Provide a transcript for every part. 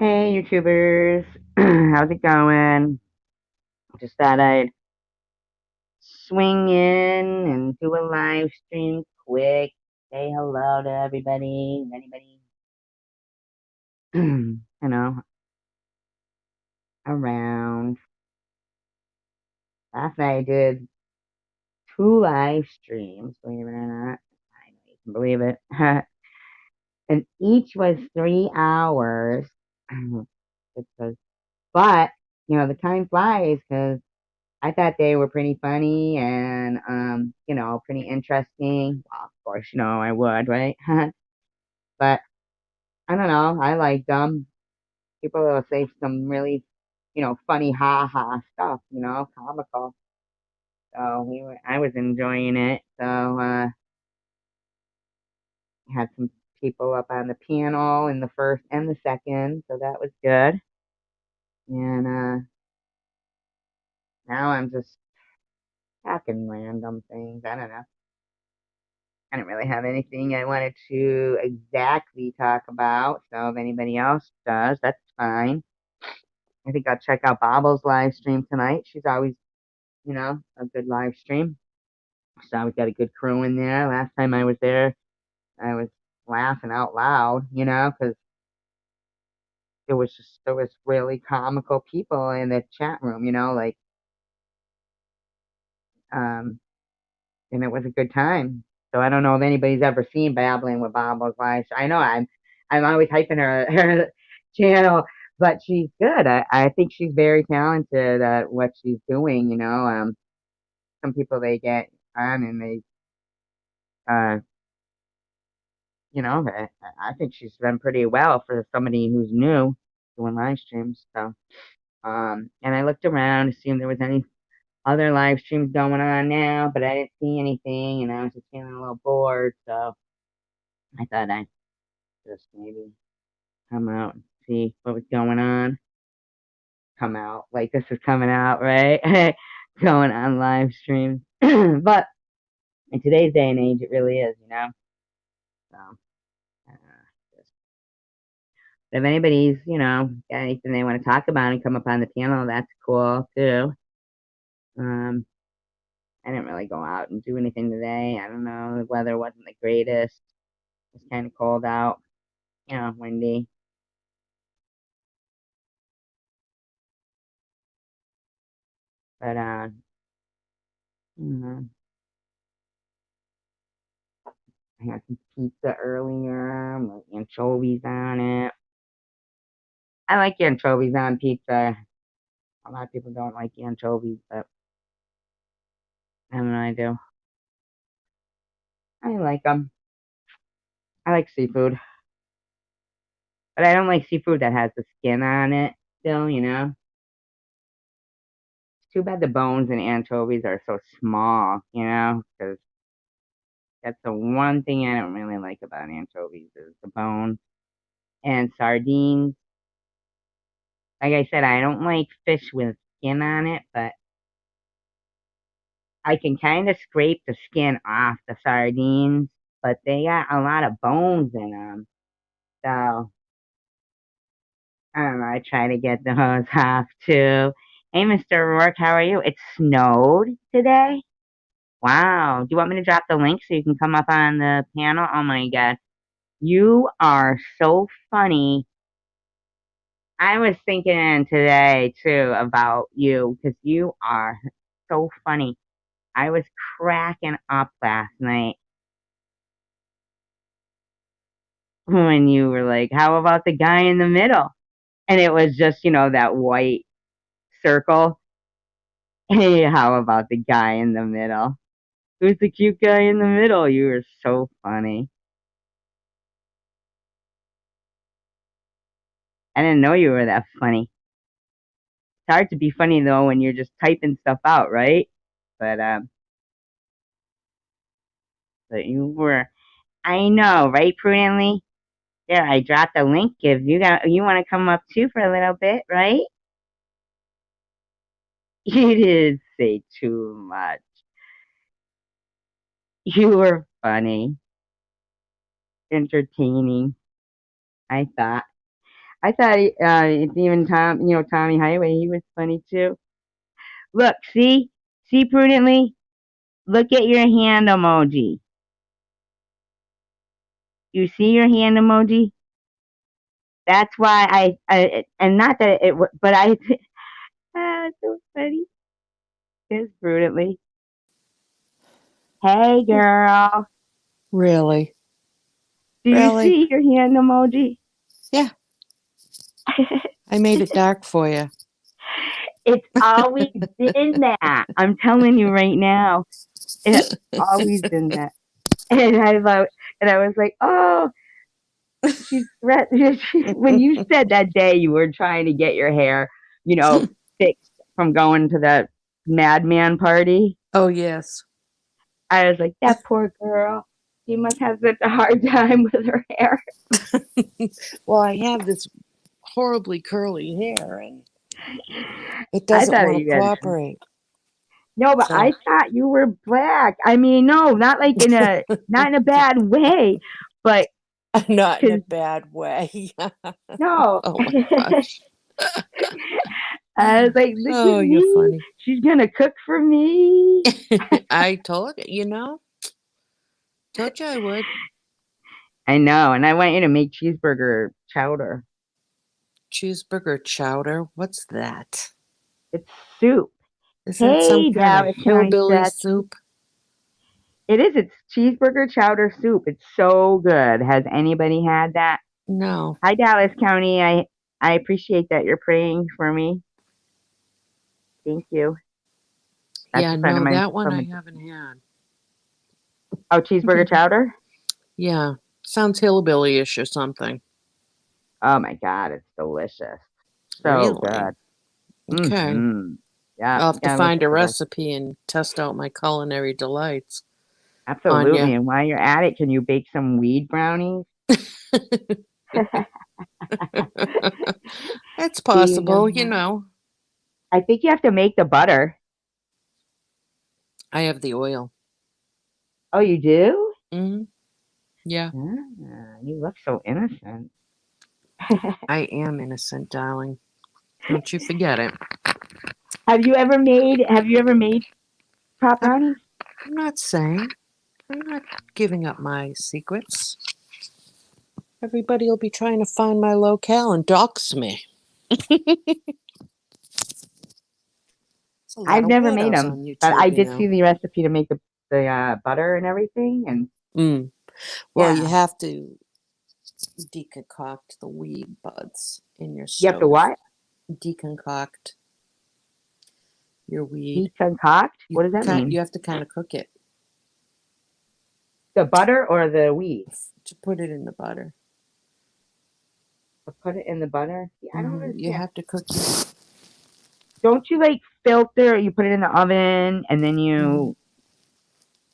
Hey, YouTubers. How's it going? Just thought I'd swing in and do a live stream quick. Say hello to everybody. Anybody, know, around. Last night I did two live streams, believe it or not. I know you can believe it. And each was 3 hours. Because, but, the time flies because I thought they were pretty funny and pretty interesting. Well, of course, I would, right? But I don't know. I like them. People will say some really, funny ha ha stuff, comical. So I was enjoying it. So had some people up on the piano in the first and the second, so that was good. And now I'm just talking random things. I don't know. I didn't really have anything I wanted to exactly talk about. So if anybody else does, that's fine. I think I'll check out Bobble's live stream tonight. She's always, a good live stream. She's always got a good crew in there. Last time I was there, I was laughing out loud, because there was really comical people in the chat room, like um and it was a good time. So I don't know if anybody's ever seen Babbling with Bob live. I know I'm always hyping her channel, but she's good. I think she's very talented at what she's doing. Some people they get on and they uh I think she's done pretty well for somebody who's new doing live streams. So and I looked around to see if there was any other live streams going on now, but I didn't see anything, and I was just feeling a little bored. So I thought I'd just maybe come out and see what was going on. Come out like this is coming out, right? Going on live streams. But in today's day and age, it really is. So, uh, just, if anybody's, got anything they want to talk about and come up on the panel, that's cool too. Um, I didn't really go out and do anything today. I don't know. The weather wasn't the greatest. It's kind of cold out, windy. But, you know, I had some pizza earlier with anchovies on it. I like anchovies on pizza. A lot of people don't like anchovies, but I don't know, I do. I like them. I like seafood, but I don't like seafood that has the skin on it still. It's too bad the bones in anchovies are so small, because that's the one thing I don't really like about anchovies is the bones. And sardines, like I said, I don't like fish with skin on it, but I can kind of scrape the skin off the sardines, but they got a lot of bones in them. So I don't know. I try to get those off too. Hey, Mr. Rourke, how are you? It snowed today. Wow. Do you want me to drop the link so you can come up on the panel? Oh my God. You are so funny. I was thinking today too about you because you are so funny. I was cracking up last night when you were like, "How about the guy in the middle?" And it was just, that white circle. Hey, how about the guy in the middle? Who's the cute guy in the middle? You were so funny. I didn't know you were that funny. It's hard to be funny though when you're just typing stuff out, right? But but you were. I know, right, Prudently? There, I dropped the link. If you want to come up too for a little bit, right? You didn't say too much. You were funny, entertaining. I thought. I thought it's even Tommy Highway. He was funny too. Look, see prudently. Look at your hand emoji. You see your hand emoji? That's why I and not that but I, it's so funny. It's prudently. Hey, girl. Really? Do you Really? see your hand emoji? Yeah, I made it dark for you. It's always been that. I'm telling you right now. It's always been that. And I was like, oh, she's when you said that day you were trying to get your hair, fixed from going to that madman party. Oh, yes. I was like, that poor girl. She must have such a hard time with her hair. Well, I have this horribly curly hair and it I doesn't thought want to you had cooperate. no, but So, I thought you were black. I mean, no, not in a bad way, but not in a because bad way. no. Oh my gosh. I was like, look at Oh, you're me. funny. She's gonna cook for me. I told told you I would. I know, and I want you to make cheeseburger chowder. Cheeseburger chowder. What's that? It's soup. Is that some Hey, kind of Dallas County hillbilly Statue. soup? It is. It's cheeseburger chowder soup. It's so good. Has anybody had that? No. Hi, Dallas County. I appreciate that you're praying for me. Thank you. That's Yeah, a friend of no, mine that one from I a haven't had. oh cheeseburger chowder. Yeah, sounds hillbilly-ish or something. Oh my God, it's delicious. So Really? good. Okay. Mm-hmm. Yeah, I'll you have to gotta look find a into this. recipe and test out my culinary delights on you. Absolutely. And while you're at it, can you bake some weed brownies? It's Do you know possible, how? I think you have to make the butter. I have the oil. Oh, you do? Hmm. Yeah, You look so innocent. I am innocent, darling. Don't you forget it. Have you ever made pop I'm, brownies? I'm not saying, I'm not giving up my secrets. Everybody will be trying to find my locale and dox me. There's a lot I've of never made weirdos them, on but YouTube, I you did know. see the recipe to make the butter and everything. And Mm. Well, you yeah, have to deconcoct the weed buds in your you have to stove. what? Deconcoct your weed. Deconcoct? What does that You mean? have to kind of cook it The butter or the weed? to put it in the butter. Or put it in the butter? See, I don't You understand. have to cook it. Don't you like filter? You put it in the oven and then Mhm. you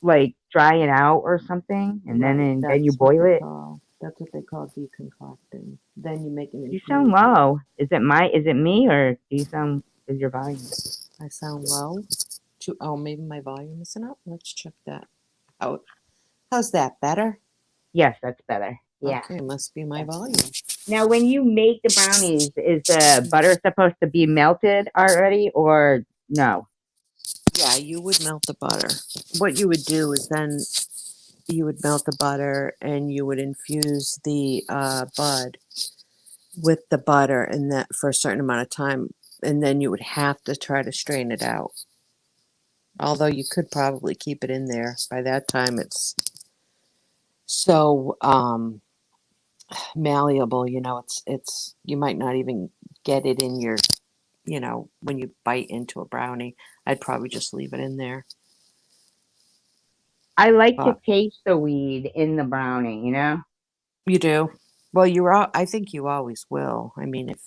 like dry it out or something, Right, and then you that's what boil they it. call deconcocting. Then you make an You sound infusion. low. Is it me or do you sound is your volume? I sound low. Oh, maybe my volume isn't up. Let's check that out. How's that better? Yes, that's better. Yeah. Okay, must be my Yeah. volume. Now, when you make the brownies, is the butter supposed to be melted already or no? Yeah, you would melt the butter. What you would do is then you would melt the butter and you would infuse the bud with the butter and that for a certain amount of time, and then you would have to try to strain it out. Although you could probably keep it in there by that time, it's so malleable. It's you might not even get it in your when you bite into a brownie. I'd probably just leave it in there. I like to But taste the weed in the brownie. you do. Well, I think you always will. I mean, if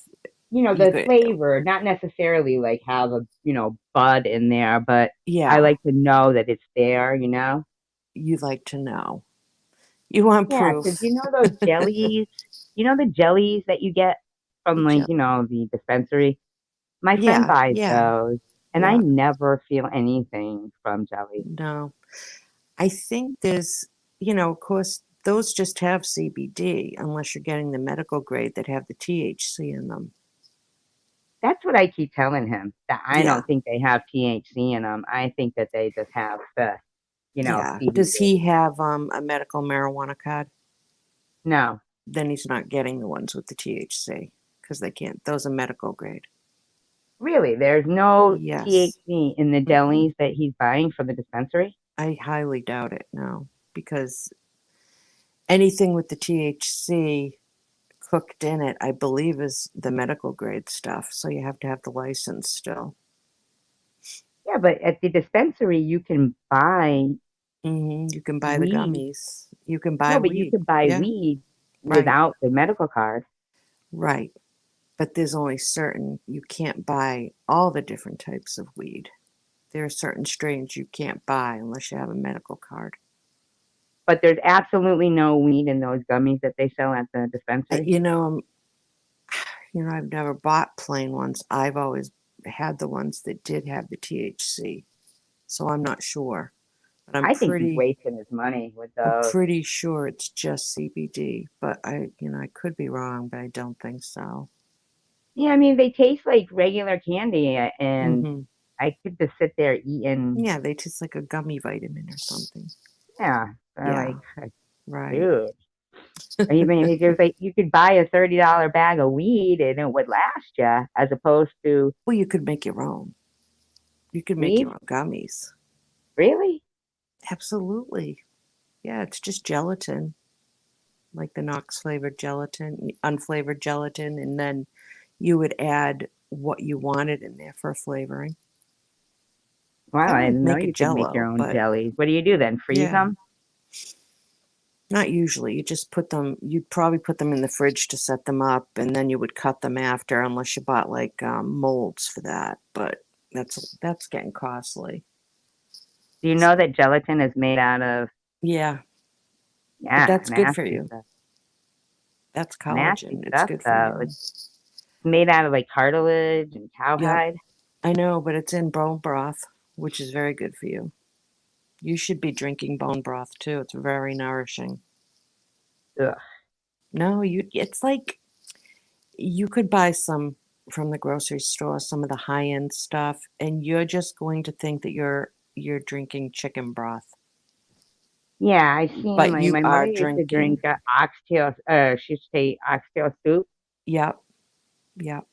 you The could, flavor, not necessarily like have bud in there, but I yeah, like to know that it's there. you like to know. You want Yeah, because proof. those jellies, the jellies that you get from like, Ju- the dispensary. My friend Yeah, buys yeah, those, and I yeah. never feel anything from jelly. No, I think there's, of course, those just have CBD unless you're getting the medical grade that have the THC in them. That's what I keep telling him, that I Yeah, don't think they have THC in them. I think that they just have the, yeah. CBD. Does he have a medical marijuana card? No, Then he's not getting the ones with the THC because they can't. Those are medical grade. really, there's no Yes. THC in the Mm-mm. delis that he's buying from the dispensary. I highly doubt it. No, because anything with the THC cooked in it, I believe, is the medical grade stuff. So you have to have the license still. Yeah, but at the dispensary, you can buy You can buy the weed. gummies. You can buy No, but you weed. can buy Yeah, weed right, without the medical card. right. But there's only certain, you can't buy all the different types of weed. There are certain strains you can't buy unless you have a medical card. But there's absolutely no weed in those gummies that they sell at the I, dispensary. you know, I've never bought plain ones. I've always had the ones that did have the THC. So I'm not sure, but I think he's wasting his money with I'm those. pretty sure it's just CBD. But I could be wrong, but I don't think so. Yeah, I mean, they taste like regular candy, and hmm I could just sit there eating. Yeah, they taste like a gummy vitamin or something. Yeah, so Yeah, like, right. dude. Or even if it was like you could buy a $30 bag of weed and it would last you, as opposed to Well, you could make your own. You could make your weed. own gummies. Really? Absolutely. Yeah, it's just gelatin, like the Knox flavored gelatin, unflavored gelatin, and then you would add what you wanted in there for flavoring. Wow, I I wouldn't didn't know make a you could make your jello, own but jellies. What do you do then? Freeze yeah, them? not usually. You just put them, you'd probably put them in the fridge to set them up, and then you would cut them after, unless you bought like molds for that. But that's getting costly. Do you know that gelatin is made out of, Yeah, but yeah, that's good for nasty you. stuff? That's Nasty collagen. It's stuff good for though. you. It's made out of like cartilage and Yep, cowhide. I know, but it's in bone broth, which is very good for you. You should be drinking bone broth too. It's very nourishing. Ugh. No, it's like you could buy some from the grocery store, some of the high-end stuff, and you're just going to think that you're drinking chicken broth. Yeah, I've seen But like you my mother are used to drink drinking. oxtail. She used to say oxtail soup, Yep, yep.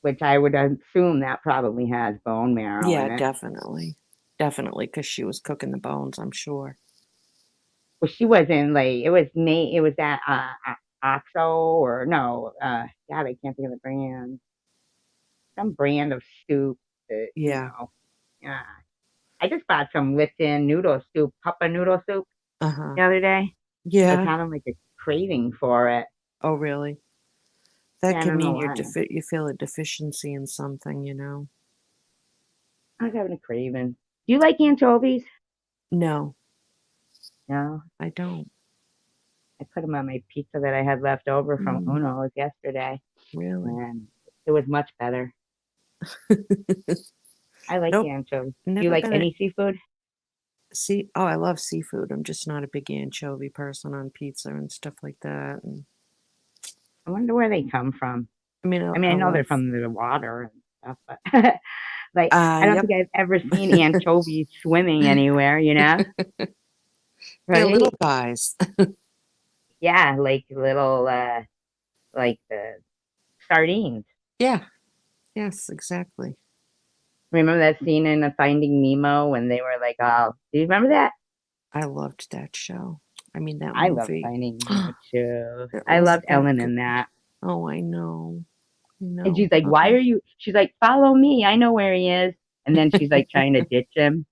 which I would assume that probably has bone marrow Yeah, in it. definitely. Definitely, because she was cooking the bones, I'm sure. Well, she wasn't like it was made. It was that Oxo or no, God, I can't think of the brand. Some brand of soup that Yeah. Yeah. I just bought some Lipton noodle soup, papa noodle soup Uh-huh. the other day. I was Yeah. having like a craving for it. Oh, really? That Yeah, I could don't know mean why. you feel a deficiency in something. I was having a craving. Do you like anchovies? No, No. I don't. I put them on my pizza that I had left over from Mm, Uno's yesterday, really? and it was much better. I like Nope. anchovies. Do you Never like been a any seafood? oh, I love seafood. I'm just not a big anchovy person on pizza and stuff like that. And I wonder where they come from. I mean, I mean, I I know they're love. from the water and stuff, but like, I don't think Yep. I've ever seen anchovies swimming anywhere, They're little right? guys. Yeah, like little, like the sardines. Yeah. Yes, exactly. Remember that scene in the Finding Nemo when they were like, oh, do you remember that? I loved that show. I mean, that I love movie. Finding Nemo too. It I was loved that Ellen good. in that. Oh, I know. I And know. she's like, why are you? She's like, follow me. I know where he is. And then she's like trying to ditch him.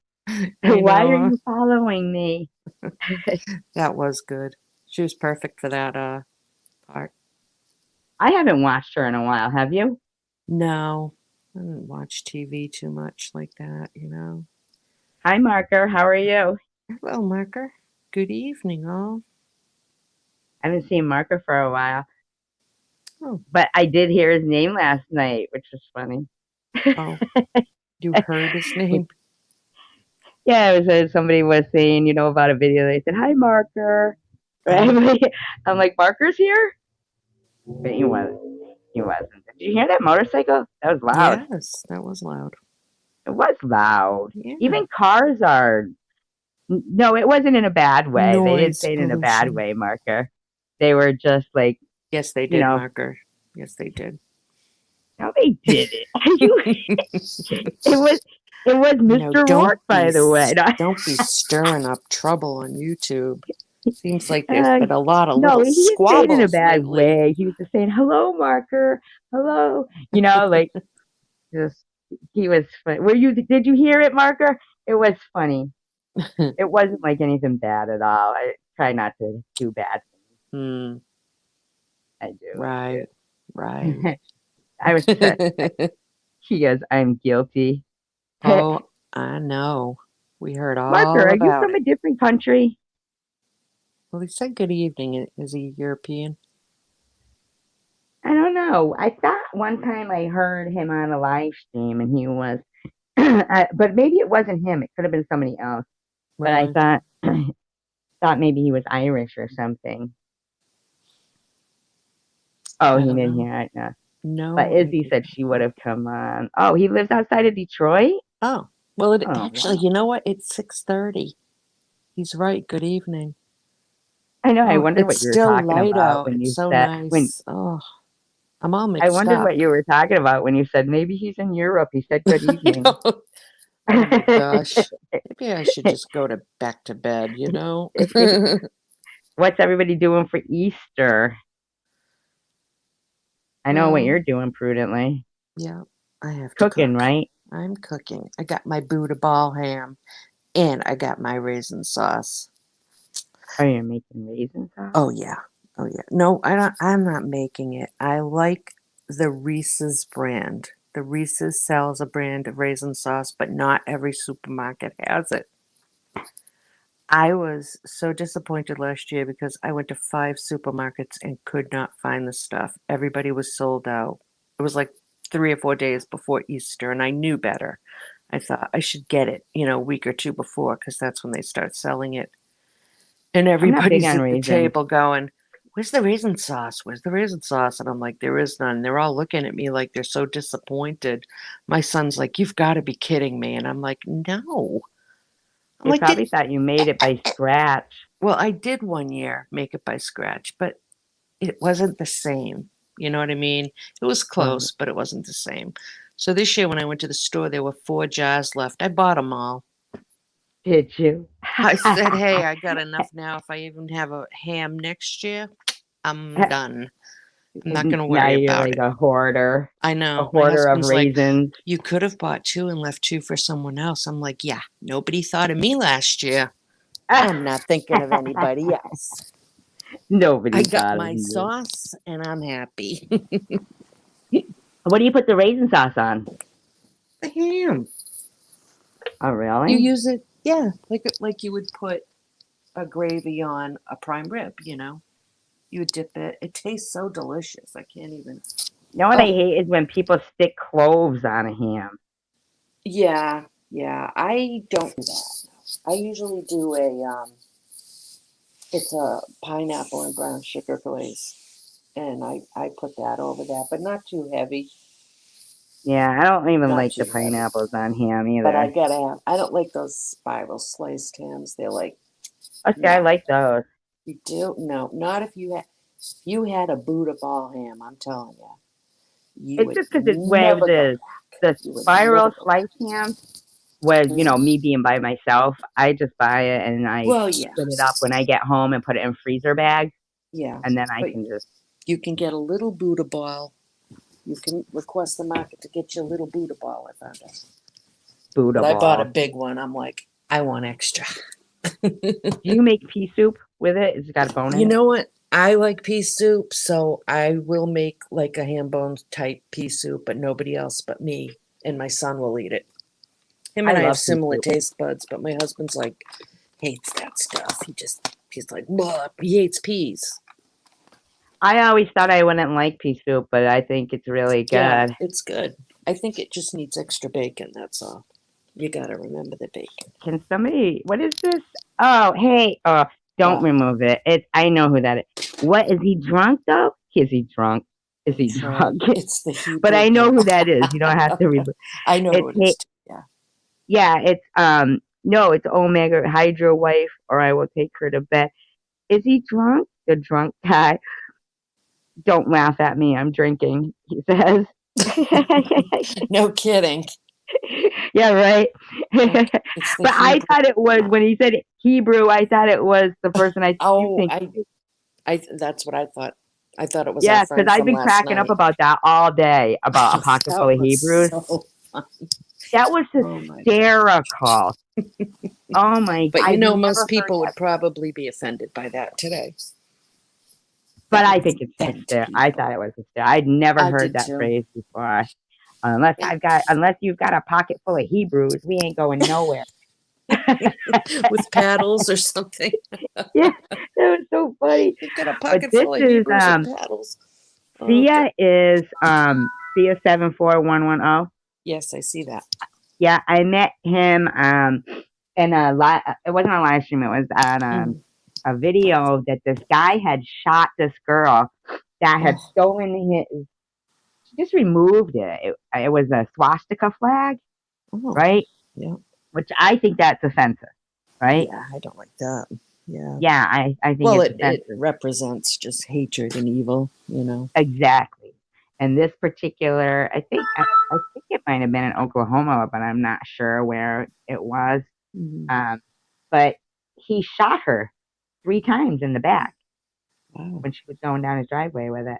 I Why are know. you following me? That was good. She was perfect for that part. I haven't watched her in a while. Have you? No, I didn't watch TV too much like that. Hi, Marker. How are you? Hello, Marker. Good evening, all. I haven't seen Marker for a while, Oh, but I did hear his name last night, which was funny. oh, you heard his name? Yeah, it was somebody was saying, about a video. They said, "Hi, Marker." Oh, Right? I'm like, Barker's here? But he wasn't. He wasn't. Did you hear that motorcycle? That was loud. yes, that was loud. It was loud. Yeah. Even cars are. No, it wasn't in a bad way. They didn't Noise say it in a bad pollution. way, Marker. They were just like, Yes, they you did, know, Marker. Yes, they did. no, they didn't. You, it was, it was No, Mr. Rourke, by the way. No, don't be stirring up trouble on YouTube. Seems like there's uh, been a lot of no, little he didn't say it in a squabbles bad lately. way. He was just saying, "Hello, Marker. Hello." Like just he was funny. Were you? Did you hear it, Marker? It was funny. It wasn't like anything bad at all. I try not to do bad things. Hmm. I do. Right. I Right. do. I was. He goes, "I'm guilty." Oh, I know. We heard Marker, all are you about from it. a different country? Well, he said good evening. Is he European? I don't know. I thought one time I heard him on a live stream and he was, but maybe it wasn't him. It could have been somebody else. But I Really? thought, thought maybe he was Irish or something. Oh, I he don't didn't know. hear it. No. But No Izzy idea. said she would have come on. Oh, he lives outside of Detroit? Oh, well, it Oh, actually, wow. you know what? It's 6:30. He's right. Good evening. I know. I Oh, wondered it's what you were still talking light about out. when It's you so said, when nice. Oh, I'm all I mixed wondered up. what you were talking about when you said maybe he's in Europe. He said good I evening. know. Oh my gosh. Maybe I should just go to back to bed, you know? What's everybody doing for Easter? I know what Well, you're doing prudently. yeah, I have to Cooking, cook. right? I'm cooking. I got my Buddha ball ham and I got my raisin sauce. Oh, you're making raisin sauce? Oh yeah. Oh yeah. No, I don't I'm not making it. I like the Reese's brand. The Reese's sells a brand of raisin sauce, but not every supermarket has it. I was so disappointed last year because I went to 5 supermarkets and could not find the stuff. Everybody was sold out. It was like 3 or 4 days before Easter, and I knew better. I thought I should get it, a week or two before because that's when they start selling it. And I'm not big everybody's on at the raisins. table going, "Where's the raisin sauce? Where's the raisin sauce?" And I'm like, "There is none." They're all looking at me like they're so disappointed. My son's like, "You've got to be kidding me." And I'm like, "No." I'm They like, probably thought you made it by scratch. well, I did one year make it by scratch, but it wasn't the same. You know what I mean? It was Right. close, but it wasn't the same. So this year, when I went to the store, there were 4 jars left. I bought them all. Did you? I said, "Hey, I got enough now. If I even have a ham next year, I'm done. I'm not going to Now worry you're about like it." a hoarder, I a know. My hoarder of husband's like, raisins. "You could have bought two and left two for someone else." I'm like, "Yeah, nobody thought of me last year. I'm not thinking of anybody else. I Nobody got thought of my you. sauce and I'm happy." What do you put the raisin sauce on? The ham. Oh, You really? use it, yeah, like you would put a gravy on a prime rib. You would dip it. It tastes so delicious. I can't even. You know what I Oh, hate is when people stick cloves on a ham. yeah, yeah. I don't do that. I usually do it's a pineapple and brown sugar glaze, and I put that over that, but not too heavy, Yeah, I don't even not like the too heavy. pineapples on ham But I either. gotta have. I don't like those spiral sliced hams. They're like, Oh, see, I no, like those. you do no, not if you had a Buddha ball ham. I'm telling you. You It's would just because it's when never go back. the You would never spiral go slice back. ham was, Mm. me being by myself. I just buy it and I Well, yeah, split it up when I get home and put it in freezer bags, yeah, and then I but can just you can get a little Buddha ball. You can request the market to get you a little Buddha ball. I found out, boot but a I bought a ball. big one. I'm like, I want extra. Do you make pea soup with it? It's got a bone You in it. know what? I like pea soup, so I will make like a ham bone type pea soup, but nobody else but me and my son will eat it. Him I and I have love pea similar soup. taste buds, but my husband's like hates that stuff. He's like, "Blah." He hates peas. I always thought I wouldn't like pea soup, but I think it's really Yeah, good. it's good. I think it just needs extra bacon. That's all. You got to remember the bacon. Can somebody? What is this? Oh, hey. Don't What? remove it. I know who that is. What is he drunk though? Is he drunk? Is he That's right. drunk? It's the But Hebrew I know guy. who that is. You don't have to remove. I know who It's it is too. Yeah. yeah. It's no. It's Omega Hydro Wife, or I will take her to bed. Is he drunk? The drunk guy. Don't laugh at me. I'm drinking. He says. No kidding. Yeah, right. Okay. It's the But I Hebrew thought it was guy. when he said Hebrew. I thought it was the person I think you Oh, think. I that's what I thought. I thought it was our Yeah, because friend I've from been last cracking up night. about that all day about a pocket full That of was Hebrews. so funny. That was Oh my God. hysterical. Oh my! But you I've know, most never heard people that, would probably be offended by that today. but That I we think it's offend hysterical. I people. thought it was hysterical. I'd never I heard did that too. phrase before. Yeah. Unless you've got a pocket full of Hebrews, we ain't going nowhere. With paddles or something. Yeah, that was so funny. You've got a But pocket this full of is Hebrews and paddles. Oh God. Sia is Sia 74110. Yes, I see that. Yeah, I met him in a live. It wasn't a live stream. It was on Mhm. a video that this guy had shot this girl that had Oh, stolen his. She just removed it. It was a swastika flag, oh, right? yeah, Which I think that's offensive, right? yeah. I don't like that. Yeah. Yeah, I think Well, it's it offensive. represents just hatred and evil. You know. Exactly. And this particular, I think it might have been in Oklahoma, but I'm not sure where it was. Mhm. Um, but he shot her 3 times in the back Wow. when she was going down his driveway with it.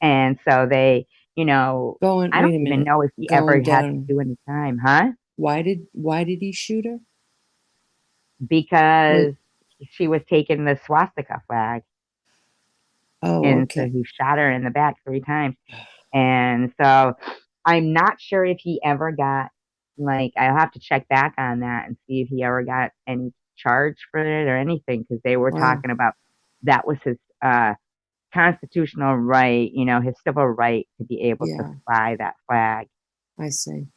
And so Going. I don't Wait a even minute. know if he ever Going had to down. do any time, huh? Why did he shoot her? What? Because she was taking the swastika flag. Oh, And so okay. he shot her in the back 3 times. And so I'm not sure if he ever got, like, I'll have to check back on that and see if he ever got any charge for it or anything because they were Wow. talking about that was his constitutional right, his civil right to be able to Yeah, fly that flag. I see.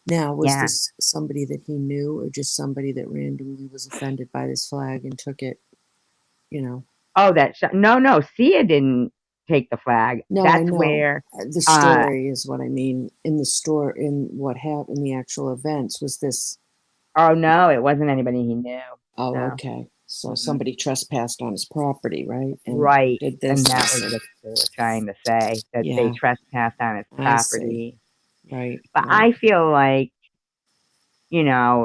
Now, was Yeah. this somebody that he knew, or just somebody that randomly was offended by this flag and took it? You know. Oh, no, Sia didn't take the flag. No, I That's know. where, The uh, story is what I mean. In the store, in what happened, in the actual events, was this. oh no, it wasn't anybody he knew. Oh, No. okay. So Mm-mm. somebody trespassed on his property, right? And Right. did this. And I that was see. what they were trying to say, that they Yeah, trespassed on his I see. property. Right, But right. I feel like,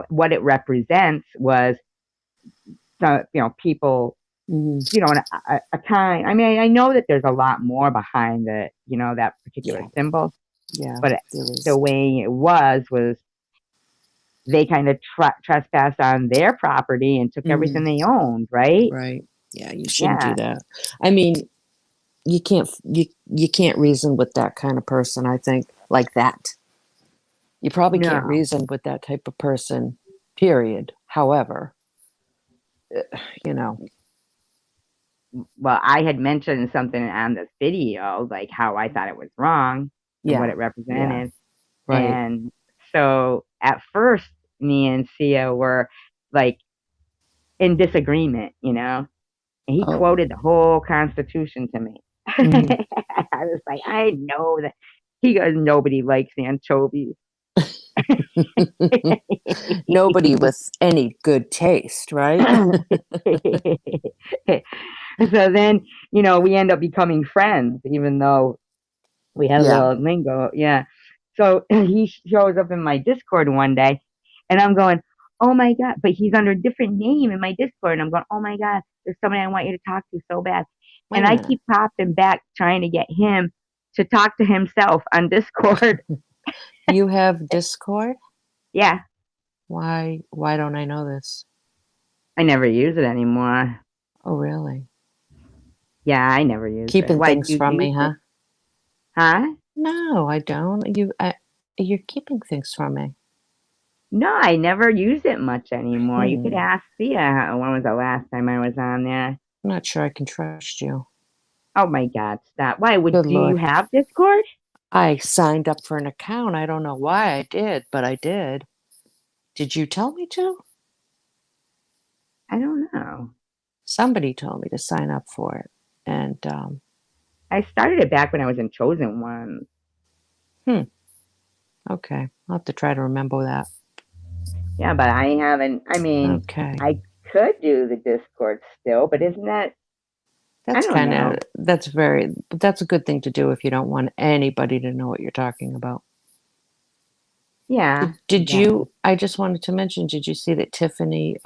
what it represents was people, Hmm. a time. I mean, I know that there's a lot more behind that particular Yeah, symbol, yeah. but There the is. way it was they kind of trespassed on their property and took everything Mm, they owned, right? right. Yeah, you shouldn't do Yeah. that. I mean, you can't reason with that kind of person. I think like that. You probably can't No. reason with that type of person. Period. However, you know. Well, I had mentioned something on this video, like how I thought it was wrong and what Yeah, it yeah. represented. Right. And so at first, me and Sia were like in disagreement. And he Oh. quoted the whole Constitution to me. Mhm. I was like, I know that. He goes, nobody likes anchovies. Nobody with any good taste, right? So then, we end up becoming friends, even though we had a Yeah. little lingo. Yeah. So he shows up in my Discord one day and I'm going, oh my God, but he's under a different name in my Discord. And I'm going, oh my God, there's somebody I want you to talk to so bad. Wait And a I minute. keep popping back trying to get him to talk to himself on Discord. You have Discord? Yeah. Why don't I know this? I never use it anymore. Oh, really? Yeah, I never use it. Keeping Why do things you from use me, it? huh? Huh? No, I don't. You're keeping things from me. No, I never use it much anymore. You could Hmm. ask Sia when was the last time I was on there. I'm not sure I can trust you. Oh my God, stop. Why Good do you Lord. have Discord? I signed up for an account. I don't know why I did, but I did. Did you tell me to? I don't know. Somebody told me to sign up for it, and I started it back when I was in Chosen One. hmm, okay, I'll have to try to remember that. Yeah, but I haven't. I mean, Okay, I could do the Discord still, but isn't that? I that's don't kind of know. that's a good thing to do if you don't want anybody to know what you're talking about. Yeah, Did exactly. you? I just wanted to mention. Did you see that Tiffany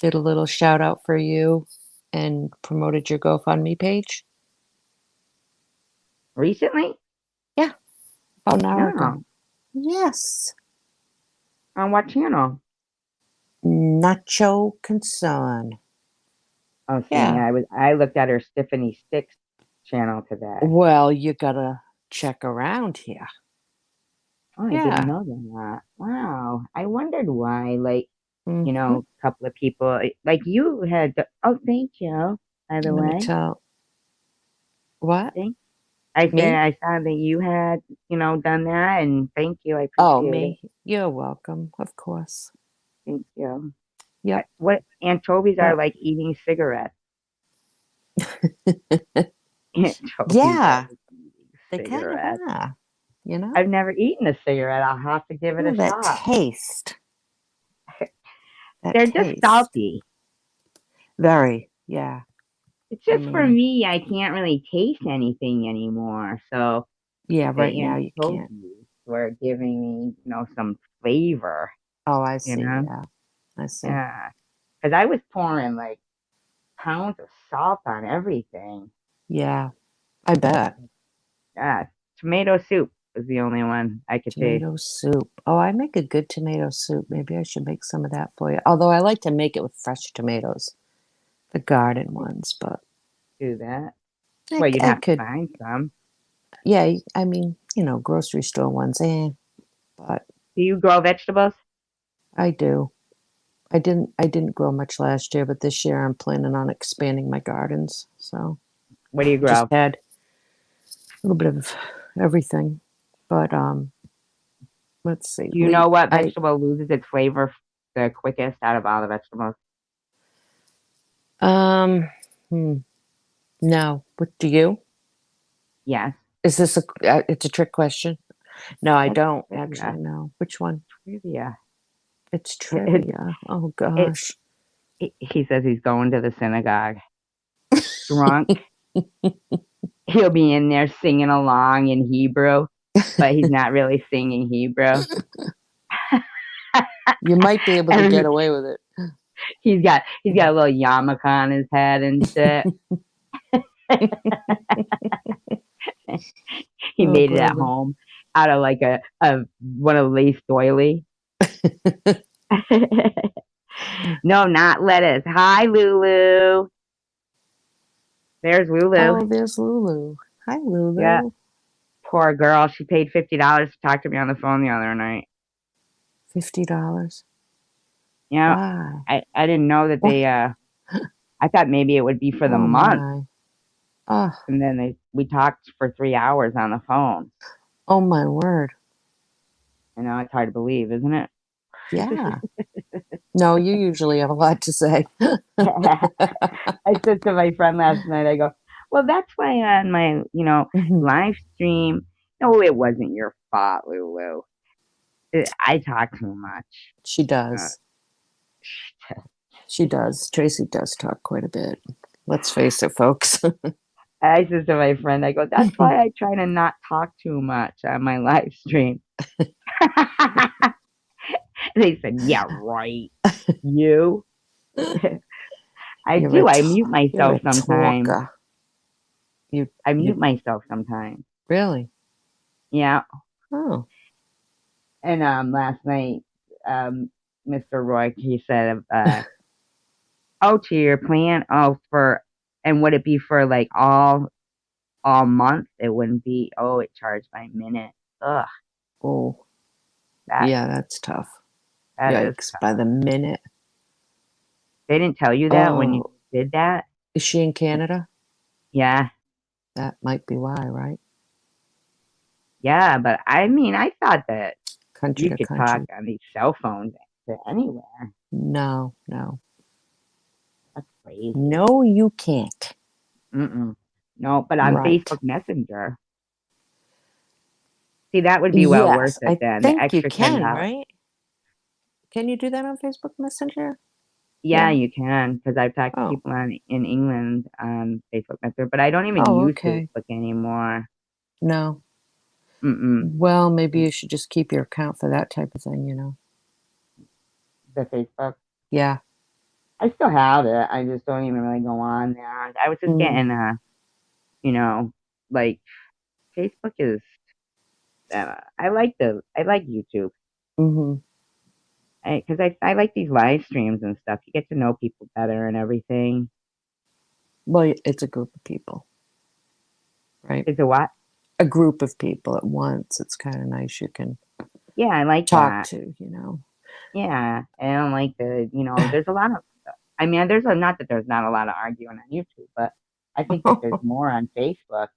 did a little shout out for you and promoted your GoFundMe page? Recently? Yeah, about an hour ago. No. Yes, On what channel? Nacho Concern. Oh, see, Yeah. I looked at her Tiffany Sticks channel today. Well, you gotta check around here. Oh, I didn't Yeah. know that. Wow. I wondered why. Like, Hmm. a couple of people, like you had. Oh, thank you. By the Let me way, tell. What? thank. I said Me? I saw that you had, done that, and thank you. I Oh, appreciate it. me. You're welcome. Of course. Thank you. Yep. What anchovies are But like eating cigarettes. Anchovies are yeah, like eating they kind of cigarettes. are. You know? I've never eaten a cigarette. I'll have to give it Oh, a that shot. taste. That They're just taste. salty. Very. Yeah. It's I just for mean, me, I can't really taste anything anymore. So yeah, right the now you can't. anchovies were giving me, some flavor, Oh, I you see. know? Yeah. I see. Yeah. Because I was pouring like pounds of salt on everything. Yeah. I bet. Yeah. Tomato soup was the only one I could taste. Tomato soup. Oh, I make a good tomato soup. Maybe I should make some of that for you. Although I like to make it with fresh tomatoes, the garden ones, but Do that. I, Well, you'd I have to could, find some. yeah, I mean, grocery store ones, but Do you grow vegetables? I do. I didn't grow much last year, but this year I'm planning on expanding my gardens. So What do you just grow? had a little bit of everything. But let's see. Do you know what I vegetable loses its flavor the quickest out of all the vegetables? um hmm, no. What do you? Yes. Is this a it's a trick question? No, I It's don't actually trivia. know. Which one? Trivia. It's It, trivia. Oh it, gosh. he says he's going to the synagogue. Drunk. He'll be in there singing along in Hebrew, but he's not really singing Hebrew. You might be able to get And away with it. he's got a little yarmulke on his head and shit. He Oh, made it at brother. home out of like a one of lace doily. No, not lettuce. Hi, Lulu. There's Lulu. Oh, there's Lulu. Hi, Yeah, Lulu. poor girl. She paid $50 to talk to me on the phone the other night. $50. Yeah, Why? I didn't know that What? they. I thought maybe it would be for the Oh month, my. Oh, and then we talked for 3 hours on the phone. oh my word. It's hard to believe, isn't it? Yeah. No, you usually have a lot to say. I said to my friend last night, I go, well, that's why on my, Mhm. live stream, no, it wasn't your fault, Lulu. I talk too much. She Uh, does. She does. Tracy does talk quite a bit. Let's face it, folks. I said to my friend, I go, that's why I try to not talk too much on my live stream. They said, yeah, right. You? I do. You're a talker. You I you mute myself sometimes. really? Yeah. Oh. And last night, Mr. Roy, he said, oh, to your plan, and would it be for like all month? It wouldn't be. Oh, it charged by minute. Ugh, Oh. that Yeah, that's tough. that is Yikes. By tough. the minute. They didn't tell you that when you Oh, did that. is she in Canada? Yeah, That might be why, right? yeah, but I mean, I thought that Country you to could talk country. on these cell phones to anywhere. No, no. crazy. No, you can't. Mm-mm. No, but on Right. Facebook Messenger, see, that would be well worth Yes, it I then. The think you extra ten can, dollars. right? Can you do that on Facebook Messenger? Yeah, Yeah. you can, because I've talked to Oh. people in England on Facebook Messenger, but I don't even Oh, use okay. Facebook anymore. No. Mm-mm. Well, maybe you should just keep your account for that type of thing. The Facebook. Yeah. I still have it. I just don't even really go on there. I was just Mm, getting you know, like Facebook is. I like YouTube. mm-hmm. Because I like these live streams and stuff. You get to know people better and everything. Well, it's a group of people, right? Is it what? A group of people at once. It's kind of nice. You can Yeah, I like talk that. to. Yeah, I don't like there's a lot of, I mean, not that there's not a lot of arguing on YouTube, but I think that there's more on Facebook.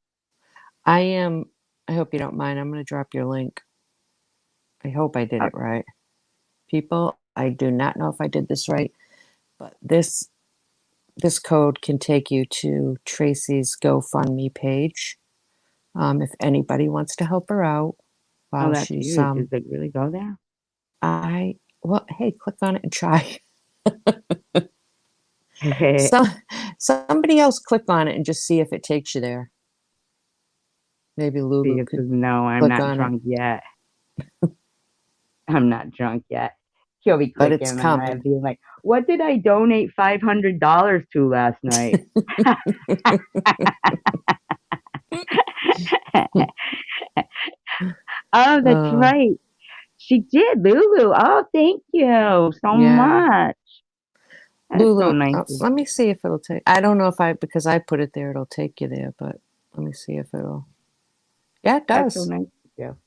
I am. I hope you don't mind. I'm going to drop your link. I hope I did Uh, it right. People, I do not know if I did this right, but this code can take you to Tracy's GoFundMe page. If anybody wants to help her out oh, while that's she's huge. Does it really go there? I well, hey, click on it and try. So somebody else click on it and just see if it takes you there. Maybe See, Lulu it could says no, I'm click not on it, drunk yet. I'm not drunk yet. She'll be but it's clicking and I'll coming. be like, what did I donate $500 to last night? Oh, that's uh, right. She did, Lulu. Oh, thank you so yeah. much. That's so Lulu, nice. let me see if it'll take. I don't know if because I put it there, it'll take you there, but let me see if it'll. Yeah, it That's so does. nice of you.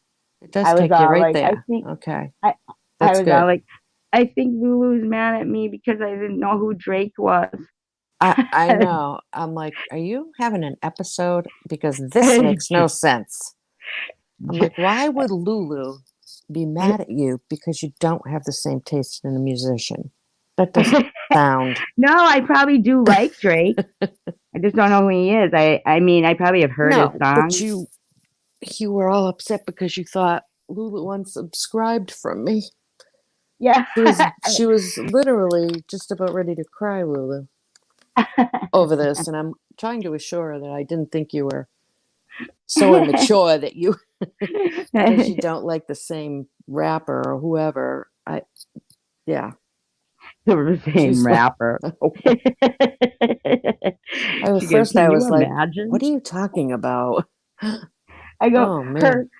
It does I was take you all right like, there. Okay, I, I that's was all good. like, I think Lulu's mad at me because I didn't know who Drake was. I know. I'm like, are you having an episode? Because this makes no sense. I'm like, why would Lulu be mad at you because you don't have the same taste in a musician? That doesn't sound. No, I probably do like Drake. I just don't know who he is. I mean, I probably have heard his No, but songs. you were all upset because you thought Lulu unsubscribed from me. Yeah. She was literally just about ready to cry, Lulu, over this, and I'm trying to assure her that I didn't think you were so immature that you because you don't like the same rapper or whoever. Yeah. The same She's like, rapper. She goes, first "Can I you was like, what imagine?" are you talking about? I go, Oh man.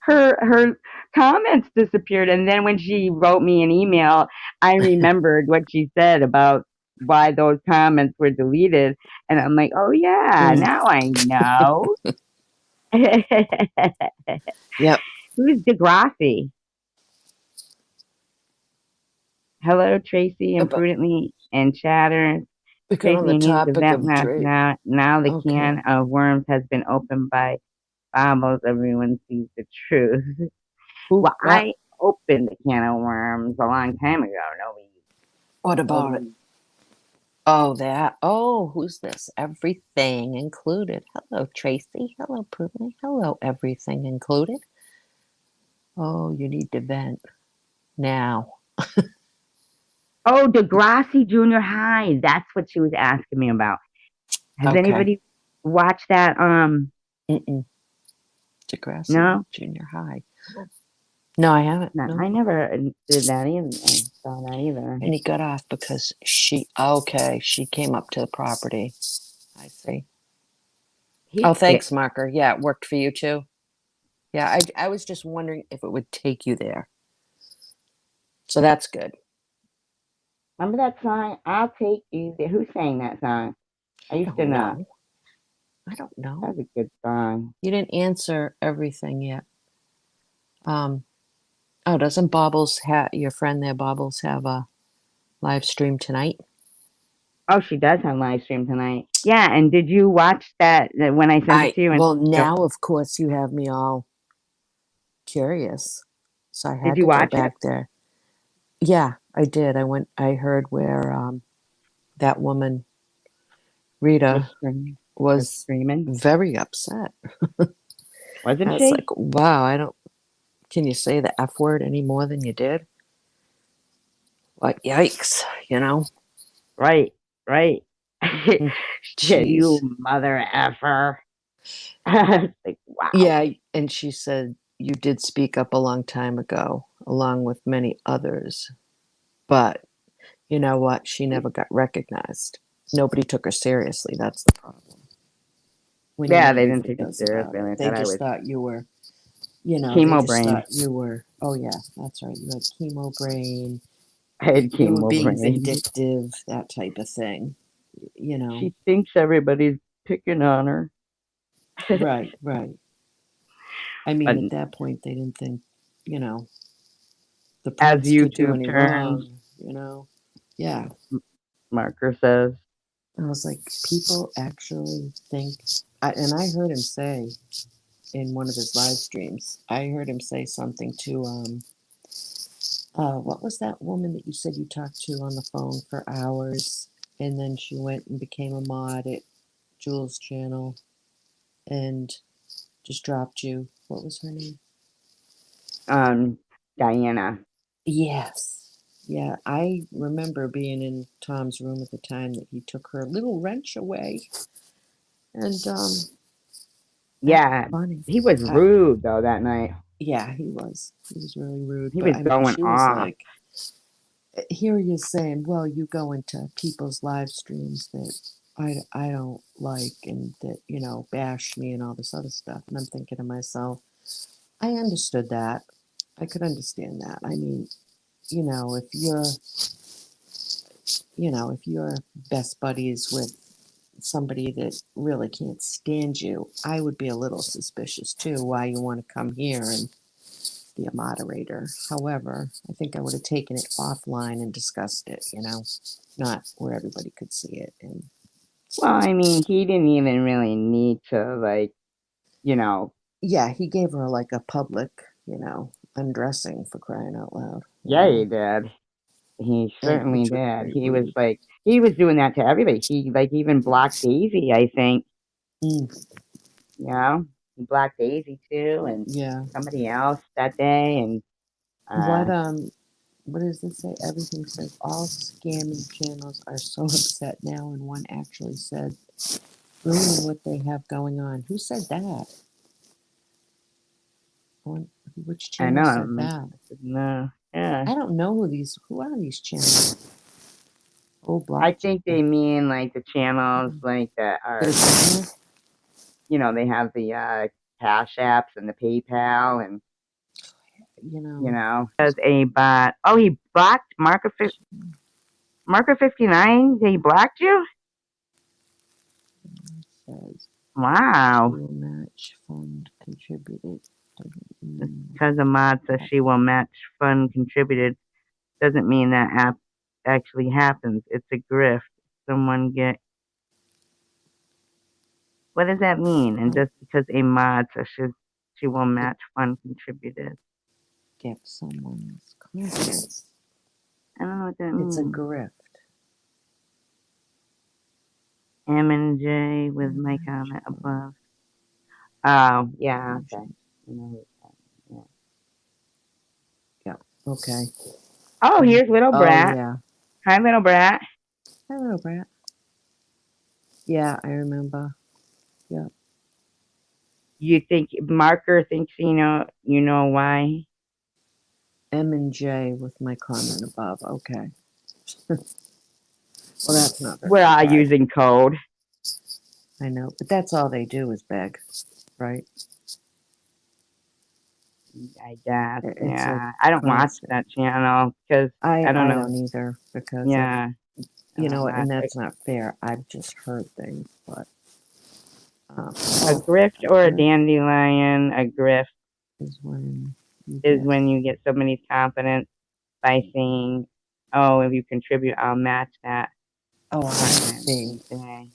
her comments disappeared, and then when she wrote me an email, I remembered what she said about why those comments were deleted, and I'm like, "Oh yeah, Mm. now I know." Yep. Who's Degrassi? Hello, Tracy, But imprudently and chatter. we got on the Tracy needs a topic vent of last Drake. night. Now the Okay. can of worms has been opened by Bibles. Everyone sees the truth. Who Well, what? I opened the can of worms a long time ago. What about it? Nobody. Oh, that. Oh, who's this? Everything included. Hello, Tracy. Hello, Prudently. Hello, everything included. Oh, you need to vent now. Oh, Degrassi Junior High. That's what she was asking me about. Has Okay. anybody watched that? Mm-mm. Degrassi No, Junior High. No, I haven't. no, No. I never did that either. Saw that either. And he got off because okay, she came up to the property. I see. He's Oh, sick. thanks, Marker. Yeah, it worked for you too. Yeah, I was just wondering if it would take you there. So that's good. Remember that song? I'll take you there. Who sang that song? I I used to don't know. know. I don't know. That's a good song. You didn't answer everything yet. Um, oh, doesn't Bobbles have your friend there, Bobbles, have a live stream tonight? Oh, she does have live stream tonight. Yeah, and did you watch that when I sent it to you? And Well, now of course you have me all curious. So I did had you to go watch it? back there. Yeah, I did. I heard where that woman Rita Was was screaming, very upset. I wasn't was she? like, wow, I don't, can you say the F word any more than you did? Like, yikes, you know? Right, right. Shit, Jeez. you mother effer. It's like, wow. Yeah, and she said, you did speak up a long time ago, along with many others. But you know what? She never got recognized. Nobody took her seriously. That's the problem. When your Yeah, they name didn't take it goes about seriously. it, They they thought I just was thought you were, you know, they chemo just brain. thought you were, oh, yeah, that's right. You had chemo brain. I had You were chemo being brain. vindictive, that type of thing, you know. She thinks everybody's picking on her. Right, right. I mean, But at that point, they didn't think, you know, the as prince could do YouTube any turns, wrong, you know. Yeah. Marker says, I was like, people actually think, and I heard him say in one of his live streams, I heard him say something to, what was that woman that you said you talked to on the phone for hours, and then she went and became a mod at Jules' channel and just dropped you. What was her name? um, Diana. Yes. Yeah, I remember being in Tom's room at the time that he took her little wrench away, and that was Yeah, funny. he was I, rude though that night. Yeah, he was. He was really rude. He But was I mean, going she was off. like, here he is saying, well, you go into people's live streams that I don't like and that, you know, bash me and all this other stuff. And I'm thinking to myself, I understood that. I could understand that. I mean, you know, if you're best buddies with somebody that really can't stand you, I would be a little suspicious too why you want to come here and be a moderator. However, I think I would have taken it offline and discussed it, you know, not where everybody could see it. And Well, I mean, he didn't even really need to, like, you know, yeah, he gave her like a public, you know, undressing for crying out loud, you yeah, he know, did. He and certainly which was did. very He was rude. like, he was doing that to everybody. He, like, even blocked Daisy, I think, Mm, you know, he blocked Daisy too, and yeah. somebody else that day. And, What what does this say? Everything says all scamming channels are so upset now, and one actually said, ruining what they have going on. Who said that? One, which I channel know, said I'm that? interested in yeah. I don't know who are these channels? Oh, I blockchain. think they mean like the channels like that That are, is you know, they have the Cash Apps and the PayPal and, you you know, know, as a bot. Oh, he blocked Marker 59. He blocked you? says Wow. will match fund contributed. Doesn't Just mean because a mod says that. she will match fund contributed doesn't mean that app actually happens. It's a grift. Someone get, what does that mean? And Oh, just because a mod says she will match fund contributed. get someone's confidence. I don't know what that It's a means. grift. M and J with my Match comment fund above. Oh, yeah, okay. contribution. I know who that is, yeah. Yeah. Okay. Oh, here's Little Oh Brat. yeah. Hi, Little Brat. Hello, Brett. Yeah, I remember. Yeah. You think Marker thinks you know why? M and J with my comment above. Okay. Well, that's not very We're all surprising. using code. I know, but that's all they do is beg, right? I guess, It's like yeah. I don't watch constant. that channel because I don't I know. don't either because Yeah, you know, I'm and not that's not fair. I've just heard things, but a oh, grift a or a grift dandelion. A grift is when you is get. when you get somebody's confidence by saying, "Oh, if you contribute, I'll match that." Oh, I And then see. they say,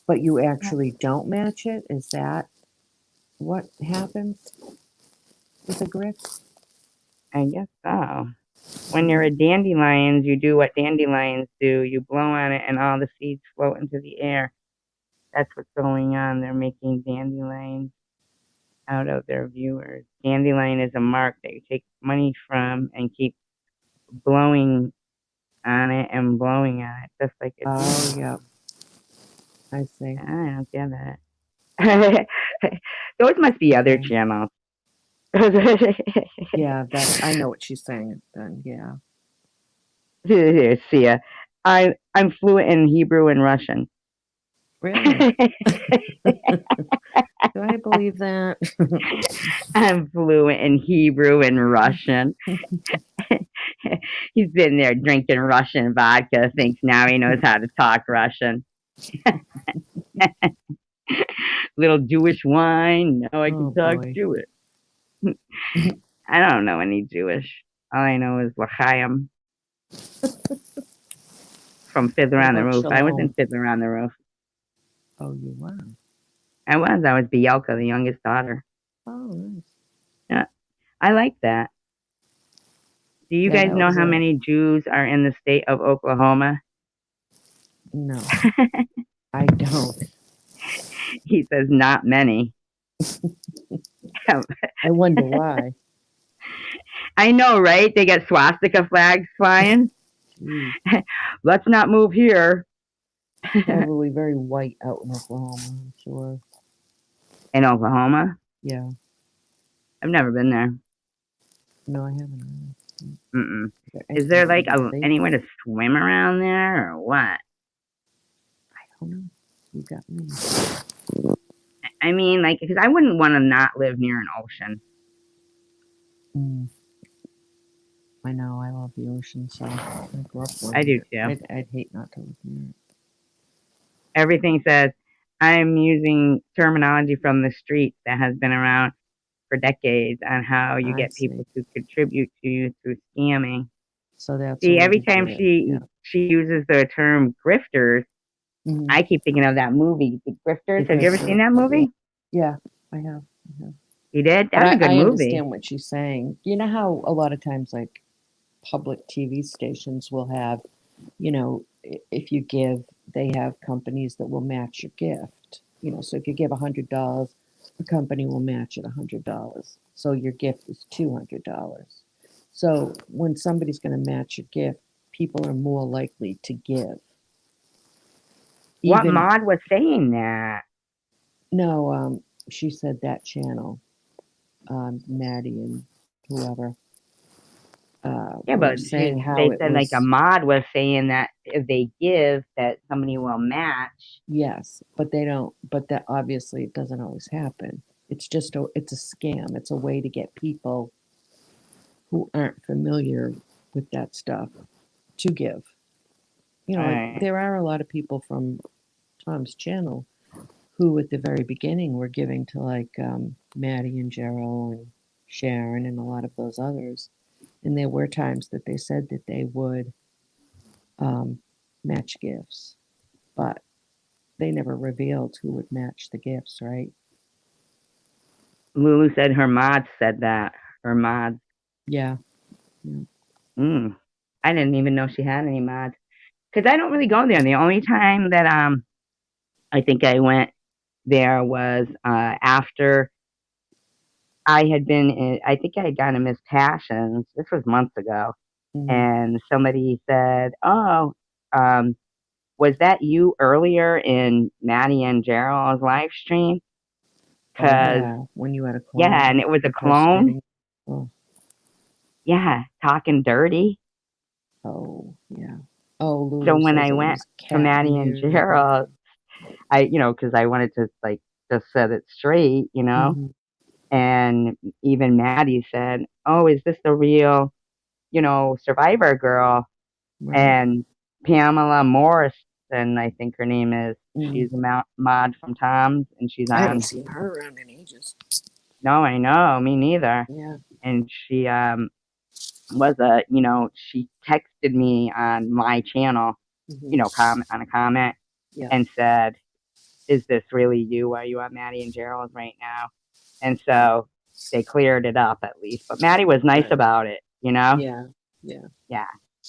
But you "Yeah, actually don't match it. Is that what happens with a grift? I guess so. When you're a dandelions, you do what dandelions do. You blow on it, and all the seeds float into the air. That's what's going on. They're making dandelions out of their viewers. Dandelion is a mark that you take money from and keep blowing on it and blowing on it, just like a Oh, deer. yeah. I see. I don't get it. Those must be other Okay. channels. Yeah, that I know what she's saying then. Yeah. Here, see ya. I'm fluent in Hebrew and Russian. Really? Do I believe that? I'm fluent in Hebrew and Russian. He's sitting there drinking Russian vodka, thinks now he knows how to talk Russian. Little Jewish wine. Now I Oh can talk boy. Jewish. I don't know any Jewish. All I know is L'chaim from Fiddler on the Shabbat Roof. I was in shalom. Fiddler on the Roof. Oh, you were. I was. I was Bielka, the youngest daughter. Oh, nice. Yeah, I like that. Do you Yeah, guys that know was how a many Jews are in the state of Oklahoma? no. I don't. He says not many. I wonder why. I know, right? They get swastika flags flying. Jeez. Let's not move here. Probably very white out in Oklahoma, I'm sure. In Oklahoma? Yeah. I've never been there. No, I haven't. Mm-mm. Is there Is anything there to like be safe? anywhere to swim around there or what? I don't know. You got me. I mean, like, because I wouldn't want to not live near an ocean. Mm, I know. I love the ocean, so I grew up I loving do it. too. I'd hate not to live near it. Everything says I'm using terminology from the streets that has been around for decades on how you I get people see. to contribute to you through scamming. So that's a See, way every to time give. Yeah. she uses the term grifters, Hmm. I keep thinking of that movie, The The Grifters. Have you ever seen grifter. that Yeah. movie? Yeah. I have. I have. You did? But That was a good I movie. understand what she's saying. You know how a lot of times, like public TV stations will have, if you give, they have companies that will match your gift. So if you give $100, a company will match it $100. So your gift is $200. So when somebody's going to match your gift, people are more likely to give. What Even mod was saying that? no, she said that channel, Maddie and whoever, Yeah, were but saying how they it said like a was. mod was saying that if they give, that somebody will match. Yes, but they don't. But that obviously it doesn't always happen. It's a scam. It's a way to get people who aren't familiar with that stuff to give. All Like right. there are a lot of people from Tom's channel who at the very beginning were giving to like Maddie and Gerald and Sharon and a lot of those others. And there were times that they said that they would um, match gifts, but they never revealed who would match the gifts, right? Lulu said her mods said that. Her mods. Yeah. Yeah. Mm. I didn't even know she had any mods. Because I don't really go there. The only time that I think I went there was after I had been in, I think I had gone to Miss Passions. This was months ago. Mhm. And somebody said, "Oh, um, was that you earlier in Maddie and Gerald's live stream?" Oh Because, yeah, when you had a yeah, clone and it was a clone. impersonating. Oh, Yeah, talking dirty. oh yeah. Oh, So Lulu when says I it went was to cat Maddie and weird. Gerald, because I wanted to, like, just set it straight. Hmm. And even Maddie said, "Oh, is this the real, Survivor girl?" Right. And Pamela Morrison, I think her name is. Mm. She's a mod from Tom's, and she's I haven't on. seen her around in ages. No, I know, me neither. Yeah. And she she texted me on my channel, Hmm. on a comment Yeah. and said, "Is this really you? Are you on Maddie and Gerald's right now?" And so they cleared it up at least. But Maddie was nice Right. about it. Yeah. Yeah. Yeah.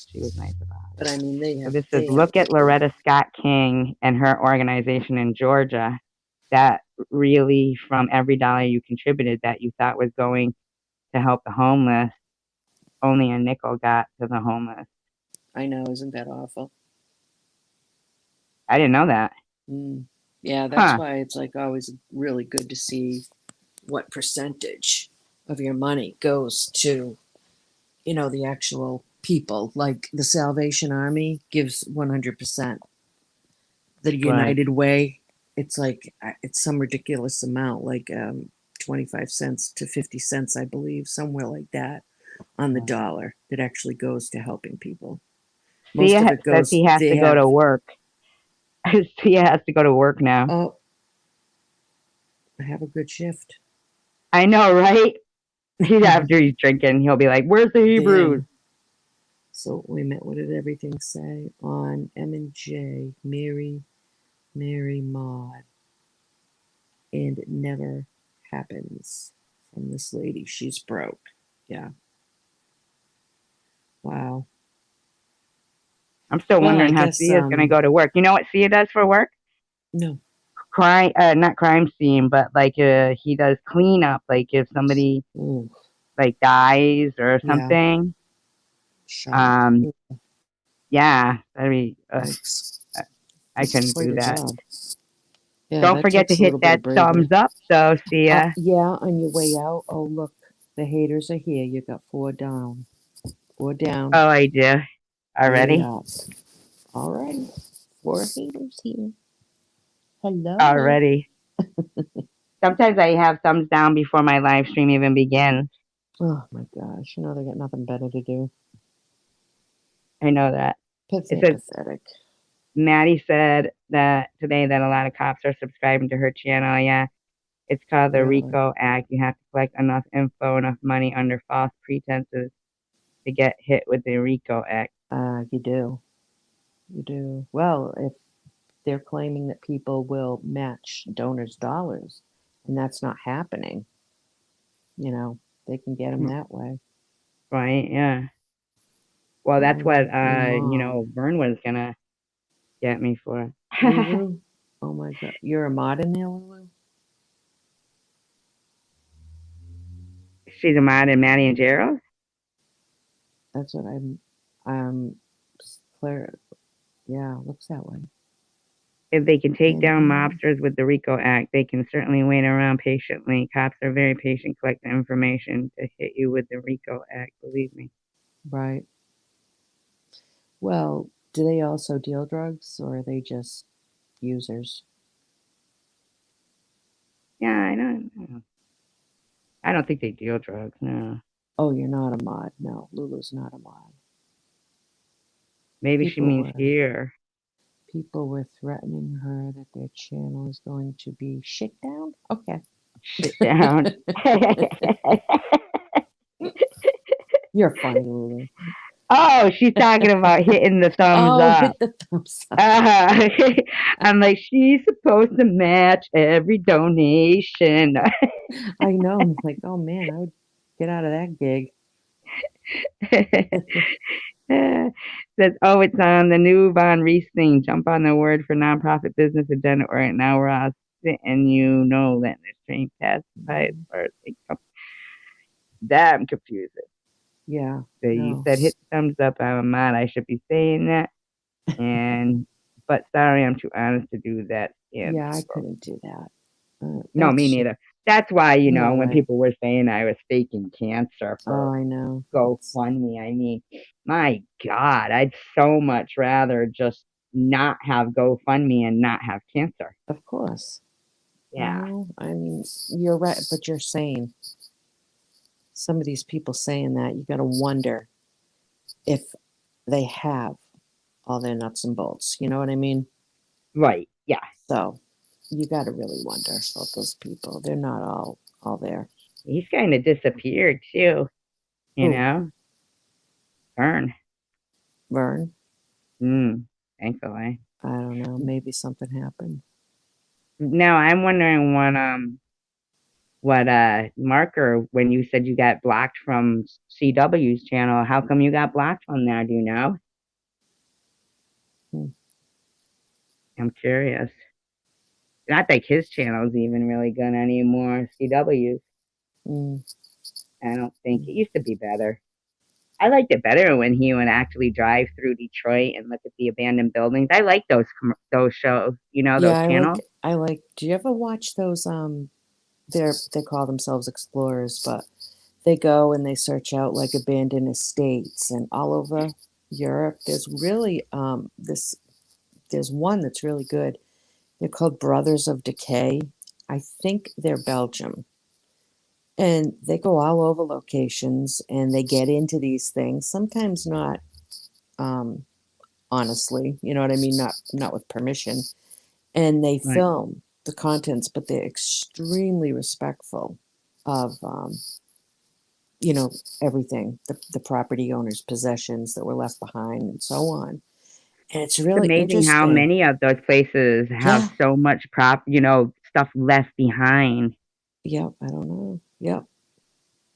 She was nice about But it. I mean, So this says, they have look at Loretta Scott King and her organization in Georgia that really from every dollar you contributed that you thought was going to help the homeless, only a nickel got to the homeless. I know, isn't that awful? I didn't know that. Mm. Yeah, that's Huh. why it's like always really good to see what percentage of your money goes to, the actual people. Like the Salvation Army gives 100%. The Right. United Way, it's like it's some ridiculous amount, like 25 cents to 50 cents, I believe, somewhere like that on the Yeah. dollar that actually goes to helping people. Most of Sia it says goes, he has they to go have, to work. Sia has to go to work now. oh, have a good shift. I know, right? After he's drinking, he'll be like, "Where's the Hebrews?" Then, so wait a minute, what did everything say on M and J? Mary Maud, and it never happens from this lady. She's broke. Yeah. Wow. I'm still Well, I wondering how guess Sia's gonna go to work. You know what Sia does for work? no. Crime, not crime scene, but like he does cleanup. Like if somebody Ooh, like dies or yeah. something. Shock. Um, yeah, I mean, I That's couldn't quite do a that. job. Yeah, Don't that forget to takes a hit little bit that of bravery. thumbs up. So Sia. Yeah, on your way out. Oh, look, the haters are here. You got 4 down. 4 down, Oh, I do 3 already. up. All right. 4 haters here. Hello. Already. Sometimes I have thumbs down before my live stream even begins. Oh my gosh. They got nothing better to do. I know that. It says Pathetic. Maddie said that today that a lot of cops are subscribing to her channel. Yeah, it's called the Really. RICO Act. You have to collect enough info, enough money under false pretenses to get hit with the RICO Act. You do. You do. Well, if they're claiming that people will match donors' dollars, and that's not happening, they can get them that way. Right? Yeah. Well, that's what Holy moly. Vern was gonna get me for. Lulu? Oh my god. You're a mod in there, Lulu? She's a mod in Maddie and Gerald. That's what I'm clear. Yeah, looks that way. If they can take down Mm-hmm. mobsters with the RICO Act, they can certainly wait around patiently. Cops are very patient collecting information to hit you with the RICO Act, believe me. Right. Well, do they also deal drugs or are they just users? Yeah, I know. I don't think they deal drugs, no. Oh, you're not a mod. No, Lulu's not a mod. Maybe she People means were here. people were threatening her that their channel is going to be shut down. Okay. Shit down. You're funny, Lulu. Oh, she's talking about hitting the thumbs Oh, up. hit the thumbs up. I'm like, she's supposed to match every donation. I know. I'm like, oh man, I would get out of that gig. Says, oh, it's on the new Von Reese thing. Jump on the word for nonprofit business agenda right now. We're all sitting, letting the stream pass by as far as they come. Damn confusing. Yeah, So you no. said hit the thumbs up. I'm a mod. I should be saying that. But sorry, I'm too honest to do that. And Yeah, I couldn't do that. no, That's me just neither. That's why, no when way. people were saying I was faking cancer Oh, for I know. It's GoFundMe, I mean, my God, I'd so much rather just not have GoFundMe and not have cancer. of course. Yeah, I mean, you're right, but you're saying some of these people saying that you got to wonder if they have all their nuts and bolts. You know what I mean? right. Yeah. So you got to really wonder about those people. They're not all there. He's kind of disappeared too, you Oh, know? Burn. Vern. Thankfully. I don't know. Maybe something happened. Now I'm wondering what what marker when you said you got blocked from CW's channel. How come you got blocked from there? Do you know? Mm, I'm curious. Not that his channel is even really good anymore. CW's. mm, I don't think mm. it used to be better. I liked it better when he would actually drive through Detroit and look at the abandoned buildings. I like those shows, Yeah, those channels. I like. Do you ever watch those? They call themselves explorers, but they go and they search out like abandoned estates and all over Europe. There's one that's really good. They're called Brothers of Decay. I think they're Belgium. And they go all over locations and they get into these things, sometimes not um, honestly, you know what I mean? Not with permission. And they Right. film the contents, but they're extremely respectful of you know, everything, the property owner's possessions that were left behind and so on. And it's It's really amazing how interesting. many of those places have Yeah. so much stuff left behind. Yep. I don't know. Yep.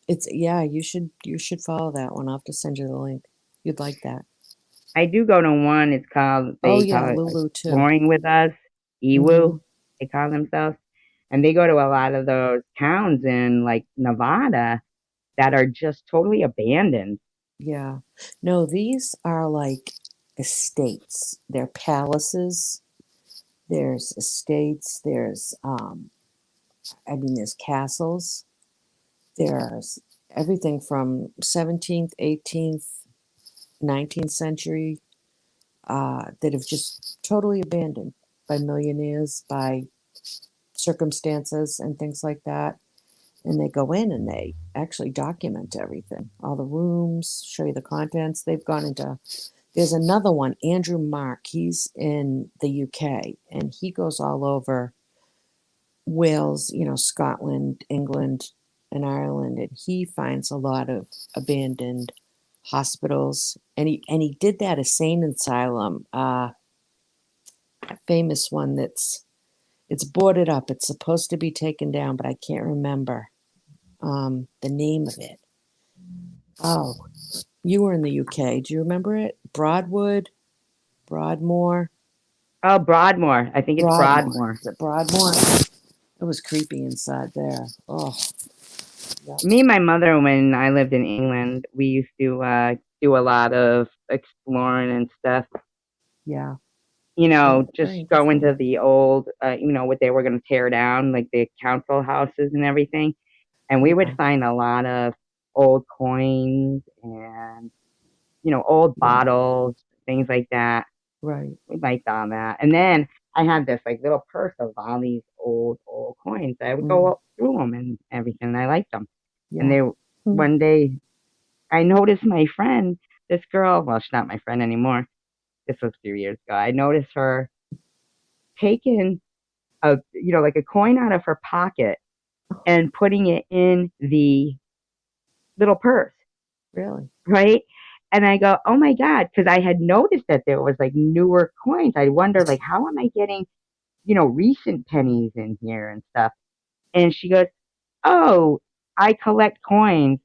It's yeah, you should follow that one. I'll have to send you the link. You'd like that. I do go to one. Oh They yeah, call it Lulu too. Exploring with Us, Mm-hmm. EWU, they call themselves. And they go to a lot of those towns in like Nevada that are just totally abandoned. Yeah. No, these are like estates. They're palaces. There's estates. There's castles. There's everything from 17th, 18th, 19th century that have just totally abandoned by millionaires, by circumstances, and things like that. And they go in and they actually document everything, all the rooms, show you the contents. They've gone into, there's another one, Andrew Mark. He's in the UK and he goes all over Wales, Scotland, England, and Ireland, and he finds a lot of abandoned hospitals. And he did that insane asylum, a famous one it's boarded up. It's supposed to be taken down, but I can't remember the name of it. Oh, you were in the UK. Do you remember it? Broadmoor, Oh, Broadmoor. I think it's Broadmoor. Broadmoor. Is it Broadmoor? It was creepy inside there. Oh, yeah, Me and my mother, when I lived in England, we used to do a lot of exploring and stuff. yeah, yeah. Just Very go into interesting. the old, what they were going to tear down, like the council houses and everything. And we would Yeah, find a lot of old coins and, old yeah. bottles, things like that. Right. We liked all that. And then I had this like little purse of all these old coins. I would go Mm, up through them and everything. And I liked them. And yeah. Hmm. one day I noticed my friend, this girl, well, she's not my friend anymore. This was a few years ago. I noticed her taking like a coin out of her pocket and putting it in the little purse, Really? right? And I go, oh my God, because I had noticed that there was like newer coins. I wonder, like, how am I getting, recent pennies in here and stuff? And she goes, oh, I collect coins.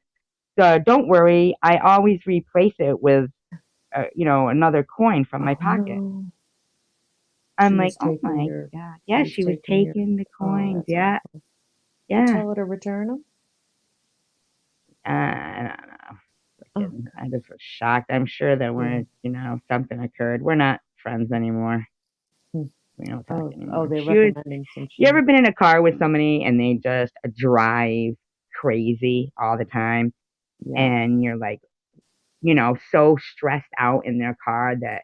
So don't worry. I always replace it with, another coin from my Oh pocket. no. I'm She like, was oh taking my your. God. She Yeah, was she was taking your. taking the Oh, coins. that's Yeah. awful. You Yeah. tell her to return them. I don't know. Oh, Freaking, I just was shocked. I'm sure that yeah. something occurred. We're not friends anymore. Hmm. We don't talk Oh, anymore. they're recommending some You shit. ever been in a car with somebody and they just drive crazy all the time Yeah, and you're like, so stressed out in their car that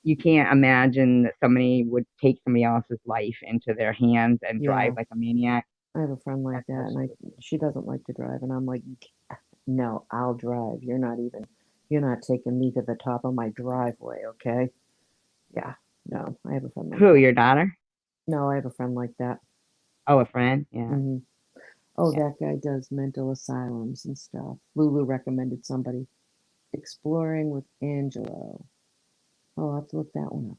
you can't imagine that somebody would take somebody else's life into their hands and drive yeah. like a maniac. I have a friend like That's how that, and she I was. she doesn't like to drive, and I'm like, no, I'll drive. You're not taking me to the top of my driveway, okay? Yeah, no, I have a friend like Who, that. your daughter? No, I have a friend like that. Oh, a friend? Yeah. Hmm. Oh, Yeah. that guy does mental asylums and stuff. Lulu recommended somebody exploring with Angelo. Oh, I'll have to look that one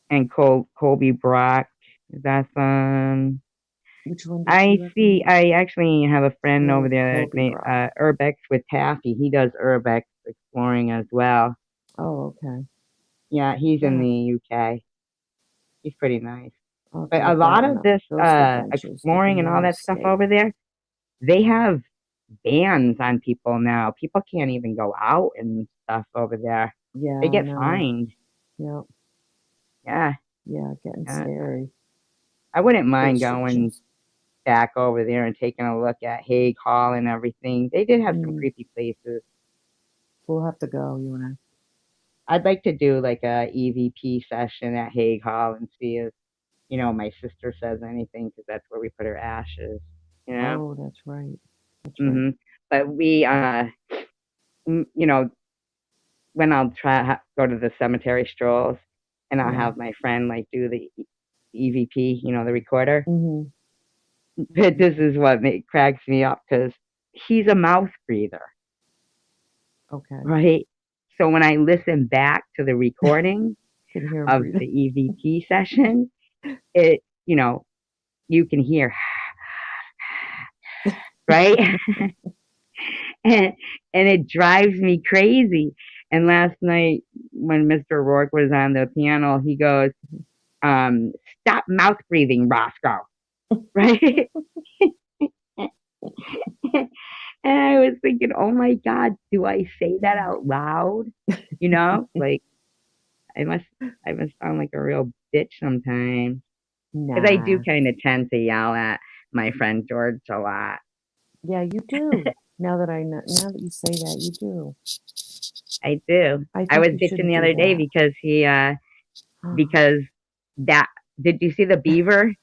And Colby Brock. Is that son? Which one did she recommend? I actually have a friend over there that Colby Rock. Urbex with Taffy. He does Urbex exploring as well. Oh, okay. Yeah, he's in Yeah, the UK. He's pretty nice. I'll have to But a look that lot one of up. this Ghost Adventures exploring and all Divinity that stuff Escape. over there, they have bans on people now. People can't even go out and stuff over there. Yeah, They I get know. fined. Yeah, Yeah, yeah, getting yeah. scary. I wouldn't mind going Restrictions. back over there and taking a look at Hague Hall and everything. They did have some Mm, creepy places. we'll have to go, you and I. I'd like to do like a EVP session at Hague Hall and see if, my sister says anything because that's where we put her ashes, you know? Oh, that's right. That's right. hmm But we, you know, when I'll go to the cemetery strolls and I'll Yeah. have my friend like do the EVP, the recorder. Mm-hmm. But this is what cracks me up because he's a mouth breather, Okay. right? So when I listen back to the recording Can hear him of breathing. the EVP session, it, you can hear, right? and, and it drives me crazy. And last night when Mr. Rourke was on the panel, he goes, stop mouth breathing, Roscoe. Right? And I was thinking, oh my God, do I say that out loud? Like I must, I must sound like a real bitch sometimes. Because I do Nah. kind of tend to yell at my friend George a lot. Yeah, you do. Now that I know, now that you say that, you do. I do. I I think was you bitching shouldn't the do other day that. because that, did you see the beaver?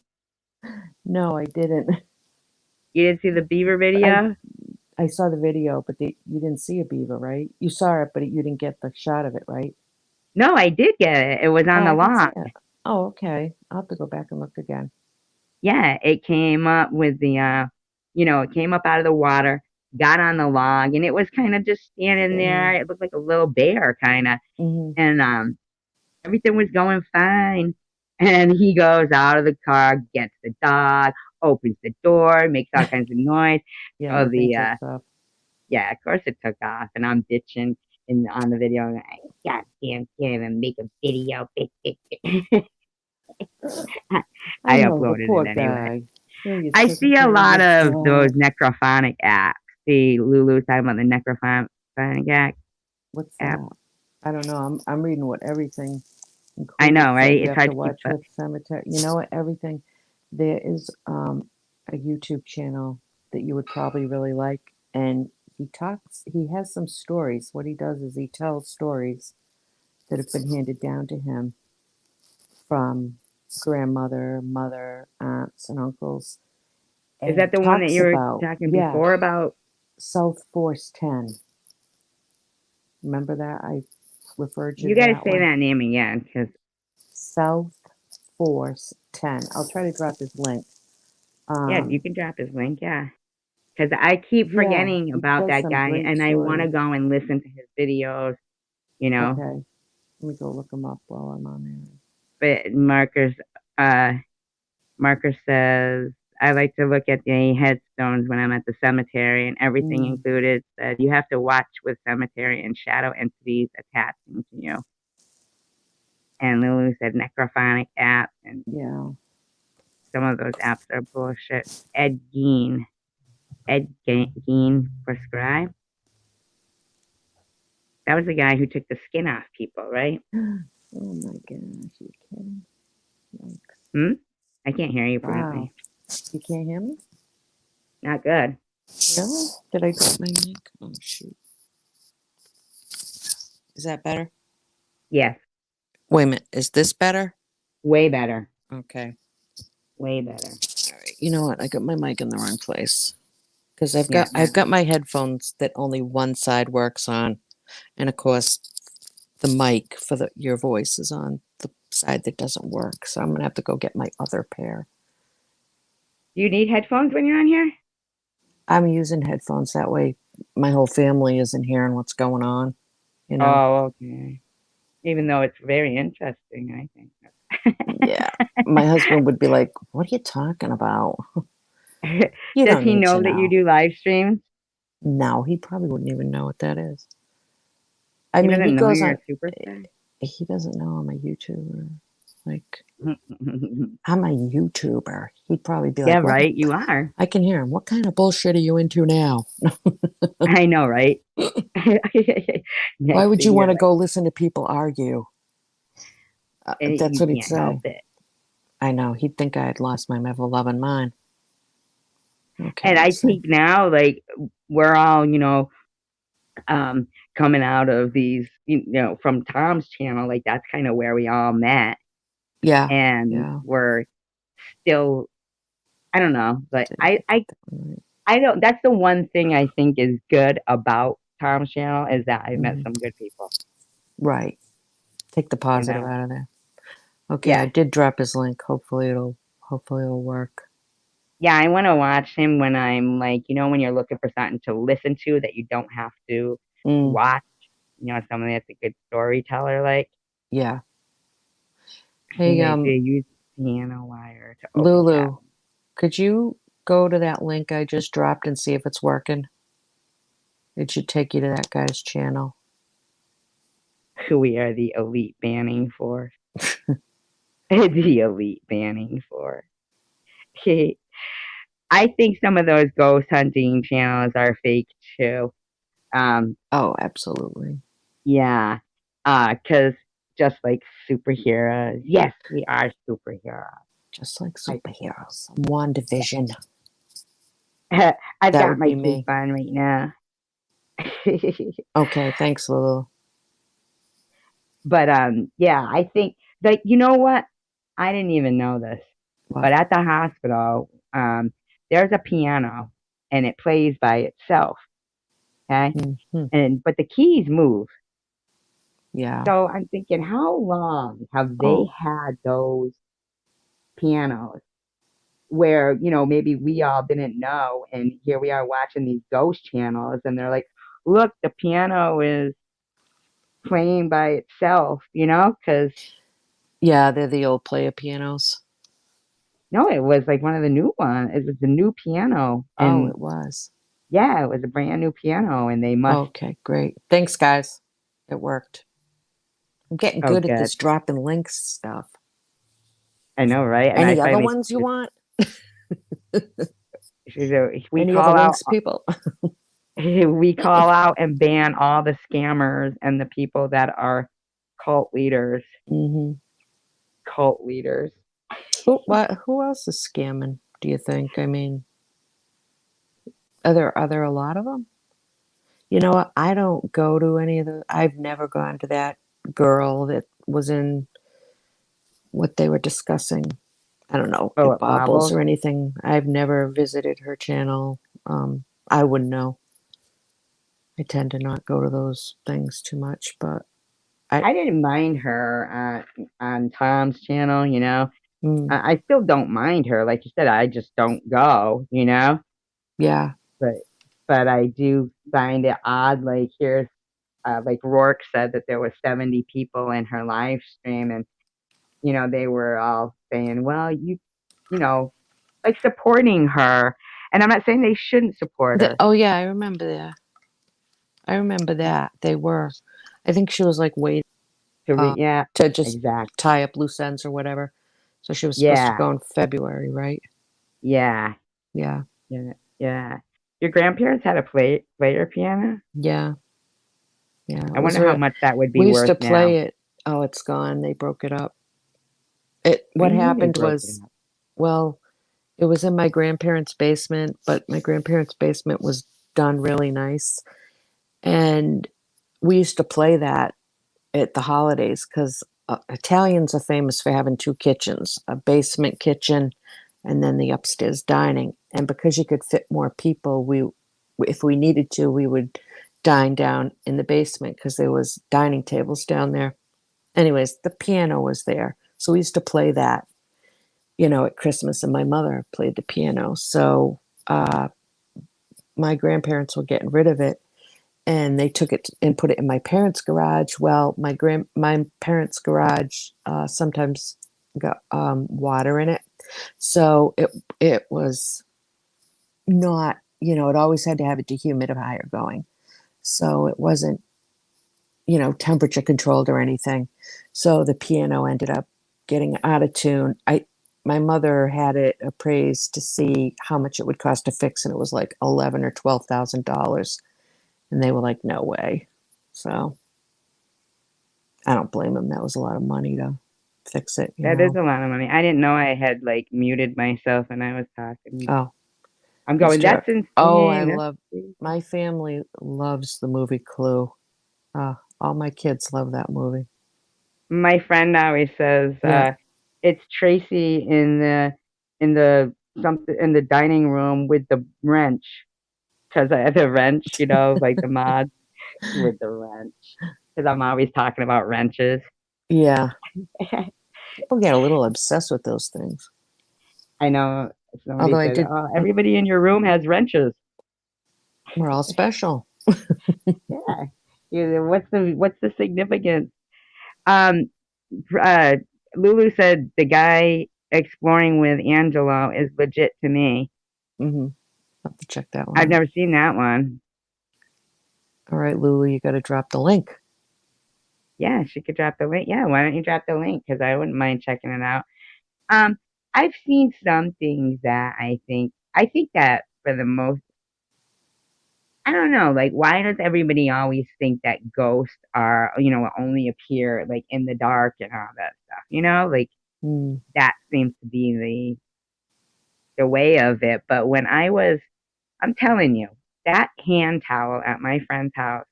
No, I didn't. You didn't see the beaver I video? I saw the video, but you didn't see a beaver, right? You saw it, but you didn't get the shot of it, right? No, I did get it. It was on Oh, the I didn't see lawn. it. Oh, okay. I'll have to go back and look again. Yeah, it came up with it came up out of the water, got on the log, and it was kind of just standing there. Standing. It looked like a little bear, kind of. Hmm. And everything was going fine. And he goes out of the car, gets the dog, opens the door, makes all kinds of noise. Yeah, So the thing takes off. yeah, of course it took off, and I'm bitching on the video. And God damn, can't even make a video. I I know, the uploaded it poor anyway. guy. Here he is I taking see a care of lot his of those dog. necrophonic apps. See, Lulu's talking about the necrophonic What's app. that? I don't know. I'm reading what everything I included know, said right? you It's have hard to to keep watch up. with cemetery. You know what? Everything. There is a YouTube channel that you would probably really like, and he talks. He has some stories. What he does is he tells stories that have been handed down to him from grandmother, mother, aunts, and uncles, Is and that the one that talks you were about, talking yeah, before about? South Force 10. Remember that? I referred you You to got to that say one. that name again, because South Force 10. I'll try to drop his link. yeah, you Um, can drop his link, yeah. Because I keep yeah, forgetting he about does that some guy, great and I want to stories. go and listen to his videos, you know. Okay, let me go look him up while I'm on there. But uh, Marcus says, I like to look at the headstones when I'm at the cemetery, and everything Mm, included said you have to watch with cemetery and shadow entities attaching to you. And Lulu said necrophonic app, and yeah. some of those apps are bullshit. Ed Gein prescribed. That was the guy who took the skin off people, right? Oh my gosh, you kidding? Yikes. Hmm? I can't hear you Wow. apparently. You can't hear me? Not good. Really? Did I drop my mic? Oh shoot. Is that better? Yes, Wait a minute. Is this better? way better. Okay. Way better. All right. You know what? I got my mic in the wrong place because I've Yeah, got I've got my headphones that only one side works on, and of course the mic for your voice is on the side that doesn't work. So I'm gonna have to go get my other pair. do you need headphones when you're on here? I'm using headphones that way. My whole family isn't hearing what's going on. You know. Oh, okay. Even though it's very interesting, I think. Yeah. My husband would be like, "What are you talking about?" You Does don't he need to know that you know. do live streams? No, he probably wouldn't even know what that is. I He mean, he doesn't know goes you're on, a superstar? he doesn't know I'm a YouTuber. Like, I'm a YouTuber. He'd probably be Yeah, like, what? right, you are. I can hear him. What kind of bullshit are you into now? I know, right? Why Next would you thing want you're to like, go listen to people argue? and That's you what he'd can't say. help it. I know. He'd think I had lost my ever loving mind. Okay, And I let's see. think now, like, we're all, um, coming out of these, from Tom's channel, like, that's kind of where we all met. Yeah, And yeah. we're still, I don't know, but Did I, I get I, that one right? I don't, that's the one thing I think is good about Tom's channel is that I've met Hmm. some good people, Right. Take the you positive know? out of there. Okay, I Yeah. did drop his link. Hopefully it'll work. Yeah, I want to watch him when I'm like, when you're looking for something to listen to that you don't have to Mm, watch, someone that's a good storyteller, like, yeah. he Hey, they use piano wire to open Lulu, cabinets. could you go to that link I just dropped and see if it's working? It should take you to that guy's channel. We are the elite banning force. The elite banning force. I think some of those ghost hunting channels are fake too. Um, Oh, absolutely. yeah, because just like superheroes, yes, we are superheroes. Just like I, superheroes. WandaVision. I've That got would my be cape me. on right now. Okay, thanks, Lulu. But yeah, I think like you know what? I didn't even know this, What? but at the hospital, there's a piano and it plays by itself. Okay, Hmm. and but the keys move. Yeah. So I'm thinking, how long have they Oh, had those pianos where, maybe we all didn't know, and here we are watching these ghost channels, and they're like, look, the piano is playing by itself, because yeah, they're the old player pianos. no, it was like one of the new ones. It was the new piano, Oh, and it was. yeah, it was a brand new piano, and they must. Okay, great. Thanks, guys. It worked. I'm getting Oh, good at good. this dropping links stuff. I know, right? And I Any other finally, ones you want? we Any other call out, links, people? we call out and ban all the scammers and the people that are cult leaders. Hmm. Cult leaders. Who else is scamming, do you think? I mean, are there a lot of them? You know what? I don't go to any of the. I've never gone to that girl that was in what they were discussing. I don't know, Oh, it it bobbles wobbles. or anything. I've never visited her channel. I wouldn't know. I tend to not go to those things too much, but I, I didn't mind her on Tom's channel. mm, I still don't mind her. Like you said, I just don't go. yeah, But I do find it odd. Like here's like Rourke said that there was 70 people in her live stream, and they were all saying, "Well, you know, like supporting her." And I'm not saying they shouldn't support her. oh yeah, I remember that. I remember that they were. I think she was like waiting Yeah, to just exactly. tie up loose ends or whatever. So she was supposed to Yeah, go in February, right? yeah, Yeah, yeah, yeah. Your grandparents had a player piano. yeah, yeah. I It was wonder how real. much that would be We used worth to now. play it. Oh, it's gone. They broke it up. It. What What do you mean they happened broke it was, up? well, it was in my grandparents' basement, but my grandparents' basement was done really nice, and we used to play that at the holidays because Italians are famous for having two kitchens, a basement kitchen and then the upstairs dining. And because you could fit more people, if we needed to, we would dine down in the basement because there was dining tables down there. Anyways, the piano was there. So we used to play that, at Christmas, and my mother played the piano. So uh, my grandparents were getting rid of it and they took it and put it in my parents' garage. Well, my parents' garage sometimes got water in it, so it was. not, it always had to have a dehumidifier going. So it wasn't, temperature controlled or anything. So the piano ended up getting out of tune. My mother had it appraised to see how much it would cost to fix, and it was like $11,000 or $12,000. And they were like, no way. So I don't blame them. That was a lot of money to fix it, That is a lot of money. I didn't know I had like muted myself and I was talking. Oh, I'm it's going, true. that's Oh, I insane. That's love, crazy. my family loves the movie Clue. All my kids love that movie. My friend always says, Yeah. it's Tracy in the something in the dining room with the wrench because I had a wrench, like the mod with the wrench because I'm always talking about wrenches. Yeah. People get a little obsessed with those things. I know somebody Although I said, did, "Oh, everybody in your room has wrenches." we're all special. Yeah. What's the significance? Um, uh, Lulu said the guy exploring with Angelo is legit to me. Mm-hmm. I'll have to check that one I've out. never seen that one. All right, Lulu, you got to drop the link. Yeah, she could drop the link. Yeah, why don't you drop the link? Because I wouldn't mind checking it out. Um, I've seen some things that I think that for the most, I don't know, like why does everybody always think that ghosts are, only appear like in the dark and all that stuff? Like Mm, that seems to be the way of it. But I'm telling you, that hand towel at my friend's house,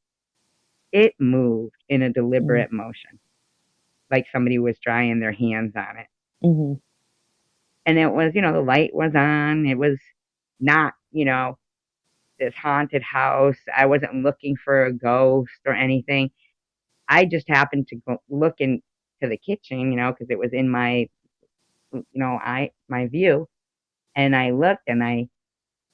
it moved in a mm, deliberate motion, like somebody was drying their hands on it. mm-hmm, And it was, the light was on. It was not, this haunted house. I wasn't looking for a ghost or anything. I just happened to go look into the kitchen, because it was in my, my view. And I looked and I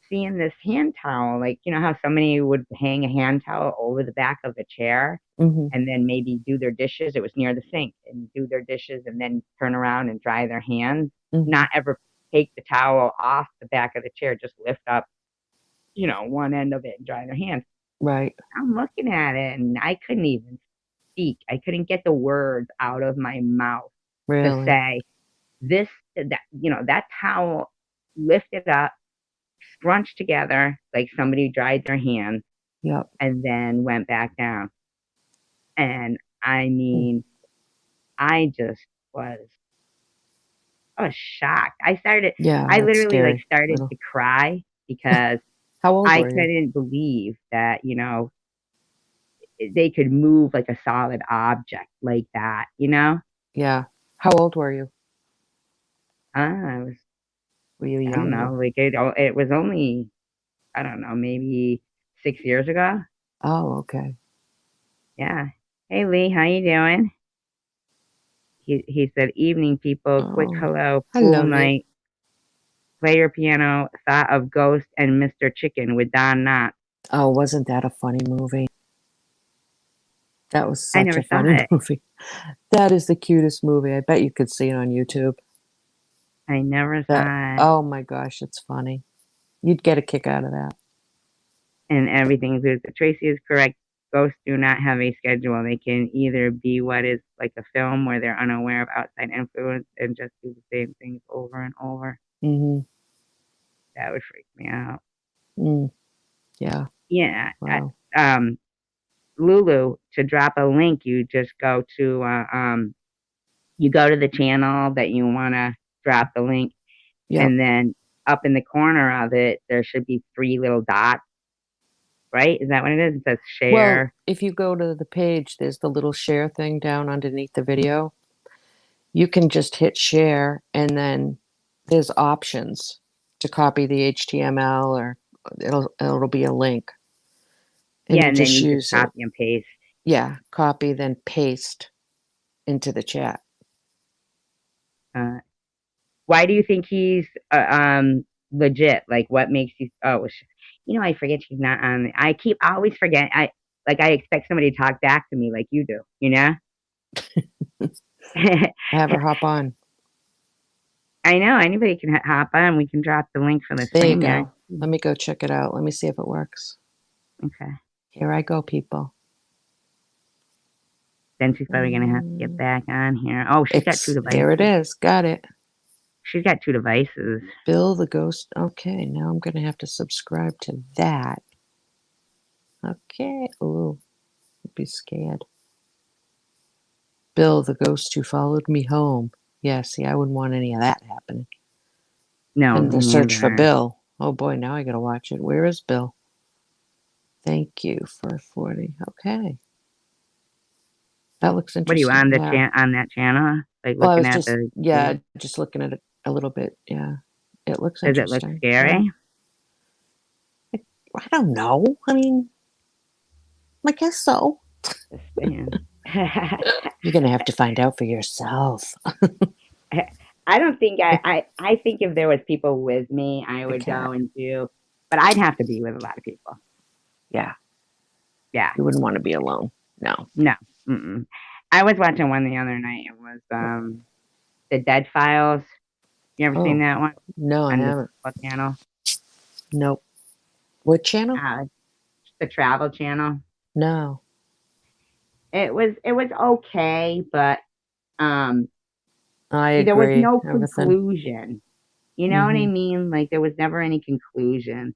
seeing this hand towel, like, how somebody would hang a hand towel over the back of a chair mm-hmm, and then maybe do their dishes. It was near the sink and do their dishes and then turn around and dry their hands. mm-hmm. Not ever take the towel off the back of the chair, just lift up, one end of it and dry their hands. Right. I'm looking at it and I couldn't even speak. I couldn't get the words out of my mouth to Really. say that towel lifted up, scrunched together like somebody dried their hands Yep. and then went back down. And I Mm. mean, I just was, I was shocked. Yeah, I that's literally like scary. started Little. to cry because How old I were you? couldn't believe that, they could move like a solid object like that. Yeah. How old were you? I was, Were you I don't young? know, like it was only, I don't know, maybe 6 years ago. Oh, okay. Yeah. Hey Lee, how you doing? He said, evening people, quick Oh, hello, pool hello, Lee. night, play your piano, thought of Ghost and Mr. Chicken with Don Knotts. Oh, wasn't that a funny movie? That was I such a never saw funny it. movie. That is the cutest movie. I bet you could see it on YouTube. I never That, saw it. oh my gosh, it's funny. You'd get a kick out of that. And everything is Tracy is correct. Ghosts do not have a schedule. They can either be what is like a film where they're unaware of outside influence and just do the same things over and over. Mm-hmm. That would freak me out. Mm, yeah. Yeah. Wow. Lulu, to drop a link, you go to the channel that you want to drop the link, Yep. and then up in the corner of it, there should be three little dots, right? Is that what it is? It says Well, share. if you go to the page, there's the little share thing down underneath the video. You can just hit share, and then there's options to copy the HTML, or it'll be a link, and Yeah, you and then just you just use it. copy and paste. Yeah, copy then paste into the chat. Uh, why do you think he's legit? Like, what makes you? Oh, I forget she's not on. I always forget. I expect somebody to talk back to me like you do. Have her hop on. I know anybody can hop on. We can drop the link for the There you stream there. go. Let me go check it out. Let me see if it works. Okay. Here I go, people. Then she's probably gonna have to get back on here. Oh, she's got two Here it devices. is. Got it. She's got two devices. Bill the Ghost. Okay, now I'm going to have to subscribe to that. Okay. Ooh, I'd be scared. Bill the Ghost who followed me home. Yeah, see, I wouldn't want any of that happening. No, And the me search for neither. Bill. Oh boy, now I got to watch it. Where is Bill? Thank you for 40. Okay. That looks What are you interesting. on the Yeah. on that channel? Like Well, I looking was at just, the yeah, just looking at it a little bit. Yeah. It looks does it look interesting. Yeah. scary? I don't know. I mean, I guess so. Just saying. You're going to have to find out for yourself. I don't think I think if there was people with me, I A would cat. go and do, but I'd have to be with a lot of people. Yeah. Yeah, You wouldn't want to be alone. No. no. Mm-mm. I was watching one the other night. It was the Dead Files. You ever seen Oh, that one no, I on the haven't. channel? Nope. What channel? Uh, the Travel Channel. No. It was okay, but um, I there was agree. no Everything. conclusion. You know what I Mm-hmm. mean? Like there was never any conclusion.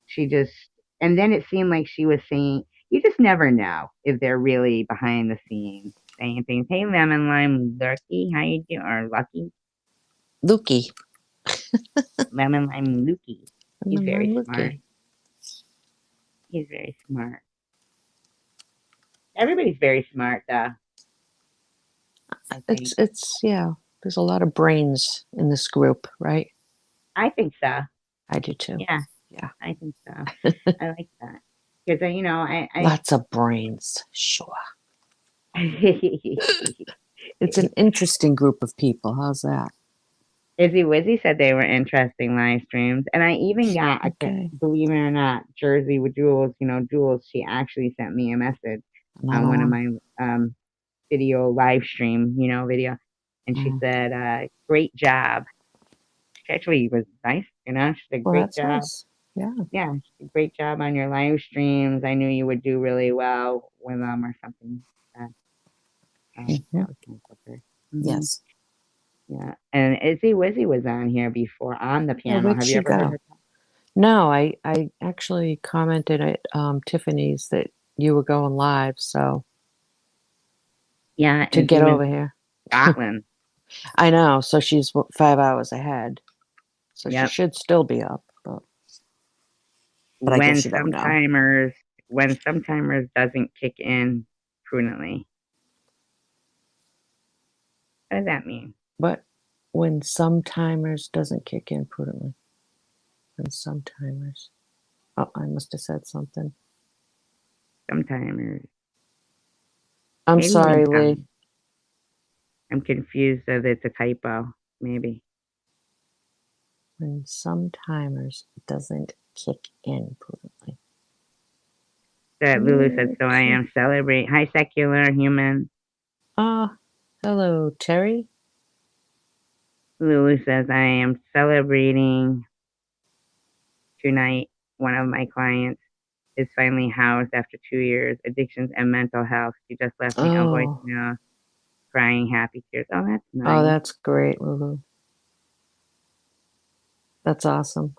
She just, and then it seemed like she was saying, you just never know if they're really behind the scenes saying things. Hey, Lemon Lime Lurky, how you doing? Or Lucky, Lukey. Lemon Lime Lukey. He's very smart. Lukey. He's very smart. Everybody's very smart, though. I think. Yeah. There's a lot of brains in this group, right? I think so. I do too. Yeah, Yeah. I think so. I like that because Lots of brains. Sure. I It's an interesting group of people. How's that? Izzy Wizzy said they were interesting live streams. And I even got, Okay. believe it or not, Jersey with Jules, Jules, she actually sent me a message I'm not on one of on. my video live stream, video. And she Mm. said, great job. She actually was nice, she did a Well, great that's job. nice. Yeah. Yeah, she did a great job on your live streams. I knew you would do really well with them or something. Mm-hmm. That was nice of her. Hmm. Yes. Yeah. And Izzy Wizzy was on here before on the Yeah, piano. where'd Have you she ever heard go? her talk? No, I actually commented at Tiffany's that you were going live, so Yeah, to Izzy get was over here. Scotland. I know, so she's 5 hours ahead, so she Yep. should still be up, but I When guess you don't know. sometimers when sometimers doesn't kick in prudently. What does that mean? But when some timers doesn't kick in prudently, when some timers, oh, I must have said something. Sometimers. I'm Maybe sorry, means Lee. I'm confused that it's a typo. Maybe. When some timers doesn't kick in prudently. That Lulu said, so I am celebrate. Hi, secular human. Ah, hello, Terry. Lulu says, I am celebrating tonight. One of my clients is finally housed after 2 years, addictions and mental health. She just left me a Oh, voicemail, crying happy tears. Oh, that's oh, nice. that's great, Lulu. That's awesome.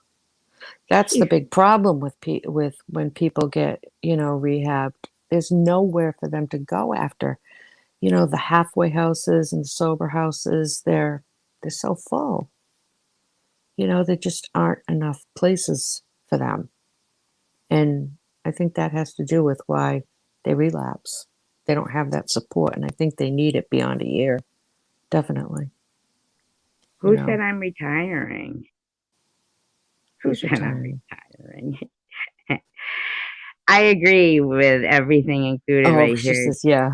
That's the She's big problem with with when people get, rehabbed. There's nowhere for them to go after. The halfway houses and sober houses, they're so full. There just aren't enough places for them. And I think that has to do with why they relapse. They don't have that support, and I think they need it beyond a year. Definitely. You Who know, said I'm retiring? Who who's said I'm retiring? retiring? I agree with everything included Oh, right she here, says, yeah.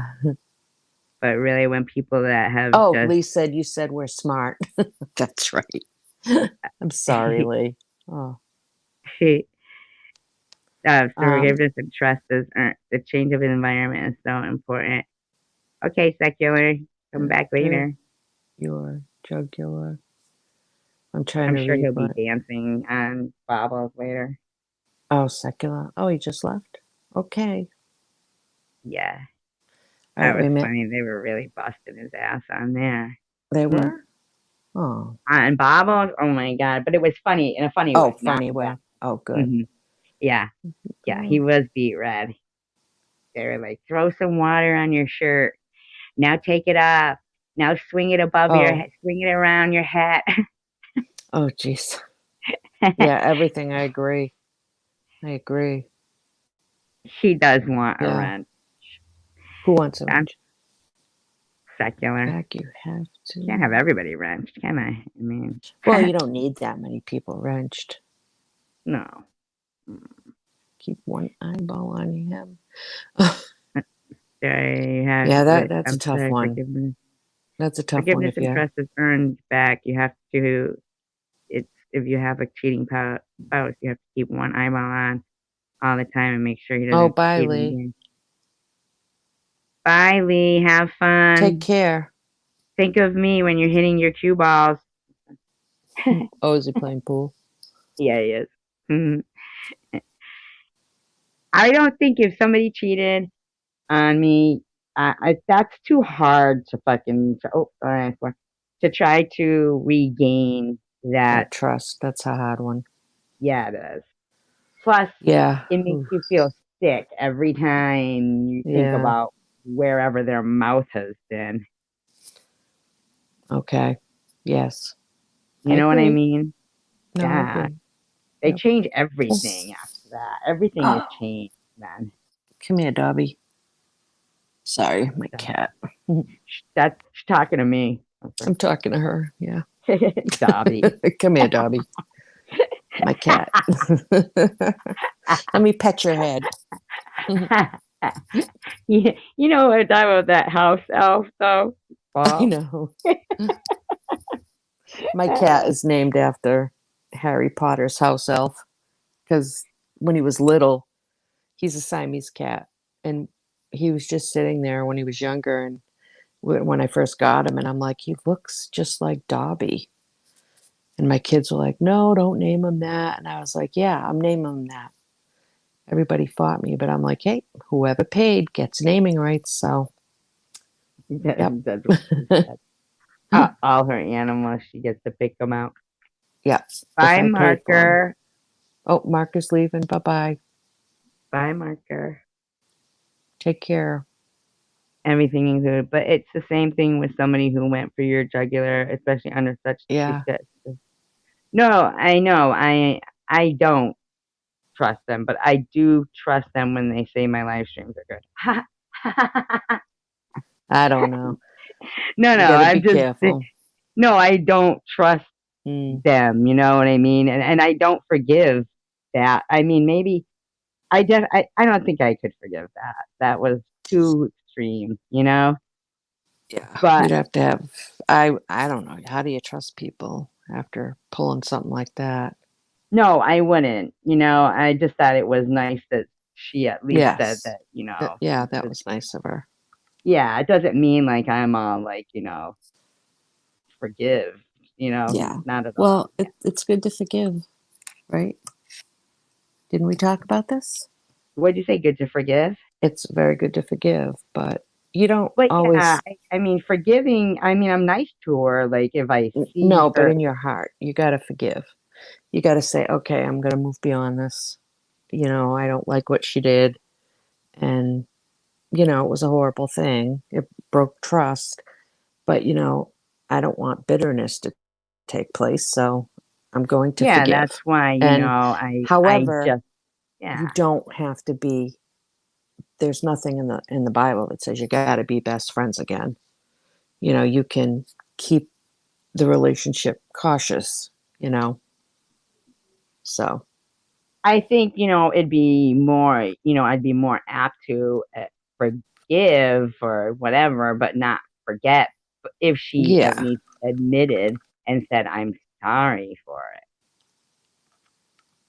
but really, when people that have Oh, just Lee said you said we're smart. That's right. I'm sorry, Lee. Oh, um, forgiveness and trust the change of environment is so important. Okay, secular, come back through later. your jugular. I'm trying I'm to sure read he'll be what. dancing on bobbles later. Oh, secular. Oh, he just left. Okay. Yeah, All right. that was Wait a minute. funny. They were really busting his ass on there. They Hmm. were. Oh. On bobbles, oh my god! But it was funny in a funny Oh, way, not funny that. way. Oh, good. Hmm. Yeah, yeah, he Go. was beat red. They were like, throw some water on your shirt. Now take it off. Now swing it above your Oh. head, swing it around your hat. Oh, jeez. Yeah. Everything. I agree. I agree. She does want a Yeah. wrench. Who wants a I'm wrench? secular. Jack, you have Can't have to. everybody wrenched, can I? I mean, Well, you don't need that many people wrenched. no. Keep one eyeball on him. They have Yeah, like, that's a I'm tough sorry, one. forgiveness. That's a tough one Forgiveness if and you. trust is earned back. You have to. It's if you have a cheating spouse, you have to keep one eyeball on all the time and make sure he Oh, doesn't bye, cheat Lee. again. Bye, Lee. Have Take fun. care. Think of me when you're hitting your cue balls. Oh, is he playing pool? Yeah, he is. Mhm. I don't think if somebody cheated on me, that's too hard to fucking. Oh, all right, to try to regain that. That trust. That's a hard one. Yeah, it is. Plus, Yeah. it makes Oof. you feel sick every time you think Yeah. about wherever their mouth has been. Okay. Yes. I You know what I agree. mean? No, I Yeah. agree. They Yep. change everything after that. Everything is Oh, changed then. come here, Dobby. Sorry, my So, cat. that's talking to me. I'm talking to her. Yeah. Dobby. Come here, Dobby. My cat. Let me pet your head. You know what I'm talking about that house elf though? I Well, know. My cat is named after Harry Potter's house elf because when he was little, he's a Siamese cat, and he was just sitting there when he was younger. And when I first got him, and I'm like, he looks just like Dobby. And my kids were like, no, don't name him that. And I was like, yeah, I'm naming him that. Everybody fought me, but I'm like, hey, whoever paid gets naming rights. So, yep. that's what she said. All her animals, she gets to pick them out. Yeah, if Bye, I paid for them. Marker. Oh, Mark is leaving. Bye bye. Bye, Marker. Take care. Everything included. But it's the same thing with somebody who went for your jugular, especially under such Yeah. no, I know. I don't trust them, but I do trust them when they say my live streams are good. I don't know. No, You no, got to be I'm just careful. no, I don't trust Mm, them, you know what I mean? And I don't forgive that. I mean, maybe I don't think I could forgive that. That was too extreme, you know? yeah. But You'd have to have. I don't know. How do you trust people after pulling something like that? no, I wouldn't. You know, I just thought it was nice that she at least said Yes. that, you know, Yeah, that was nice of her. yeah, it doesn't mean like I'm all like, forgive, Yeah. not at all. Well, it's good to forgive, right? Didn't we talk about this? What'd you say? Good to forgive? It's very good to forgive, but you don't But yeah, always. I mean, forgiving, I mean, I'm nice to her. Like if I see No, but her, in your heart, you got to forgive. You got to say, okay, I'm going to move beyond this. I don't like what she did. And, it was a horrible thing. It broke trust. But, I don't want bitterness to take place. So I'm going to yeah, forgive. that's why, And I however, just, you yeah, don't have to be, there's nothing in the Bible that says you got to be best friends again. You can keep the relationship cautious, you know. So, I think, it'd be more, I'd be more apt to forgive or whatever, but not forget if she at yeah. least admitted and said, I'm sorry for it,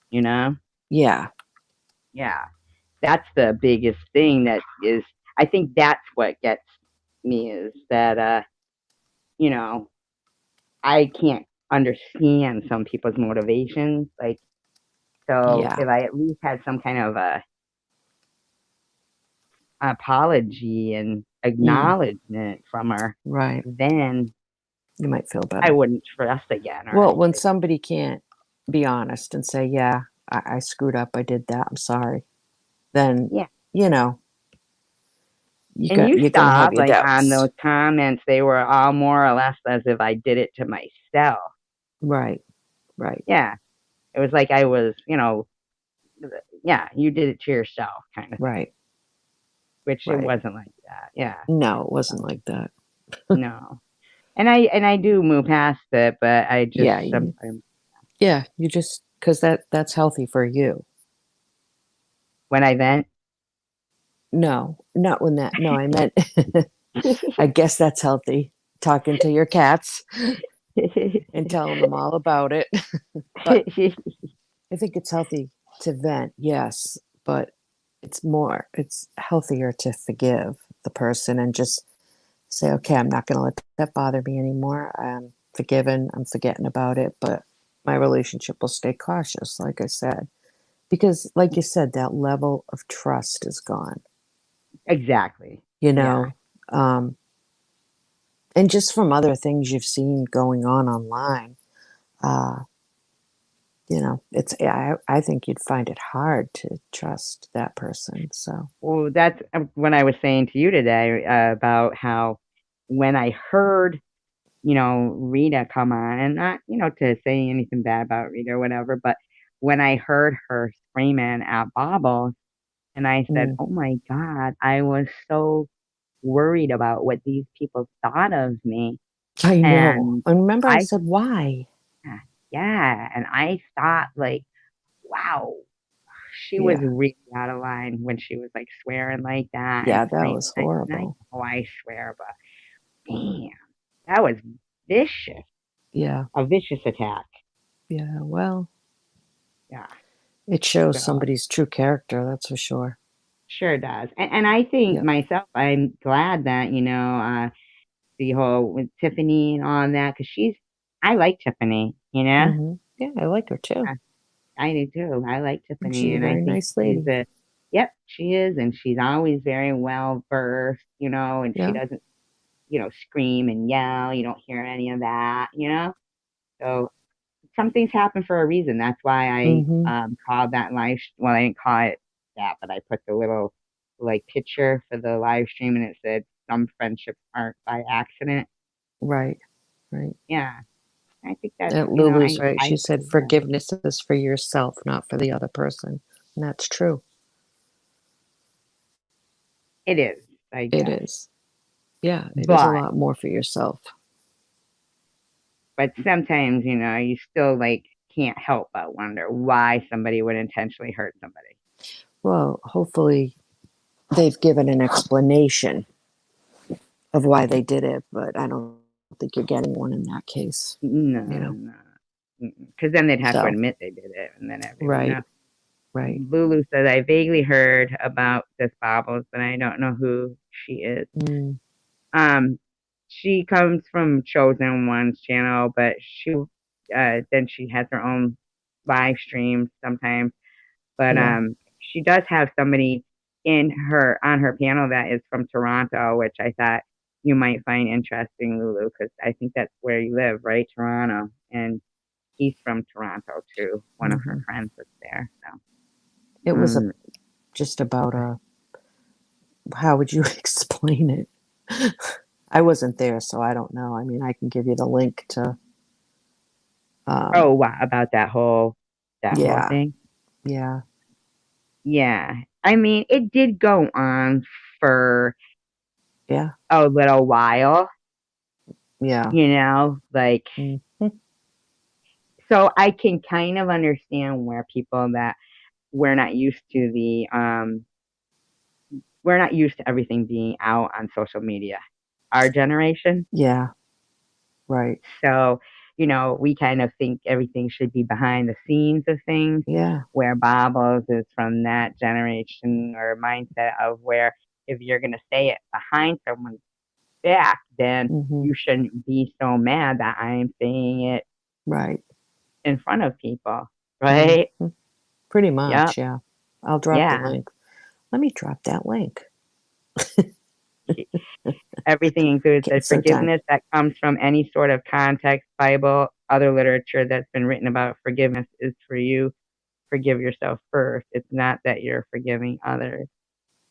you know? Yeah. Yeah. That's the biggest thing that is, I think that's what gets me is that, you know, I can't. understand some people's motivations. Like, so Yeah. if I at least had some kind of a apology and Mm, acknowledgement from her, right. then You might feel I better. wouldn't trust again or Well, when like, somebody can't be honest and say, "Yeah, I screwed up. I did that. I'm sorry," then yeah. you know And you you're gonna saw have your like on doubts. those comments, they were all more or less as if I did it to myself. Right. Right. Yeah. It was like I was, yeah, you did it to yourself kind of thing, Right. which it Right. wasn't like that. Yeah. No, it wasn't Um, like that. no. And I do move past it, but I just Yeah. sometimes Yeah. You just because that's healthy for you. when I vent, No, not when that. No, I meant. I guess that's healthy. Talking to your cats and telling them all about it. But I think it's healthy to vent, yes, but it's healthier to forgive the person and just say, okay, I'm not going to let that bother me anymore. I'm forgiven. I'm forgetting about it, but my relationship will stay cautious, like I said. Because, like you said, that level of trust is gone, exactly. you Yeah. know? Um, and just from other things you've seen going on online, uh, I think you'd find it hard to trust that person. So, Well, that's what I was saying to you today about how when I heard, Rita come on, and not, to say anything bad about Rita or whatever, but when I heard her screaming at Bobbles, and I said, mm, "Oh my God," I was so worried about what these people thought of me. I know. And And remember, I I, said, why? yeah, and I thought, like, wow, she was Yeah. really out of line when she was like swearing like that. Yeah, At the that same was time, and I horrible. know I swear, but damn, that was vicious, Yeah. a vicious attack. Yeah. Well, Yeah, it shows so somebody's true character, that's for sure. sure does. And I think Yep. myself, I'm glad that, the whole with Tiffany and all that, because I like Tiffany, Yeah, I like her too. I, I do too. I like Tiffany, She's a and I very think nice she's lady. yep, she is, and she's always very well versed, and she Yeah. doesn't, scream and yell. You don't hear any of that. So some things happen for a reason. That's why Mm-hmm. I called that well, I didn't call it that, but I put the little like picture for the live stream, and it said some friendships aren't by accident. Right. Right. Yeah, I think that's, And Lulu's right. I She said believe that. forgiveness is for yourself, not for the other person. And that's true. It is, I It guess. is. Yeah, it is a But lot more for yourself. sometimes, you still like can't help but wonder why somebody would intentionally hurt somebody. Well, hopefully they've given an explanation of why they did it, but I don't think you're getting one in that case, No, you know. no. Because then they'd have to So, admit they did it, and then everyone right, knows. right. Lulu says, I vaguely heard about this Bobbles, but I don't know who she is. Mm, Um, she comes from Chosen One's channel, but then she has her own live streams sometimes. But yeah. she does have somebody on her panel that is from Toronto, which I thought you might find interesting, Lulu, because I think that's where you live, right? Toronto. And he's from Toronto too. One of her Hmm. friends is there. So It was um just about how would you explain it? I wasn't there, so I don't know. I mean, I can give you the link to, um, oh wow, about that whole yeah, thing. yeah, Yeah. I mean, it did go on for yeah, a little while, yeah. like, Hmm. so I can kind of understand where people that we're not used to we're not used to everything being out on social media, our generation. Yeah, right. So, we kind of think everything should be behind the scenes of things, Yeah. where Bobbles is from that generation or mindset of where if you're going to say it behind someone's back, then Hmm. you shouldn't be so mad that I'm saying it Right. in front of people, Mhm. right? Pretty Yep. much, yeah. I'll drop the Yeah. link. Let me drop that link. Everything includes Getting the so done. forgiveness that comes from any sort of context, Bible, other literature that's been written about forgiveness is for you. Forgive yourself first. It's not that you're forgiving others.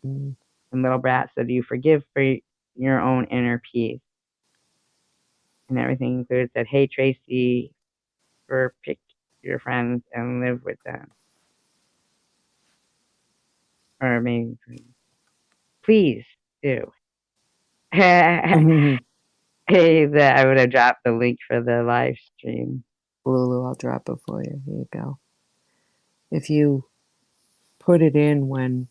Mm. And little brat said, you forgive for your own inner peace. And everything includes that, hey, Tracy, or pick your friends and live with them. Or maybe, please do. Hey, Mhm. I would have dropped the link for the live stream. Lulu, I'll drop it for you. Here you go. If you put it in when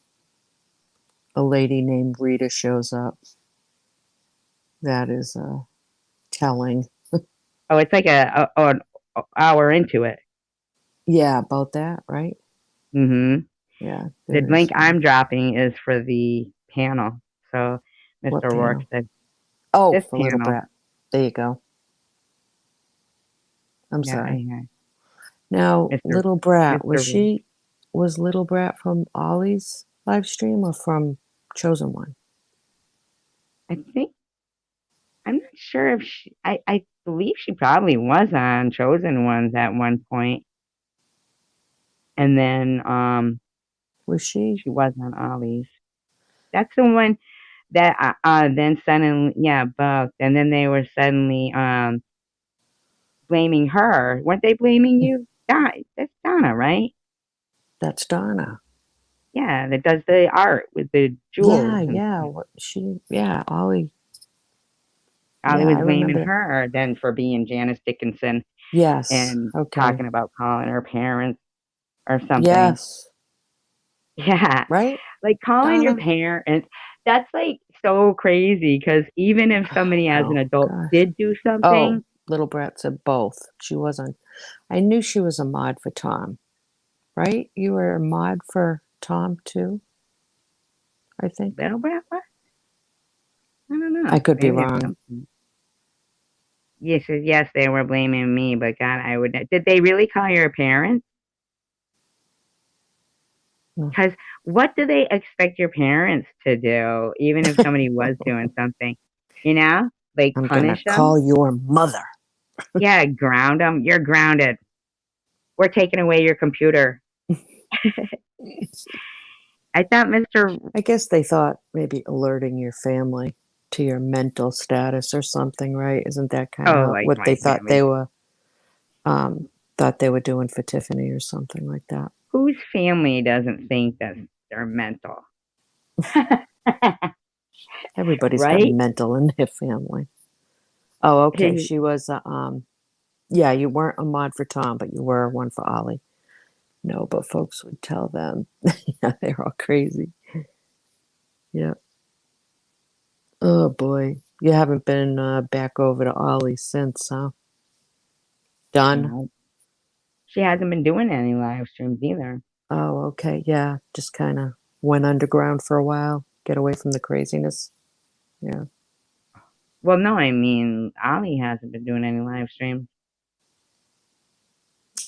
a lady named Rita shows up, that is telling. Oh, it's like an hour into it. Yeah, about that, right? Hmm. Yeah, The very link smart. I'm dropping is for the panel. So What Mr. Rourke panel? said, Oh, this for Little panel. Brat. There you go. I'm Yeah, sorry. yeah. Now, Mr. Little Brat, Mr. was Little Brat from Ollie's live stream or from Chosen One? I think I'm not sure if I believe she probably was on Chosen Ones at one point, and then Was she? she was on Ollie's. That's the one that then suddenly, yeah, both, and then they were suddenly blaming her. Weren't they blaming you? That's Donna, right? That's Donna. Yeah, that does the art with the Yeah, jewels and yeah. stuff. What she? Yeah, Ollie. Ollie Yeah, was I blaming remember that. her then for being Janice Dickinson Yes. and Okay. talking about calling her parents or something. Yes. Yeah, Right, like calling your Donna. parents, that's like so crazy because even if somebody as an Oh adult gosh. did do Oh, something, Little Brat said both. She wasn't. I knew she was a mod for Tom. Right? You were a mod for Tom too. I think. little brat, what? I don't I know. could be Maybe it's wrong. something. Yes, yes, they were blaming me, but God, I would. Did they really call your parents? No. Because what do they expect your parents to do, even if somebody was doing something? You know, like I'm gonna punish them? call your mother. Yeah, ground them. You're grounded. We're taking away your computer. I thought Mr. I guess they thought maybe alerting your family to your mental status or something, right? Isn't that kind Oh, of like what they my thought family. they were doing for Tiffany or something like that? Whose family doesn't think that they're mental? Everybody's got Right? mental in their family. Oh, okay. She was yeah, you weren't a mod for Tom, but you were one for Ollie. No, but folks would tell them. Yeah, they're all crazy. Yeah. Oh boy. You haven't been back over to Ollie since, huh? Done? No, she hasn't been doing any live streams either. Oh, okay. Yeah. Just kind of went underground for a while. Get away from the craziness. Yeah. Well, no, I mean, Ollie hasn't been doing any live streams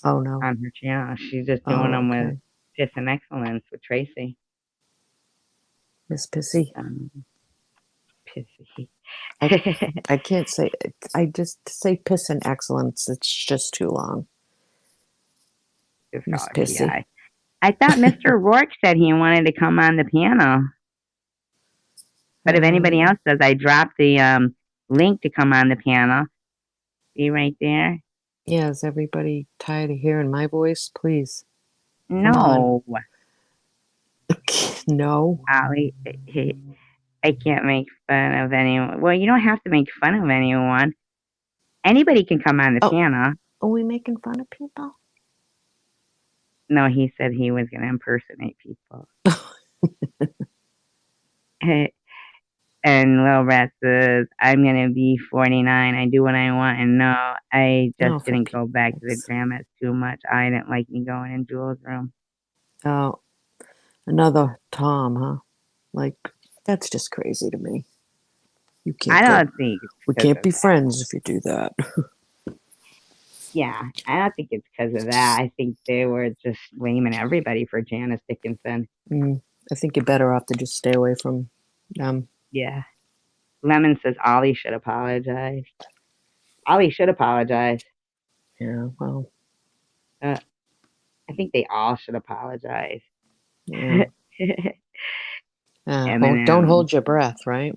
Oh, no. on her channel. She's just doing Oh, them with okay. Piss and Excellence with Tracy. Miss Pissy. Pissy. I I can't say I just say piss and excellence. It's just too long. Just call Miss her Pissy. PI. I thought Mr. Rourke said he wanted to come on the piano. But if anybody Um, else does, I dropped the link to come on the piano. See right there? yeah, is everybody tired of hearing my voice? Please, come on. No, No. Ollie. I can't make fun of anyone. Well, you don't have to make fun of anyone. Anybody can come on the Oh, piano. are we making fun of people? No, he said he was going to impersonate people. And Lil Rat says, I'm going to be 49. I do what I want. And no, I just No, for didn't go back to the Pete's gram. It's too much. I didn't like me going in Jules' room. Oh, another Tom, huh? Like, that's just crazy to me. You I can't get, don't think it's we because can't of be that. friends if you do that. Yeah, I don't think it's because of that. I think they were just blaming everybody for Janice Dickinson. Mm, I think you're better off to just stay away from them. Yeah. Lemon says Ollie should apologize. Ollie should apologize. Yeah, well, Uh, I think they all should apologize. yeah. Don't Eminem. hold your breath, right?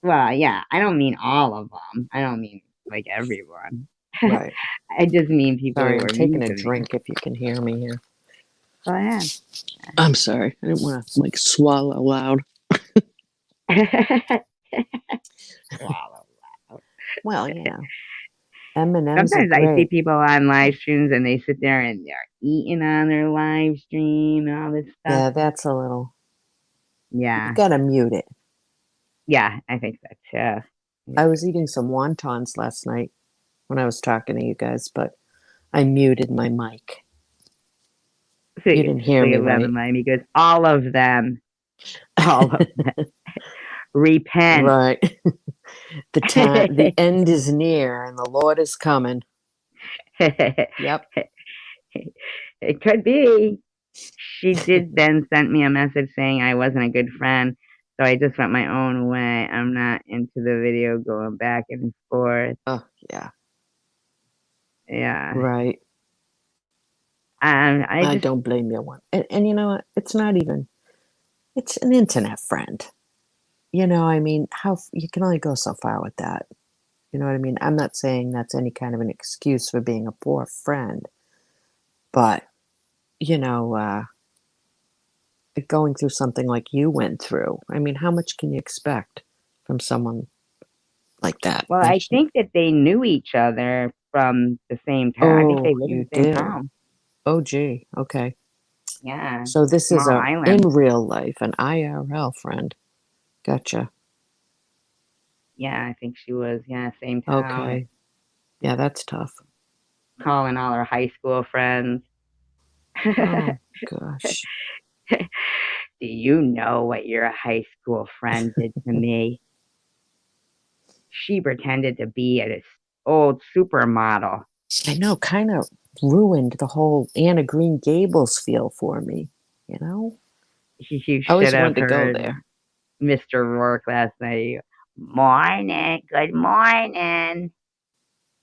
Well, yeah, I don't mean all of them. I don't mean like everyone. Right. I just mean people Sorry, who I'm are mean taking a to me. drink if you can hear me here. Go ahead. I'm sorry. I didn't want to like swallow loud. Swallow. Well, M&Ms are Sometimes I see great. people on live streams and they sit there and they're eating on their live stream and all this stuff. Yeah, that's a little. You Yeah. gotta mute it. Yeah, I think so too. I was eating some wontons last night when I was talking to you guys, but I muted my mic. So, You didn't hear so me, you love right? him, Miami goes, all of them. All of them. Repent. Right. The end is near and the Lord is coming. Yep. It could be. She did then sent me a message saying I wasn't a good friend, so I just went my own way. I'm not into the video going back and forth. Oh, yeah. Yeah. Right. I I just, don't blame you one. And you know what? It's not even, it's an internet friend. I mean, you can only go so far with that. You know what I mean? I'm not saying that's any kind of an excuse for being a poor friend, but, you know, uh, going through something like you went through, I mean, how much can you expect from someone like that? well, I think that they knew each other from the same town. I think they Oh, live in you the same do? town. Oh, gee. Okay. Yeah. So this is Small a in island. real life, an IRL friend. Gotcha. Yeah, I think she was, yeah, same town. And Okay. Yeah, that's tough. calling all her high school friends. Oh, gosh. Do you know what your high school friend did to me? She pretended to be an old supermodel. I know, kind of ruined the whole Anna Green Gables feel for me, you know? You I should always have wanted to go heard there. Mr. Rourke last night. Morning, good morning.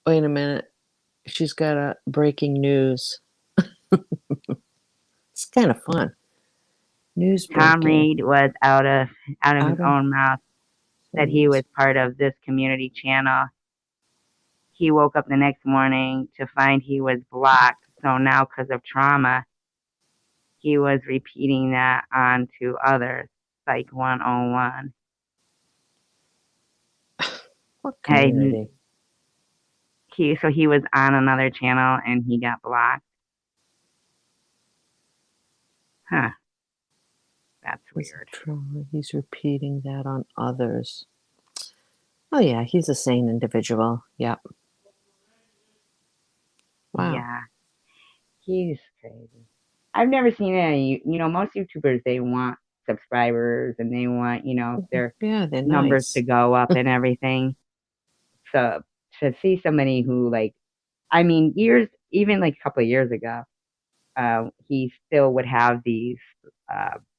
Wait a minute. She's got a breaking news. It's kind of fun. News Tom breaking. Reed was out of his Out of own mouth that he service. was part of this community channel. He woke up the next morning to find he was blocked. So now, because of trauma, he was repeating that on to others. Psych 101. What Hey, community? he was on another channel and he got blocked. Huh, that's Was it weird. trauma? He's repeating that on others. Oh, yeah, he's a sane individual. Yep. Wow. Yeah, he's crazy. I've never seen any, most YouTubers, they want subscribers and they want, their Yeah, they're numbers to nice. go up and everything. So to see somebody who like, I mean, even like a couple of years ago, he still would have these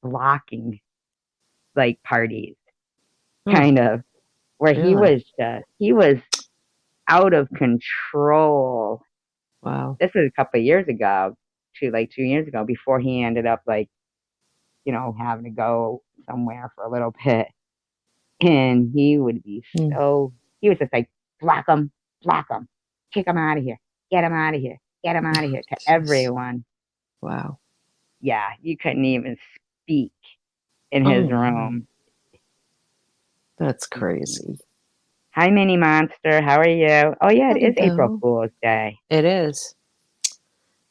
blocking like parties, Huh, kind of, where really? he was out of control. Wow. This was a couple of years ago, 2 years ago, before he ended up like, having to go somewhere for a little bit. And he would be Hmm. he was just like, block him, kick him out of here, get him out of here, get him out of here to Jeez. everyone. Wow. Yeah, you couldn't even speak in Oh, his my. room. That's crazy. Hi, Mini Monster. How are you? Oh, yeah, it Howdy is April do. Fool's Day. It is.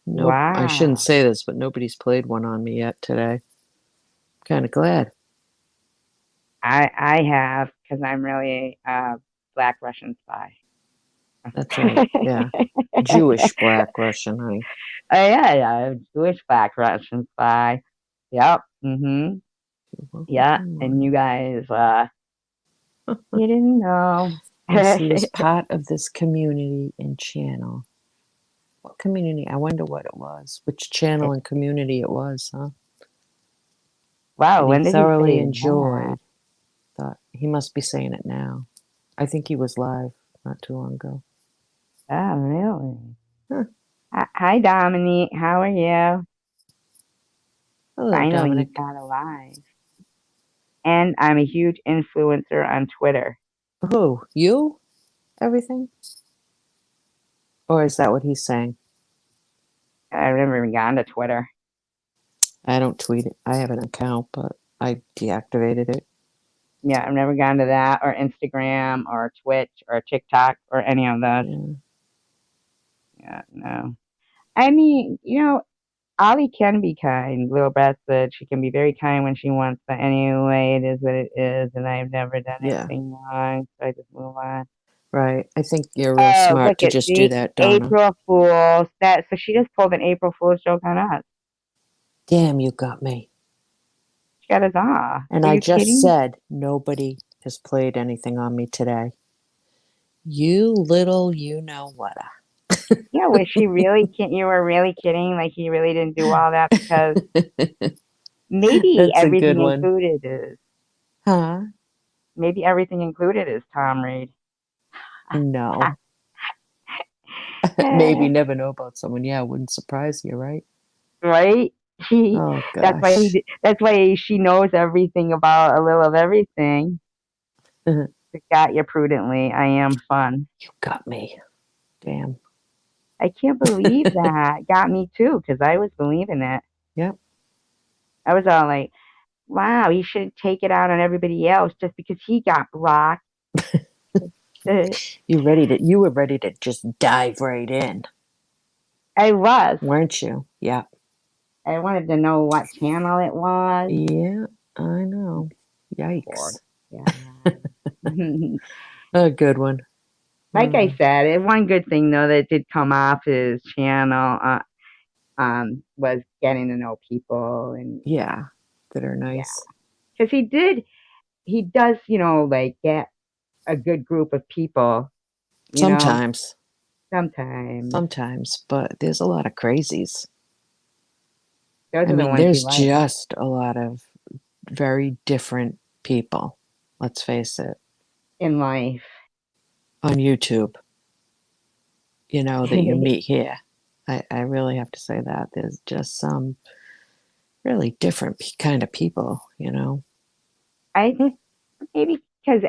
Nope. I shouldn't Wow. say this, but nobody's played one on me yet today. Kind of glad. I have, because I'm really a Black Russian spy. That's right. Yeah. Jewish Black Russian, honey. Oh, yeah, yeah, Jewish Black Russian spy. Yep. Mm-hmm. Welcome Yeah. to the And morning. you guys, you didn't know. Yes, he was part of this community and channel. What community? I wonder what it was. Which channel and community it was, huh? Wow, That he when did he thoroughly say that? enjoyed. Thought he must be saying it now. I think he was live not too long ago. Oh, really? Huh. Hi, Dominique. How are you? Hello, Finally, you Dominic. got alive. And I'm a huge influencer on Twitter. Who? You? Everything? Or is that what he's saying? I've never even gone to Twitter. I don't tweet it. I have an account, but I deactivated it. Yeah, I've never gone to that or Instagram or Twitch or TikTok or any of those. Yeah. Yeah, no. I mean, Ollie can be kind. Little Brad said she can be very kind when she wants, but anyway, it is what it is, and I've never done Yeah. anything wrong, so I just move on. Right. I think you're real Oh, smart look to at just do see, that, Donna. April Fools. That so she just pulled an April Fool's joke on us. Damn, you got me. She got us off. And Were I you just kidding? said nobody has played anything on me today. You little you know what. Yeah, was she really kidding? You were really kidding? Like he really didn't do all that because maybe That's a good everything one. included is Huh? maybe everything included is Tom Reed. No. Maybe never know about someone. Yeah, it wouldn't surprise you, right? Right? He Oh that's why gosh. that's why she knows everything about a little of everything. You Got you prudently. I am fun. got me. Damn. I can't believe that. Got me too, because I was believing it. Yep. I was all like, wow, he should take it out on everybody else just because he got blocked. You were ready to just dive right in, I was. weren't you? Yeah. I wanted to know what channel it was. Yeah, I know. Poor Yikes. guy. A good one. Like I Uh, said, one good thing though that did come off his channel was getting to know people and yeah, that are yeah, nice. because he does like get a good group of people, you know Sometimes, sometimes sometimes, but there's a lot of crazies. those I are the mean, ones he there's likes just a lot of very different people, let's face it, in life. on YouTube, that you meet here. I really have to say that. There's just some really different kind of people. I think maybe because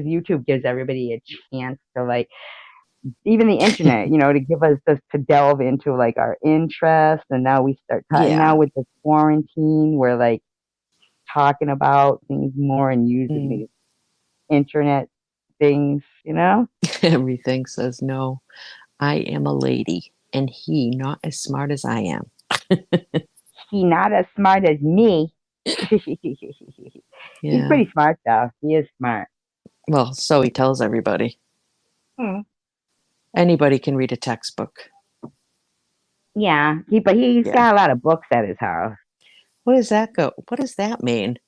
YouTube gives everybody a chance to like even the internet, to give us this to delve into like our interests, and now we start talking now Yeah. with the quarantine, we're like talking about things more and using Mm. these internet things. Everything says no. I am a lady, and he not as smart as I am. He not as smart as me. He's Yeah. pretty smart though. He is smart. Well, so he tells everybody. Hmm. Anybody can read a textbook. Yeah, but he's Yeah. got a lot of books at his house. What does that go? What does that mean?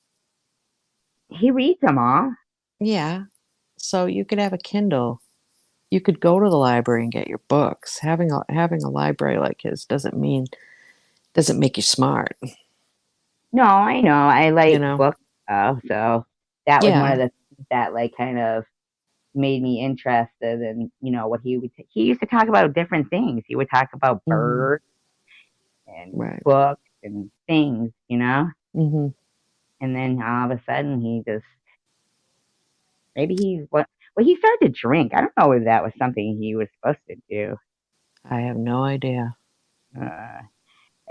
He reads them all. Yeah. So you could have a Kindle. You could go to the library and get your books. Having a library like his doesn't make you smart, No, I know. I you like know? books though, so that was one of Yeah. the things that like kind of made me interested in what he used to talk about different things. He would talk about Hmm. birds and Right. books and things. Hmm. And then all of a sudden he just maybe he's what well he started to drink. I don't know if that was something he was supposed to do. I have no idea. Uh,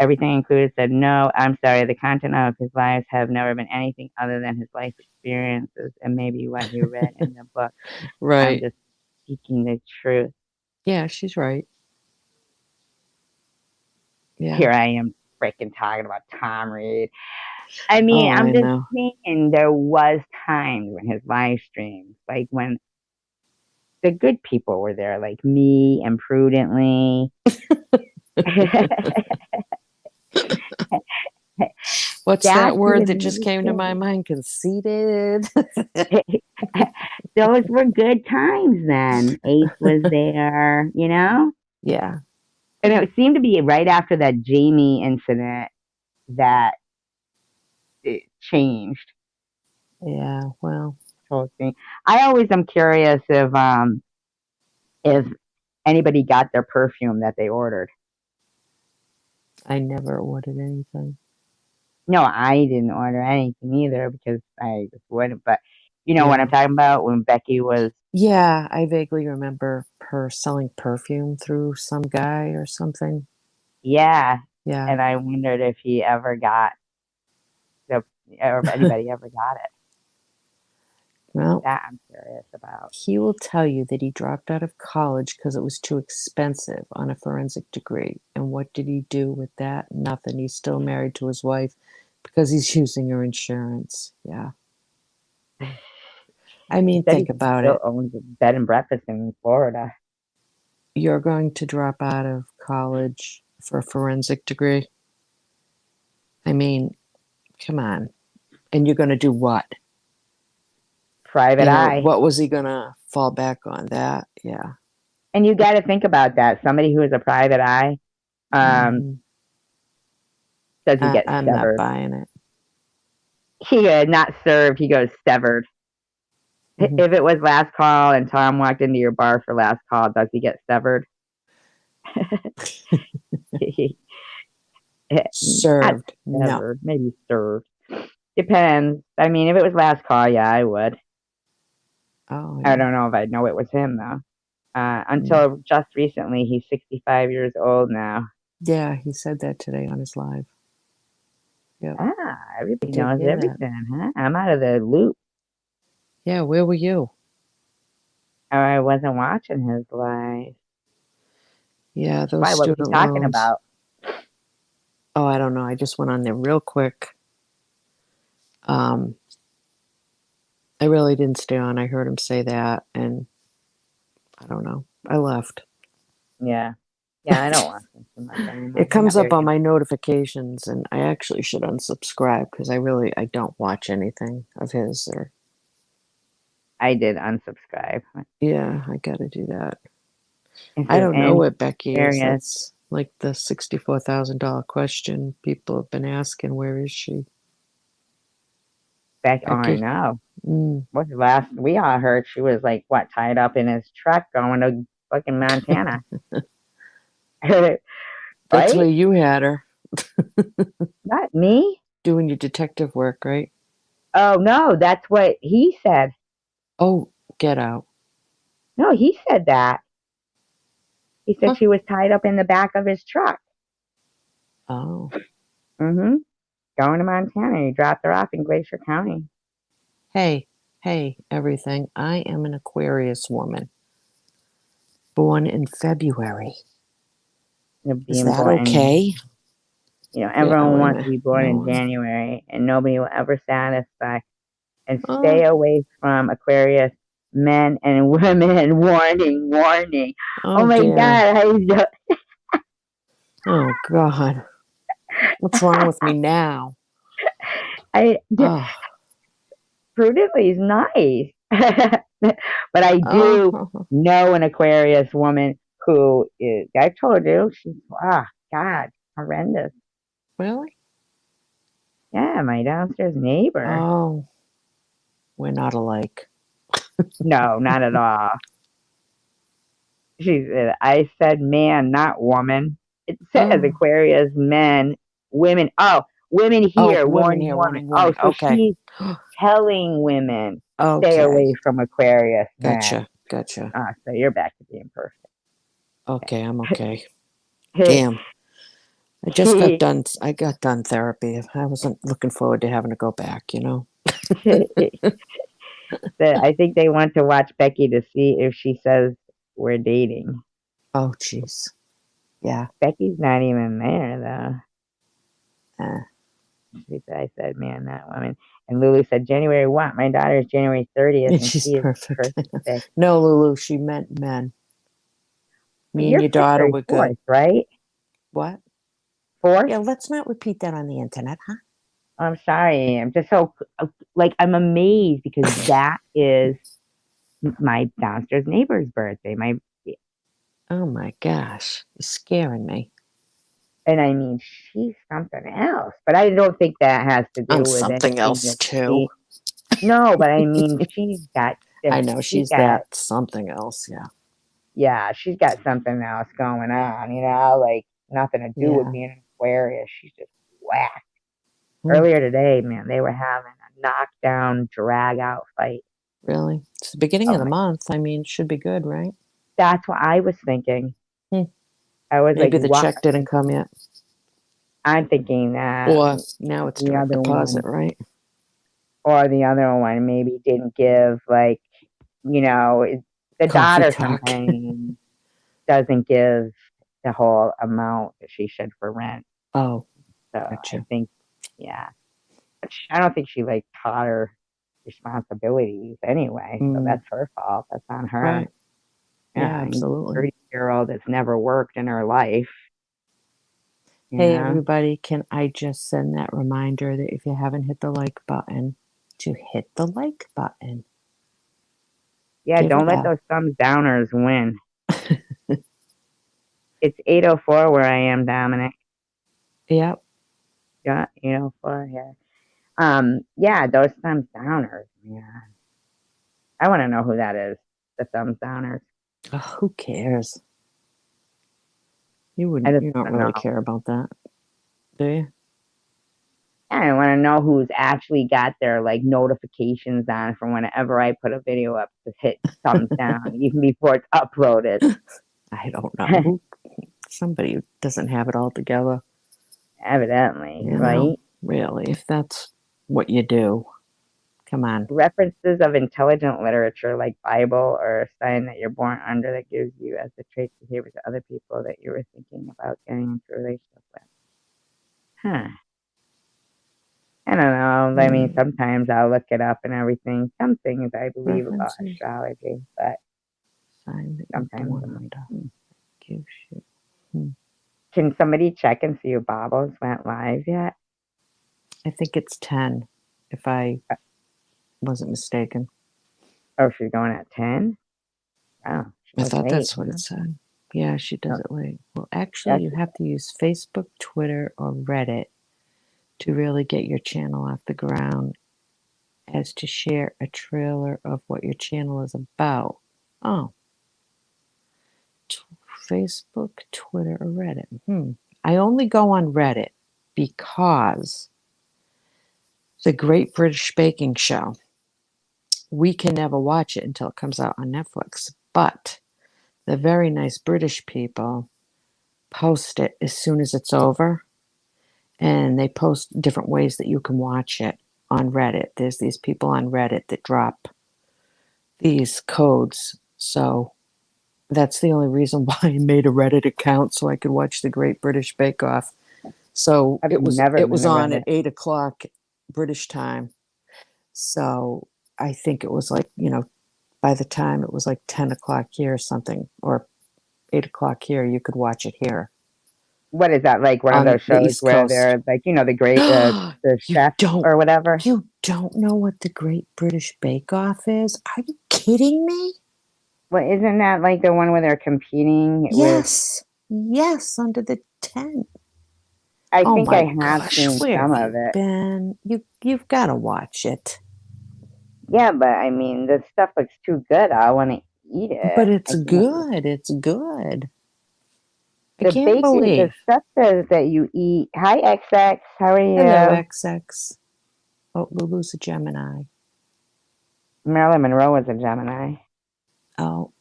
Everything included said no. I'm sorry. The content of his lives have never been anything other than his life experiences and maybe what he read in the book. I'm Right. just speaking the truth. Yeah, she's right. Yeah. Here I am freaking talking about Tom Reed. I mean, Oh, I'm I just know. saying there was times when his live streams, like when the good people were there, like me and Prudently. What's that That's word that when just it came to my was mind? Conceited. good. those were good times then. Ace was there, you know? Yeah. And it seemed to be right after that Jamie incident that it changed Yeah. Well, the whole thing. I always am curious if anybody got their perfume that they ordered. I never ordered anything. No, I didn't order anything either because I just wouldn't. But you know what I'm Yeah. talking about when Becky was, Yeah, I vaguely remember her selling perfume through some guy or something. yeah. Yeah. And I wondered if he ever got the, or if anybody ever got it. Well, That I'm curious about. he will tell you that he dropped out of college because it was too expensive on a forensic degree. And what did he do with that? Nothing. He's still married to his wife because he's using her insurance. Yeah. I He mean, said think he about still it. owns a bed and breakfast in Florida. You're going to drop out of college for a forensic degree. I mean, come on. And you're going to do what? Private You know, eye. what was he going to fall back on? That? Yeah. And you got to think about that. Somebody who is a private eye, um, Hmm. does he get I'm not severed? buying it. He not served. He goes severed. Hmm. If it was last call and Tom walked into your bar for last call, does he get severed? Not Served. No. severed, maybe served. Depends. I mean, if it was last call, yeah, I would. Oh, I yeah. don't know if I'd know it was him though. Mm. Until just recently, he's 65 years old now. Yeah, he said that today on his live. Yep. I Everybody did knows hear that. everything, huh? I'm out of the loop. Yeah, where were you? Or I wasn't watching his live. Yeah, those Why? What was he student talking loans. about? Oh, I don't know. I just went on there real quick. Um, I really didn't stay on. I heard him say that, and I don't know. I left. Yeah. Yeah, I don't watch him too much anymore. It I'm comes not up very on my notifications, and I actually should unsubscribe because I don't watch anything of his. Or I did unsubscribe. yeah, I got to do that. If I there's don't know any what Becky is. areas That's like the $64,000 question people have been asking. Where is she, back, oh, I Becky? know. Mm. What's the last we all heard? She was like, what, tied up in his truck going to fucking Montana. That's where Right? you had her Not me. doing your detective work, right? Oh, no, that's what he said. Oh, get out. No, he said that. He said Huh. she was tied up in the back of his truck. Oh. Mm-hmm. Going to Montana. He dropped her off in Glacier County. Hey, everything. I am an Aquarius woman, born in February. Is Being that born in, okay? Yeah, everyone wait a wants to minute. be born in No. January and nobody will ever satisfy. And Oh, stay away from Aquarius men and women. Warning, warning. Oh oh my dear. God. Oh God. What's wrong with me now? I, Oh, prudently is nice. But I do oh, know an Aquarius woman who is, I told you, she's, God, horrendous. really? Yeah, my downstairs neighbor. Oh, we're not alike. No, not at all. She said, I said man, not woman. It says Oh, Aquarius men, women. Oh, women oh, here, women warning, here, woman. warning, Oh, warning. so Okay. she's telling women, stay Okay. away from Aquarius men. Gotcha. So you're back to being perfect. Okay, I'm okay. Damn. I got done therapy. I wasn't looking forward to having to go back, you know? I think they want to watch Becky to see if she says we're dating. Oh, jeez. Yeah. Becky's not even there Uh, though. I said, man, not woman. And Lulu said, January what? My daughter is January 30th and she's she is perfect. perfect. No, Lulu, she meant men. But Me and you're your daughter February were good. 4th, right? What? 4th? Yeah, let's not repeat that on the internet, huh? I'm sorry. I'm just so, like, I'm amazed because that is my downstairs neighbor's birthday. My Oh my gosh, you're scaring me. And I mean, she's something else. But I don't think that has to I'm do with something anything else that too. she. No, but I mean, I know she's she's got, that something else. Yeah. yeah, she's got something else going on. Like nothing to do with Yeah. being an Aquarius. She's just whack. Hmm. Earlier today, man, they were having a knockdown, drag out fight. Really? It's the beginning Oh of the my, month. I mean, should be good, right? that's what I was thinking. Hmm. I was like, Maybe the what? check didn't come yet. I'm thinking that Or now it's the direct other deposit, one, right? or the other one maybe didn't give, like, the Coffee daughter talk. sometimes doesn't give the whole amount that she should for rent. Oh, So I gotcha. think, yeah, but I don't think she like taught her responsibilities anyway. So Mm, that's her fault. That's on her. right. Yeah, Yeah, 30 absolutely. year old that's never worked in her life. You Hey, know, everybody, can I just send that reminder that if you haven't hit the like button, to hit the like button? yeah. Give Don't it let a. those thumbs downers win. It's 8:04 where I am, Dominic. Yep. Yeah, 8:04 here. Yeah, those thumbs downers. Yeah, I want to know who that is. The thumbs downers. Oh, who cares? You I wouldn't. just You don't want to really know. care about that, do you? I want to know who's actually got their like notifications on from whenever I put a video up to hit thumbs down, even before it's uploaded. I don't know. Who? Somebody who doesn't have it all together. Evidently, You know, right? really, if that's what you do, come on. References of intelligent literature like Bible or a sign that you're born under that gives you as the traits behavior to other people that you were thinking about getting into a relationship with. Huh. I don't know. I mean, Hmm. sometimes I'll look it up and everything. Some things I believe about References. astrology, but Sign that you're sometimes born I'm like, under. Gives you. Hmm. can somebody check and see if Bobbles went live yet? I think it's 10, if I wasn't mistaken. Oh, she's going at 10? Oh, she I goes thought late, that's what it huh? said. Yeah, she does Oh, it late. Well, actually, yeah, you have to use Facebook, Twitter, or Reddit to really get your channel off the ground, as to share a trailer of what your channel is about. Oh, t- Facebook, Twitter, or Reddit. I only go on Reddit because the Great British Baking Show, we can never watch it until it comes out on Netflix. But the very nice British people post it as soon as it's over, and they post different ways that you can watch it on Reddit. There's these people on Reddit that drop these codes. So that's the only reason why I made a Reddit account, so I could watch the Great British Bake Off. So I've it was never it been was to on at Reddit. 8 o'clock British time. So I think it was like, by the time it was like 10 o'clock here or something, or 8 o'clock here, you could watch it here What is that, like one of on those the shows East where Coast. they're like, the great, the you chef don't or whatever? you don't know what the Great British Bake Off is? Are you kidding me? Well, isn't that like the one where they're competing with? Yes. Yes, under the tent. I Oh think my I have gosh, seen where some have of you it. been? You've got to watch it. Yeah, but I mean, the stuff looks too good. I want to eat But it. it's I can't. good. It's good. I The can't bakery, the believe. stuff says that you eat. Hi, XX. How Hello, are you? XX. Oh, Lulu's a Gemini. Marilyn Monroe was a Gemini. Oh,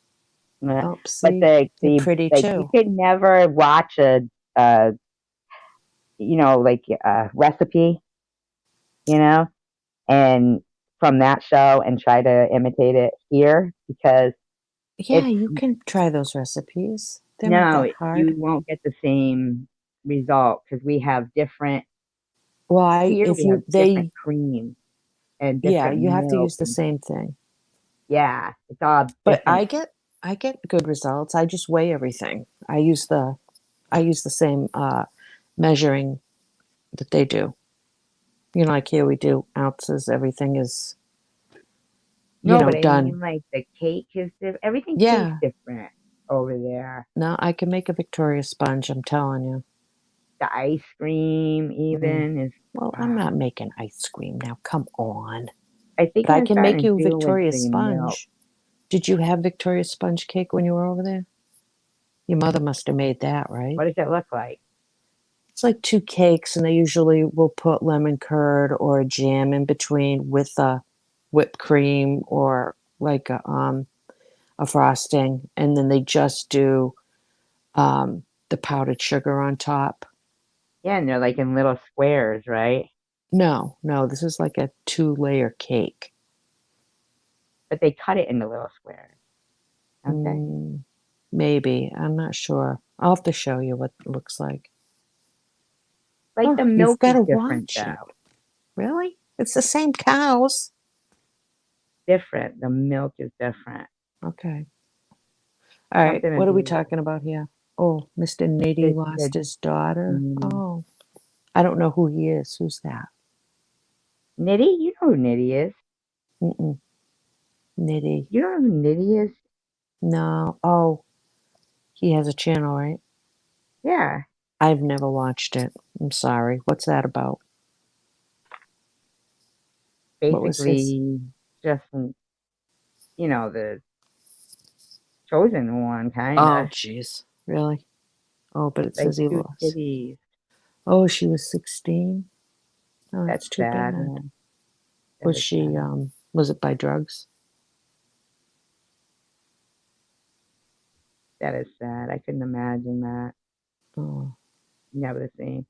Yeah. oh, But see, you're pretty like you too. could never watch uh, like a recipe, you know, and from that show and try to imitate it here because Yeah, it's you can try those recipes. They're not no, that hard. you won't get the same result because we have different Well, here. if We have you, different they, creams and yeah, different you have to milk, use the and same thing. yeah, it's all But different. I get good results. I just weigh everything. I use the same measuring that they do. Like here we do ounces. Everything is, No, but I done. mean, like the cake is everything tastes Yeah. different over there. No, I can make a Victoria sponge, I'm telling you. The ice cream Mm. even is. Well, I'm Uh, not making ice cream now. Come on. I think But I I'm can make starting you a to do with Victoria the milk. sponge. Did you have Victoria sponge cake when you were over there? Your mother must have made that, right? What does it look like? It's like two cakes, and they usually will put lemon curd or a jam in between with a whipped cream or like a frosting, and then they just do the powdered sugar on top. Yeah, and they're like in little squares, right? No, no, this is like a two-layer cake. But they cut it into little squares. Okay. Mm, maybe. I'm not sure. I'll have to show you what it looks like. Like Oh, the you've milk got is to different watch it. though. Really? It's the same cows. Different. The milk is different. Okay. All right. Something to What are we do talking about here? Oh, Mr. Nitty with lost the his daughter. mm, Oh, I don't know who he is. Who's that? Nitty. You know who Nitty is. Mm-mm. Nitty. You don't know who Nitty is? No. Oh, he has a channel, right? Yeah. I've never watched it. I'm sorry. What's that about? What was his? Basically, just the chosen one, kind Oh, of. jeez. Really? Oh, but It's it like says he two lost. titties. Oh, she was 16. Oh, That's that's too sad, bad. man. That Was is she, sad. was it by drugs? That is sad. I couldn't imagine that. Oh, Never the same.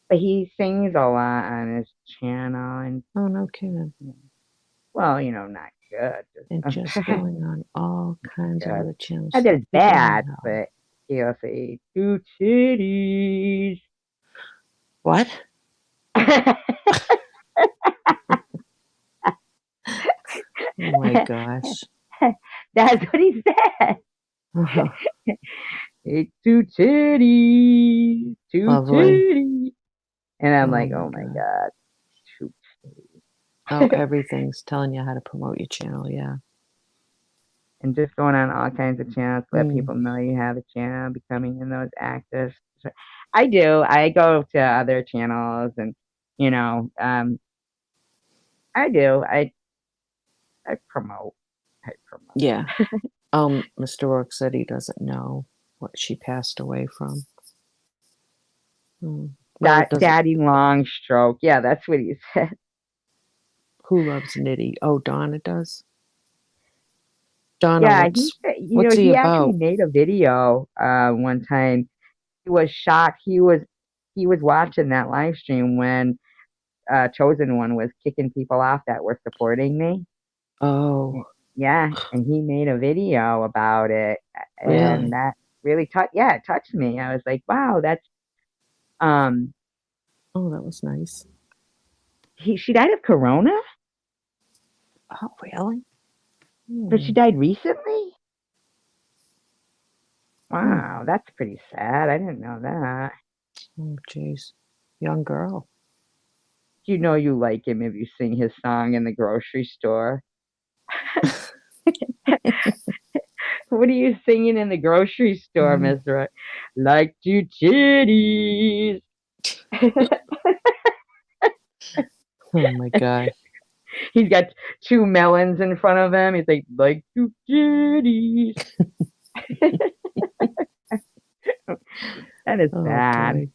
But he sings a lot on his channel, and oh, no kidding. well, not good. And Just just going on all kinds of good. other channels. Not Stuff that it's you don't bad, know. but he'll say two titties. What? Oh my gosh. That's what he said. Hey, two titties, two Lovely. titties. And I'm Oh like, my oh my God. God, two Oh, titties. everything's telling you how to promote your channel. Yeah. And just going on all kinds of channels to let Mm, people know you have a channel, becoming in those active. I do. I go to other channels and, you know, um, I do. I promote. I promote. yeah. Mr. Rourke said he doesn't know what she passed away from. Well, it doesn't. Daddy long stroke. Yeah, that's what he said. Who loves Nitty? Oh, Donna does. Donna, Yeah, he said, what's he he actually about? made a video one time. He was shocked. He was watching that live stream when Chosen One was kicking people off that were supporting me. Oh, Yeah, and he made a video about it, and really? that really it touched me. I was like, wow, that's um Oh, that was nice. she died of corona, Oh, really? but she Hmm. died recently. Hmm. Wow, that's pretty sad. I didn't know that. Oh, jeez. Young girl. You like him if you sing his song in the grocery store. What are you singing in the grocery store, Mm. Mister? Like two titties. Oh my gosh. He's got two melons in front of him. He's like two titties. That is Oh sad. boy.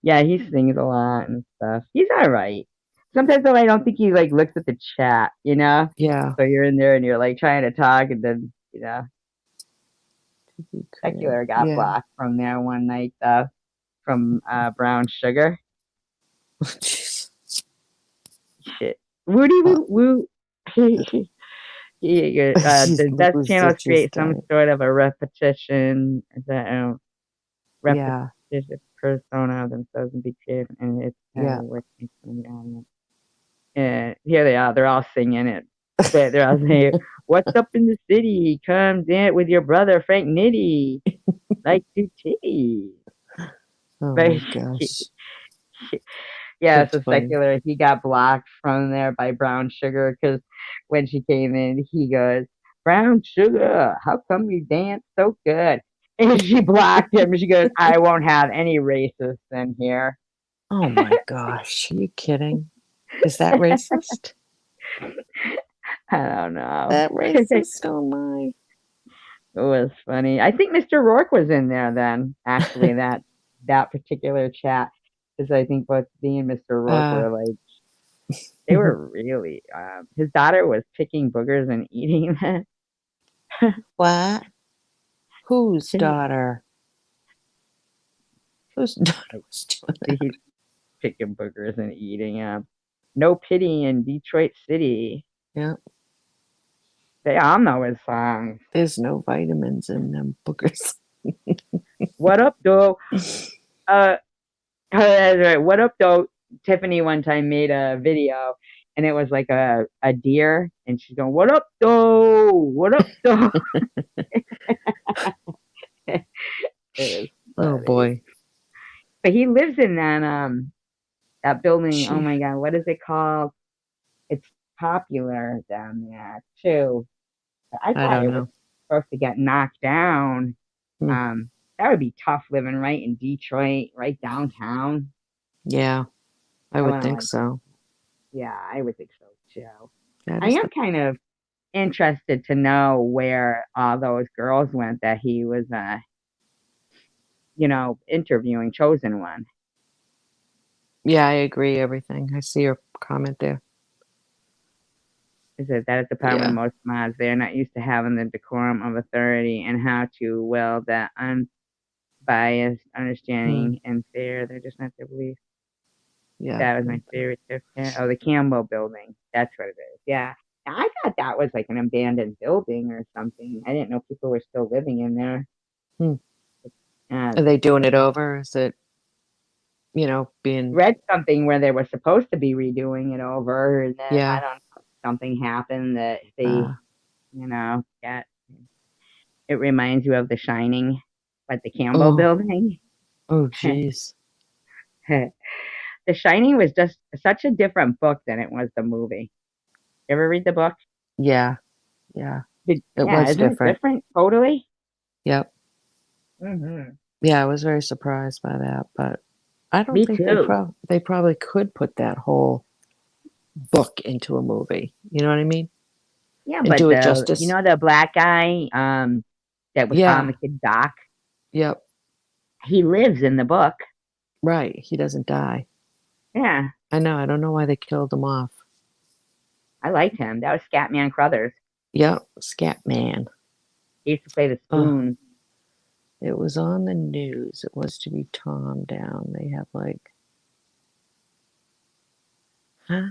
Yeah, he sings a lot and stuff. He's all right. Sometimes though, I don't think he like looks at the chat. Yeah. So you're in there and you're like trying to talk, and then TV critic. Secular got Yeah. blocked from there one night though from Brown Sugar. Jeez. Shit. Woody Uh, woo woo. she's Does that lose channel it. She's create some dying. sort of a repetition? Is that Yeah. repetitious persona of themselves and be creative and it's Yeah. working from the audience? And here they are. They're all singing it. They're all saying, "What's up in the city? Come dance with your brother Frank Nitty, like two titties." Oh But my gosh. Yeah, That's so funny. secular. He got blocked from there by Brown Sugar because when she came in, he goes, "Brown Sugar, how come you dance so good?" And she blocked him. She goes, "I won't have any racists in here." Oh my gosh. Are you kidding? Is that racist? I don't know. That It racist? Oh my. was funny. I think Mr. Rourke was in there then. Actually, that particular chat, because I think both me and Mr. Rourke Uh, were like, they were really. His daughter was picking boogers and eating them. what? Whose daughter? Whose daughter was doing that? He's picking boogers and eating them. No pity in Detroit City. Yeah. They all know his songs. There's no vitamins in them boogers. What up, though? Uh, that's right. What up, though? Tiffany one time made a video, and it was like a deer, and she's going, "What up, though? What up, though?" It was Oh funny. boy. But he lives in that building. Oh She, my God, what is it called? It's popular down there too. I I thought don't it was know. supposed to get knocked down. Hmm. That would be tough living right in Detroit, right downtown. Yeah, I I would wouldn't think like, so. yeah, I would think so too. That I is am the kind of interested to know where all those girls went that he was, interviewing, chosen one. Yeah, I agree everything. I see your comment there. Is it that at the problem with Yeah. most mods, they are not used to having the decorum of authority and how to will that unbiased Hmm. understanding and fair. They're just not their belief. Yeah. That was my favorite tip. Oh, the Campbell building. That's what it is. Yeah. I thought that was like an abandoned building or something. I didn't know people were still living in there. Hmm. Uh, Are they doing it over? Is it, being, read something where they were supposed to be redoing it over, and then I yeah. don't know, something happened that Uh, they, got. It reminds you of The Shining, but the Campbell oh, building. oh, geez. The Shining was just such a different book than it was the movie. You ever read the book? Yeah. Yeah. It Yeah, was isn't it different. different? Totally. Yep. Hmm. Yeah, I was very surprised by that, but I don't Me think too. they probably could put that whole book into a movie. You know what I mean? Yeah, And but do it the justice. the black guy that was found Yeah. the kid Doc, Yep. he lives in the book. Right. He doesn't die. Yeah, I know. I don't know why they killed him off. I liked him. That was Scatman Crothers. Yep. Scat Man. He used to play the Oh, spoon. it was on the news. It was to be Tom down. They have like, huh?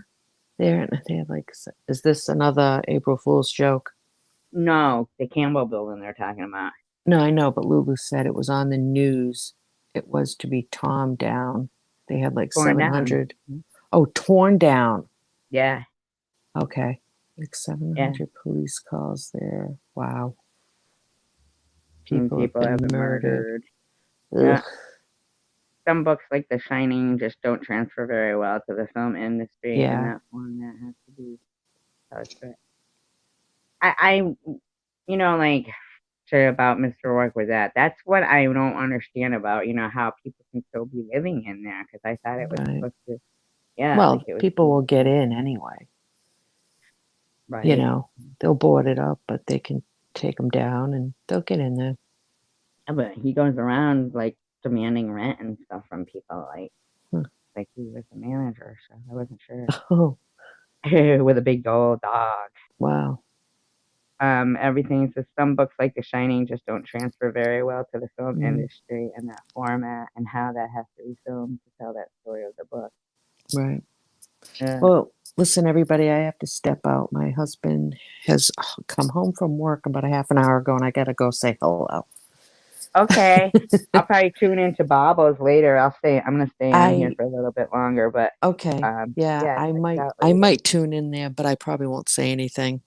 They have like, is this another April Fool's joke? No, the Campbell building they're talking about. No, I know, but Lulu said it was on the news. It was to be Tom down. They had like Torn down. 700. Oh, torn down. Yeah, Okay. Like yeah. 700 police calls there. Wow. And People have people have been been murdered. murdered. Ugh. Yeah. Some books like The Shining just don't transfer very well to the film industry, and Yeah. that one that has to be posted. I like about Mr. Work with that. That's what I don't understand about, how people can still be living in there because I thought it was Right. supposed to, yeah, like Well, it was people will get peaceful, in anyway. You right? know, they'll board it up, but they can take them down and they'll get in there. Yeah, but he goes around like demanding rent and stuff from people, Huh. like he was a manager, so I wasn't sure. Oh, With a big old dog. wow. Everything says some books like The Shining just don't transfer very well to the film Mm, industry and that format and how that has to be filmed to tell that story of the book. right. Yeah. Well, listen, everybody, I have to step out. My husband has come home from work about a half an hour ago, and I got to go say hello. Okay. I'll probably tune into Bobos later. I'm gonna stay on here I for a little bit longer, but Okay. Yeah, yeah, check it out I later. might tune in there, but I probably won't say anything.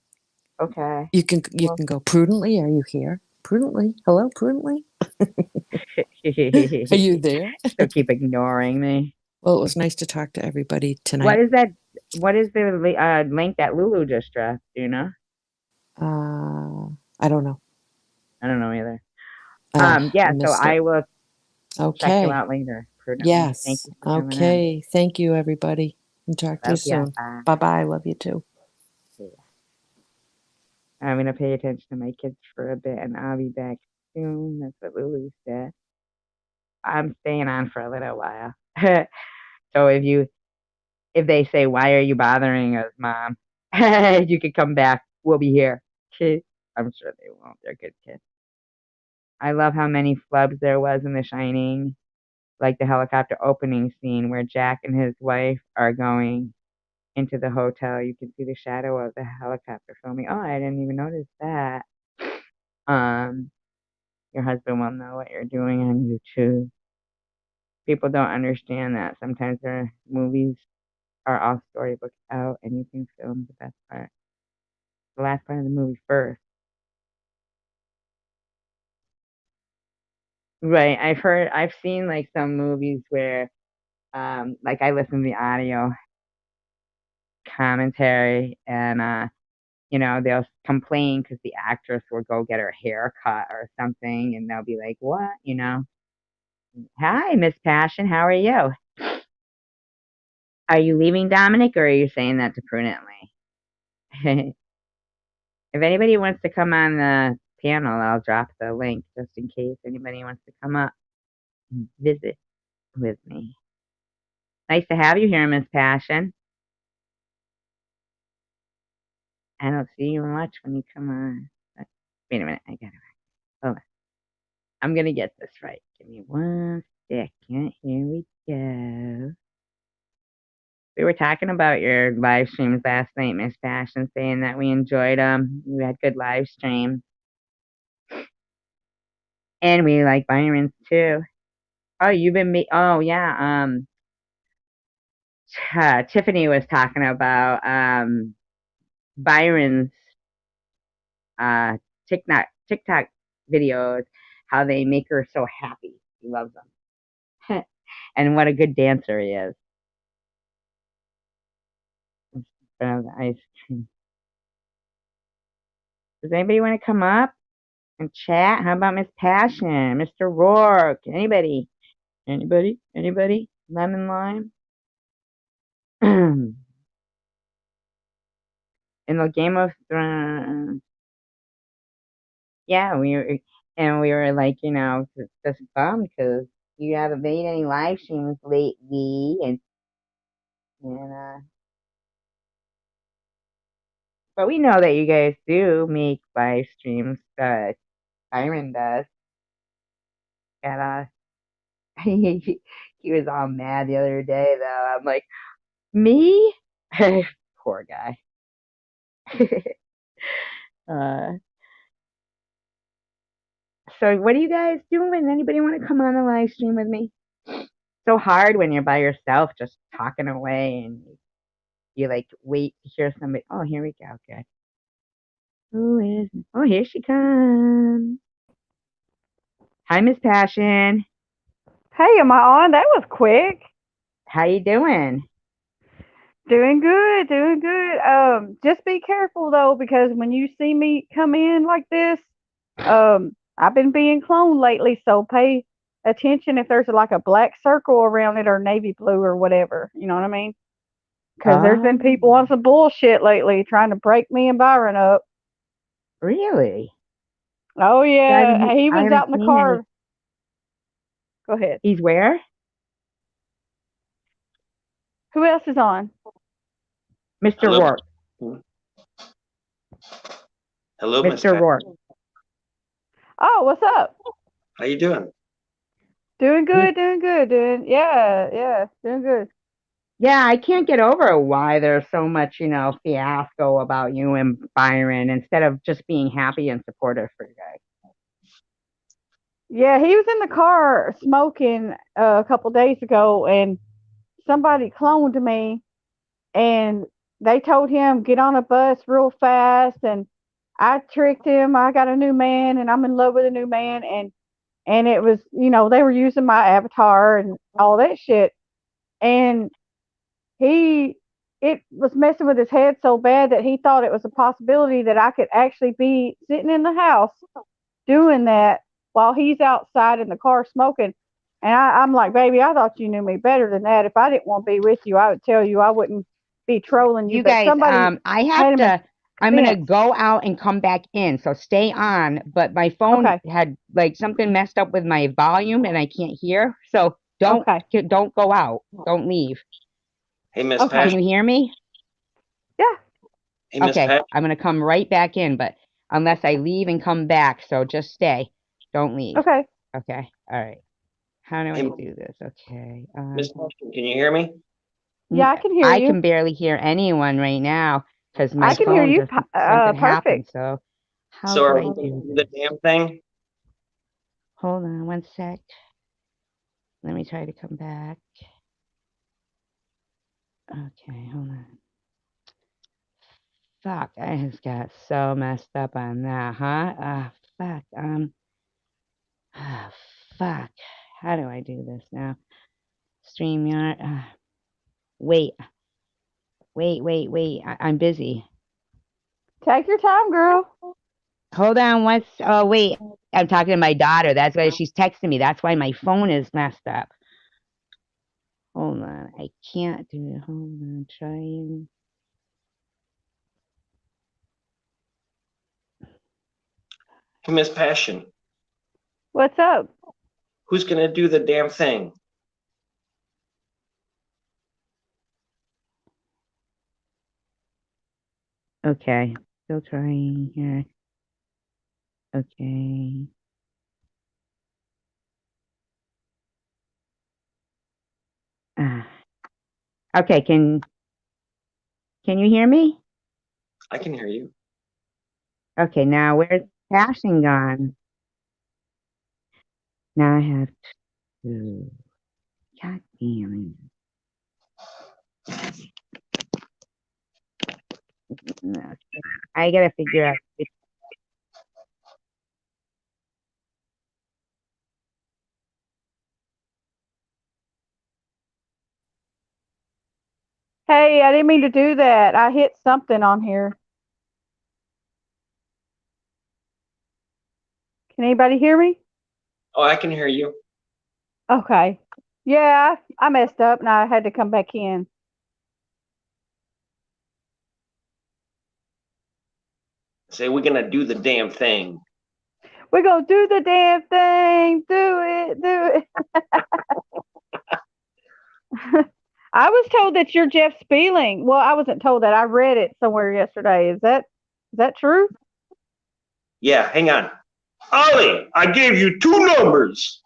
Okay. You Well, can go prudently. Are you here? Prudently. Hello, prudently. Are you there? so keep ignoring me. Well, it was nice to talk to everybody What tonight. is that? What is the link that Lulu just dropped? Do you know? I don't know. I don't know either. I Yeah, so missed it. I will check you Okay. out later, prudently. Thank Yes. you for coming on. Okay. Thank you, everybody. And talk to you Love ya. soon. Bye. Bye bye. Love you too. Yeah. I'm gonna pay attention to my kids for a bit, and I'll be back soon. That's what Lulu said. I'm staying on for a little while. So if they say, "Why are you bothering us, Mom?" You could come back. We'll be here. I'm sure they won't. They're good kids. I love how many flubs there was in The Shining, like the helicopter opening scene where Jack and his wife are going into the hotel. You can see the shadow of the helicopter filming. Oh, I didn't even notice that. Um, your husband will know what you're doing on YouTube. People don't understand that sometimes their movies are all storybooked out, and you can film the best part, the last part of the movie first. Right. I've seen like some movies where, like I listen to the audio commentary, and they'll complain because the actress will go get her hair cut or something, and they'll be like, "What?" "Hi, Miss Passion, how are you? Are you leaving Dominic, or are you saying that to prudently?" If anybody wants to come on the panel, I'll drop the link just in case anybody wants to come up and visit with me. Nice to have you here, Miss Passion. I don't see you much when you come on. Wait a minute, I got it. Hold on. I'm gonna get this right. Give me 1 second. Here we go. We were talking about your live streams last night, Miss Passion, saying that we enjoyed them. You had good live streams. And we like Byron's too. Oh, you've been oh yeah. Tiffany was talking about Byron's uh TikTok videos, how they make her so happy. She loves them. And what a good dancer he is. In front of the ice cream. Does anybody want to come up and chat? How about Miss Passion, Mr. Rourke? Anybody? Anybody? Anybody? Lemon lime? In the Game of Thrones. Yeah, we were like, just bummed because you haven't made any live streams lately, and but we know that you guys do make live streams. Byron does, and he was all mad the other day though. I'm like, me? Poor guy. uh, so what are you guys doing? Anybody want to come on the live stream with me? So hard when you're by yourself, just talking away, and you like wait to hear somebody. Oh, here we go. Good. Who is? Oh, here she comes. Hi, Miss Passion. Hey, am I on? That was quick. How you doing? Doing good, doing good. Just be careful though, because when you see me come in like this, I've been being cloned lately, so pay attention if there's like a black circle around it or navy blue or whatever. You know what I mean? Because there's been Oh, people on some bullshit lately trying to break me and Byron up. really? Oh yeah, he I was haven't out in the seen any. car. Go ahead. He's where? Who else is on? Mr. Hello. Rourke. Hello, Miss Mr. Pat. Rourke. Oh, what's up? How you doing? Doing He's good, doing good, doing yeah, doing good. Yeah, I can't get over why there's so much, fiasco about you and Byron instead of just being happy and supportive for you guys. Yeah, he was in the car smoking a couple days ago, and somebody cloned me, and they told him get on a bus real fast, and I tricked him. I got a new man, and I'm in love with a new man, and it was they were using my avatar and all that shit. and it was messing with his head so bad that he thought it was a possibility that I could actually be sitting in the house doing that while he's outside in the car smoking. And I'm like, baby, I thought you knew me better than that. If I didn't want to be with you, I would tell you. I wouldn't be trolling you. You But guys, somebody I have had him in to, I'm gonna suspense. go out and come back in, so stay on. But my phone Okay, had like something messed up with my volume and I can't hear. So okay, don't go out. Don't leave. Hey, Miss okay. Can Passion. you hear me? Yeah, Hey, Miss Okay, Passion. I'm gonna come right back in, but unless I leave and come back, so just stay. Don't leave. okay. Okay, all right. How do Hey, I do this? Okay. Miss Passion, can you hear me? Yeah, I can hear I you. can barely hear anyone right now because my I can hear phone you just something happened. perfect. So how So do are I we gonna do do the this? damn thing? Hold on one sec. Let me try to come back. Okay, hold on. Fuck, I just got so messed up on that, huh? Fuck. Ah, fuck. How do I do this now? StreamYard. Wait, wait. I'm busy. Take your time, girl. Hold on. Oh, wait. I'm talking to my daughter. That's why she's texting me. That's why my phone is messed up. Hold on. I can't do it. Hold on. Trying. Hey, Miss Passion, What's up? who's gonna do the damn thing? Okay. Still trying here. Okay. Ah. Okay. Can you hear me? I can hear you. Okay. Now where's Passion gone? Now I have to. God damn it. No, I gotta figure out. Hey, I didn't mean to do that. I hit something on here. Can anybody hear me? Oh, I can hear you. Okay. Yeah, I messed up and I had to come back in. Say we're gonna do the damn thing. We're going to do the damn thing. Do it. I was told that you're Jeff Spieling. Well, I wasn't told that. I read it somewhere yesterday. Is that true? Yeah, hang on. Ollie, I gave you two numbers.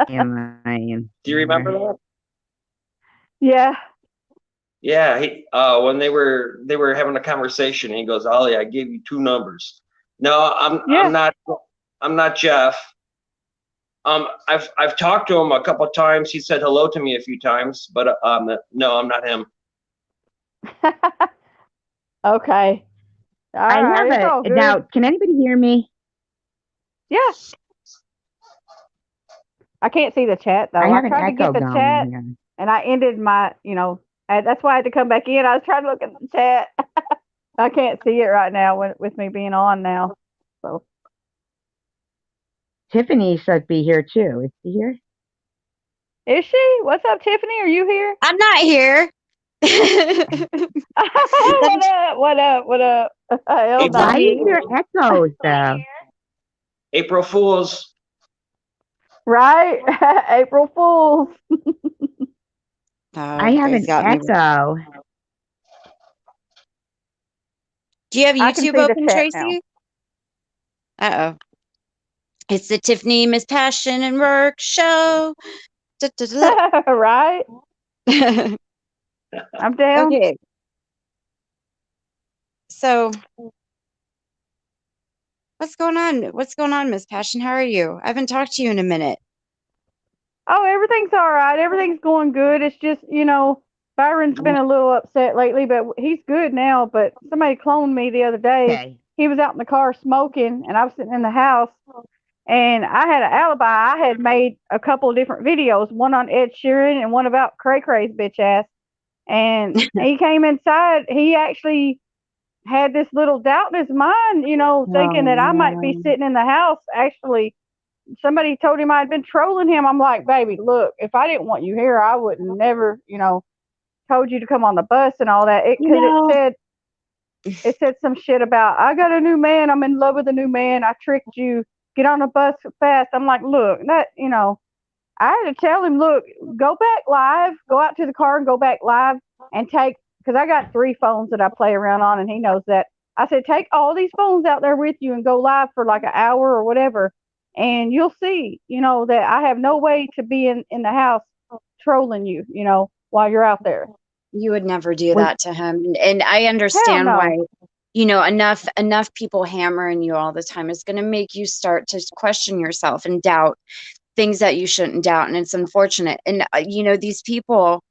Am I in Do you remember here? that? Yeah. Yeah, when they were having a conversation, he goes, "Ollie, I gave you two numbers." No, I'm Yeah. not Jeff. I've talked to him a couple of times. He said hello to me a few times, but no, I'm not him. Okay. All I right. It's have all a good. now. Can anybody hear me? Yeah. I can't see the chat I though. I have an tried to get echo the going chat here. and I ended that's why I had to come back in. I was trying to look at the chat. I can't see it right now with me being on now. So Tiffany should be here too. Is she here? is she? What's up, Tiffany? Are you here? I'm not here. What up? What up? What up? Hell April Why no. is there Fool's. echoes though? April Fool's. Right? April Fools. Oh, I you have guys an got me. echo. Do you have I can YouTube see the open, chat now. Tracy? Uh-oh. It's the Tiffany Miss Passion and Work show. Right? I'm down. Okay. So what's going on? What's going on, Miss Passion? How are you? I haven't talked to you in a minute. Oh, everything's all right. Everything's going good. It's just, Byron's been a little upset lately, but he's good now. But somebody cloned me the other day, Okay. he was out in the car smoking, and I was sitting in the house, and I had an alibi. I had made a couple of different videos, one on Ed Sheeran and one about Cray Cray's bitch ass. And he came inside. He actually had this little doubt in his mind, thinking that I might be sitting in the house. Actually, somebody told him I'd been trolling him. I'm like, baby, look, if I didn't want you here, I would never, told you to come on the bus and all that. Because it said some shit about, I got a new man. I'm in love with a new man. I tricked you. Get on the bus fast. I'm like, look, that, I had to tell him, look, go back live, go out to the car and go back live and take, because I got 3 phones that I play around on, and he knows that. I said, take all these phones out there with you and go live for like an hour or whatever. And you'll see, that I have no way to be in the house trolling you, while you're out there. You would never do Was- that to him. And I Hell understand no. why, enough people hammering you all the time is going to make you start to question yourself and doubt things that you shouldn't doubt. And it's unfortunate. And, these people,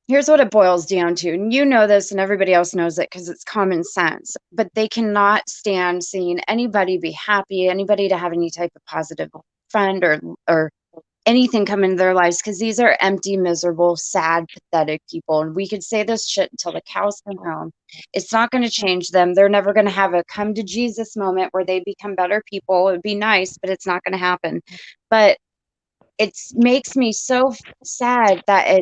here's what it boils down to. And you know this and everybody else knows it because it's common sense. But they cannot stand seeing anybody be happy, anybody to have any type of positive friend or anything come into their lives, because these are empty, miserable, sad, pathetic people. And we could say this shit until the cows come home. It's not going to change them. They're never going to have a come to Jesus moment where they become better people. It'd be nice, but it's not going to happen. But it makes me so sad that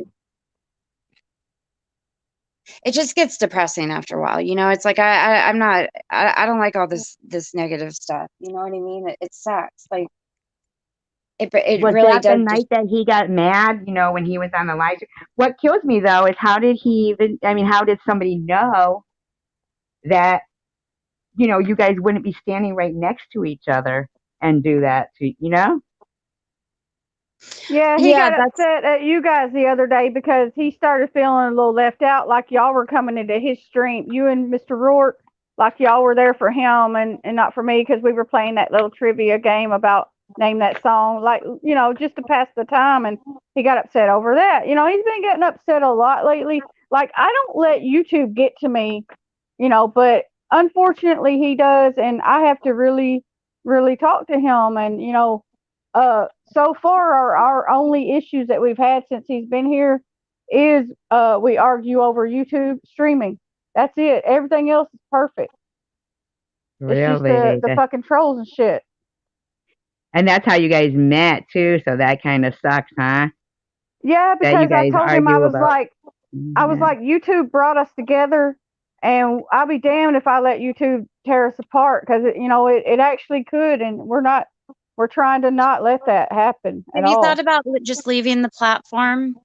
it just gets depressing after a while. It's like I don't like all this negative stuff. You know what I mean? It sucks. Like it Was really that the does. night that he got mad, when he was on the live stream? What kills me though is how did he even, how did somebody know that, you guys wouldn't be standing right next to each other and do that to. Yeah, he Yeah, got that's upset at you guys the other day because he started feeling a little left out, like y'all were coming into his stream. You and Mr. Rourke, like y'all were there for him and not for me, because we were playing that little trivia game about name that song, like, just to pass the time. And he got upset over that. He's been getting upset a lot lately. Like, I don't let YouTube get to me, but unfortunately he does. And I have to really, really talk to him. And, so far our only issues that we've had since he's been here is we argue over YouTube streaming. That's it. Everything else is perfect. It's just Really? the fucking trolls and shit. And that's how you guys met too, so that kind of sucks, huh? Yeah, That you because I guys told him argue about. I was Yeah. like, YouTube brought us together, and I'll be damned if I let YouTube tear us apart, because it actually could, and we're trying to not let that happen at Have you all. thought about just leaving the platform?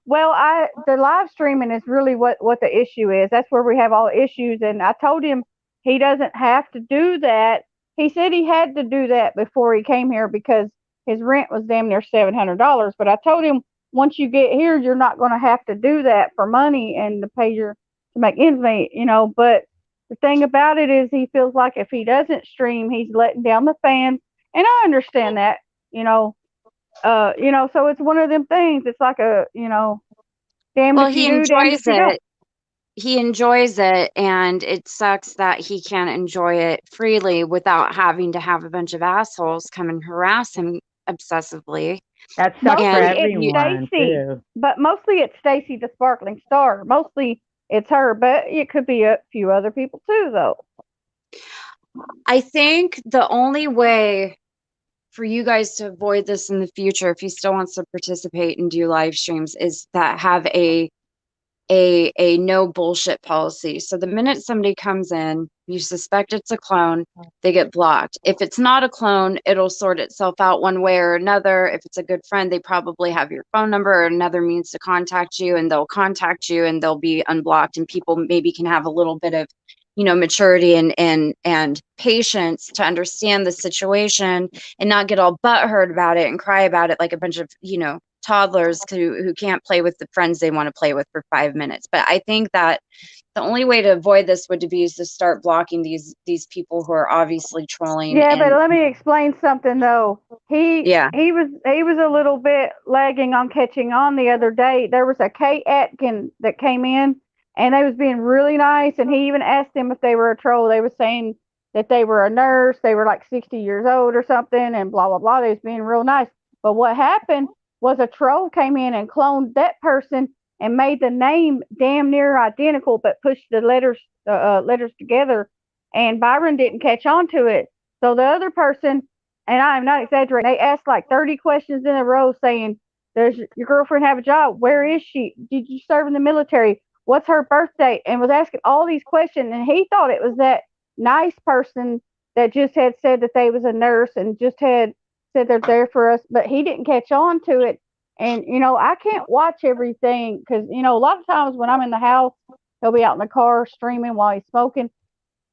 Well, the live streaming is really what the issue is. That's where we have all the issues. And I told him he doesn't have to do that. He said he had to do that before he came here because his rent was damn near $700. But I told him once you get here, you're not going to have to do that for money and to make ends meet, But the thing about it is he feels like if he doesn't stream, he's letting down the fans. And I understand that, so it's one of them things. It's like damned Well, if he you do, damned enjoys if you don't. it. He enjoys it, and it sucks that he can't enjoy it freely without having to have a bunch of assholes come and harass him obsessively. That sucks for Mostly it's everyone Stacy, too. but mostly it's Stacy the Sparkling Star. Mostly it's her, but it could be a few other people too, though. I think the only way for you guys to avoid this in the future, if he still wants to participate and do live streams, is that have a no bullshit policy. So the minute somebody comes in, you suspect it's a clone, they get blocked. If it's not a clone, it'll sort itself out one way or another. If it's a good friend, they probably have your phone number or another means to contact you, and they'll contact you and they'll be unblocked, and people maybe can have a little bit of maturity and patience to understand the situation and not get all butthurt about it and cry about it like a bunch of toddlers who can't play with the friends they want to play with for 5 minutes. But I think that the only way to avoid this would be to start blocking these people who are obviously trolling. Yeah, but let me explain something though. He was a little bit lagging on catching on the other day. There was a Kay Atkin that came in, and they was being really nice. And he even asked them if they were a troll. They were saying that they were a nurse. They were like 60 years old or something, and blah blah blah. They was being real nice. But what happened was a troll came in and cloned that person and made the name damn near identical, but pushed the letters together. And Byron didn't catch on to it. So the other person, and I am not exaggerating, they asked like 30 questions in a row saying, does your girlfriend have a job? Where is she? Did you serve in the military? What's her birth date? And was asking all these questions. And he thought it was that nice person that just had said that they was a nurse and just had said they're there for us, but he didn't catch on to it. And, I can't watch everything because, a lot of times when I'm in the house, he'll be out in the car streaming while he's smoking.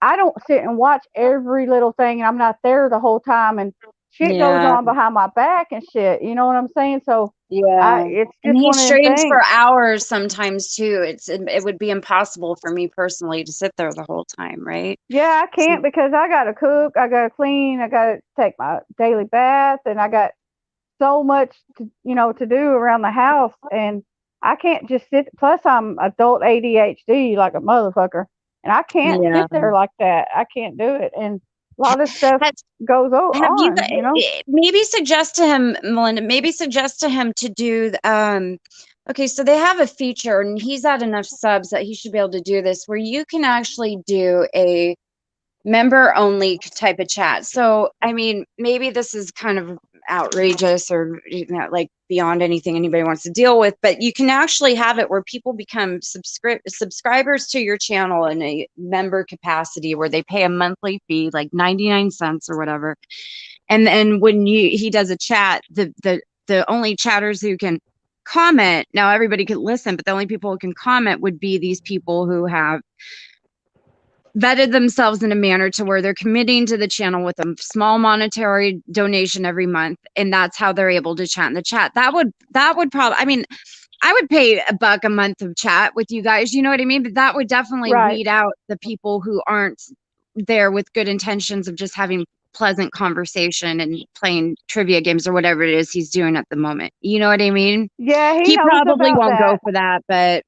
I don't sit and watch every little thing, and I'm not there the whole time, and shit goes Yeah. on behind my back and shit. You know what I'm saying? So Yeah. it's And just he one of them streams things. for hours sometimes too. It would be impossible for me personally to sit there the whole time, right? Yeah, I So, can't because I got to cook, I got to clean, I got to take my daily bath, and I got so much to do around the house, and I can't just sit. Plus, I'm adult ADHD like a motherfucker, and I can't yeah. sit there like that. I can't do it, and a lot of stuff goes Have you on. maybe suggest to him, Melinda, maybe suggest to him to do okay, so they have a feature and he's at enough subs that he should be able to do this where you can actually do a member only type of chat. So, I mean, maybe this is kind of outrageous or like beyond anything anybody wants to deal with, but you can actually have it where people become subscribers to your channel in a member capacity where they pay a monthly fee, like 99 cents or whatever. And then when he does a chat, the only chatters who can comment, now everybody can listen, but the only people who can comment would be these people who have vetted themselves in a manner to where they're committing to the channel with a small monetary donation every month, and that's how they're able to chat in the chat. That would probably, I mean, I would pay $1 a month of chat with you guys, you know what I mean? But that would definitely Right. weed out the people who aren't there with good intentions of just having pleasant conversation and playing trivia games or whatever it is he's doing at the moment. You know what I mean? Yeah, he He knows probably about won't go that. for that, but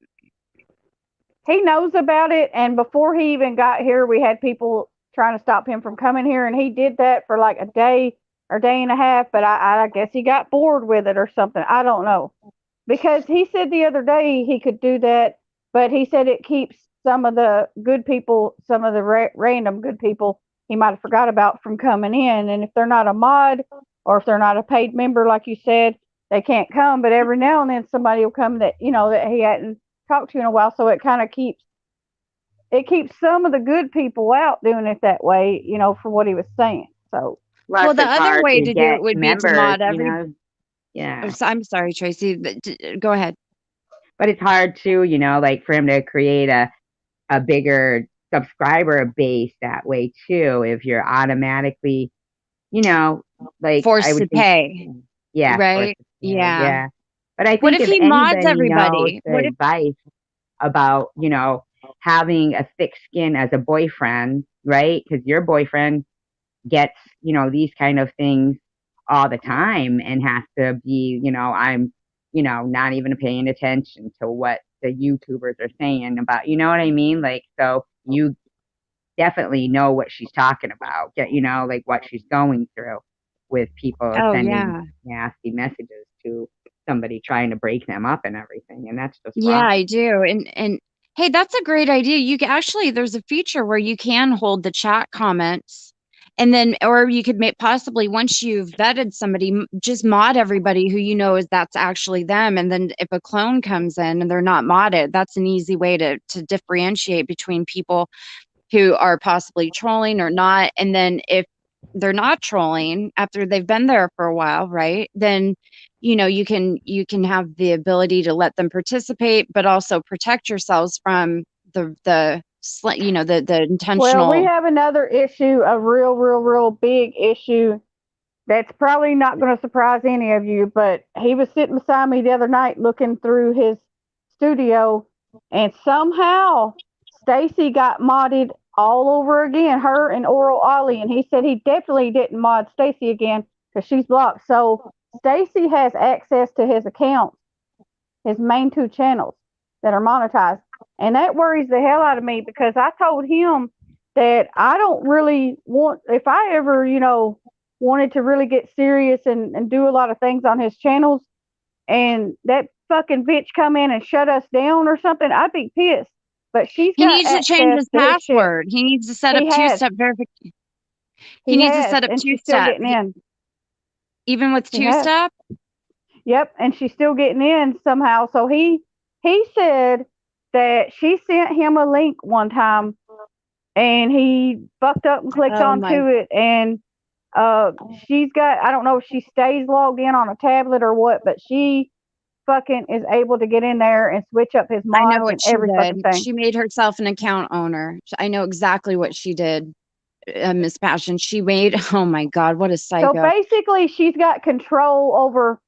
He knows about it, and before he even got here, we had people trying to stop him from coming here, and he did that for like a day or day and a half. But I guess he got bored with it or something. I don't know. Because he said the other day he could do that, but he said it keeps some of the good people, some of the random good people he might have forgot about from coming in. And if they're not a mod or if they're not a paid member, like you said, they can't come. But every now and then somebody will come that that he hadn't talked to in a while. So it kind of keeps some of the good people out doing it that way, for what he was saying. So Plus, well, the it's other hard way to to do get it would be to members, mod every. Yeah. I'm sorry, Tracy. Go ahead. But it's hard to, like for him to create a bigger subscriber base that way too. If you're automatically, like I Forced to would think, pay, yeah, forced right? to pay, Yeah. yeah. But I What think if if he mods anybody knows everybody? the What if? advice about, having a thick skin as a boyfriend, right? Because your boyfriend gets, these kind of things all the time and has to be, I'm, not even paying attention to what the YouTubers are saying about, you know what I mean? Like, so you definitely know what she's talking about, like what she's going through with people Oh sending yeah, nasty messages to somebody trying to break them up and everything. And that's just yeah, wrong. I do. And hey, that's a great idea. You can actually, there's a feature where you can hold the chat comments, and then, or you could make possibly once you've vetted somebody, just mod everybody who you know is that's actually them. And then if a clone comes in and they're not modded, that's an easy way to differentiate between people who are possibly trolling or not. And then if they're not trolling after they've been there for a while, right? Then you can have the ability to let them participate, but also protect yourselves from the well, we intentional. have another issue, a real, real, real big issue that's probably not going to surprise any of you, but he was sitting beside me the other night looking through his studio, and somehow Stacy got modded all over again, her and Oral Ollie, and he said he definitely didn't mod Stacy again because she's blocked. So Stacy has access to his accounts, his main two channels that are monetized. And that worries the hell out of me because I told him that I don't really want, if I ever, wanted to really get serious and do a lot of things on his channels and that fucking bitch come in and shut us down or something, I'd be pissed. But she's He got needs to change access his to his shit. password. He needs to set up He has. two-step verification. He He needs to has. set up And she's still two-step, getting in. even with He has. two-step. Yep. And she's still getting in somehow. So he said that she sent him a link one time and he fucked up and clicked Oh my! onto it. And she's got, I don't know if she stays logged in on a tablet or what, but she fucking is able to get in there and switch up his I know mods and what she every fucking did. thing. She made herself an account owner. I know exactly what she did, Miss Passion. She made. Oh my God, what a So psycho! basically, she's got control over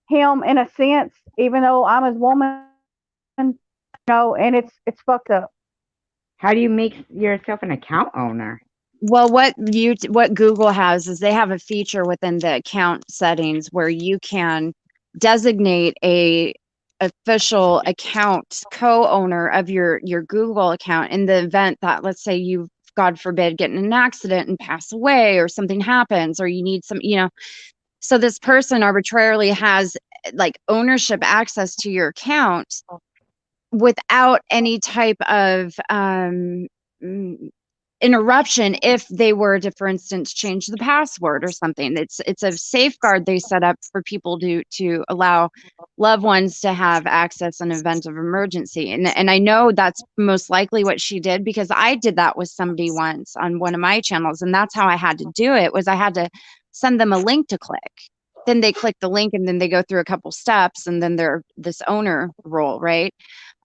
him in a sense, even though I'm his woman, and it's fucked up. How do you make yourself an account owner? Well, what Google has is they have a feature within the account settings where you can designate a official account co-owner of your Google account in the event that, let's say, you, God forbid, get in an accident and pass away or something happens or you need some, so this person arbitrarily has like ownership access to your account without any type of interruption if they were to, for instance, change the password or something. It's a safeguard they set up for people to allow loved ones to have access in event of emergency. And I know that's most likely what she did because I did that with somebody once on one of my channels, and that's how I had to do it. Was I had to send them a link to click. Then they click the link and then they go through a couple steps and then they're this owner role, right?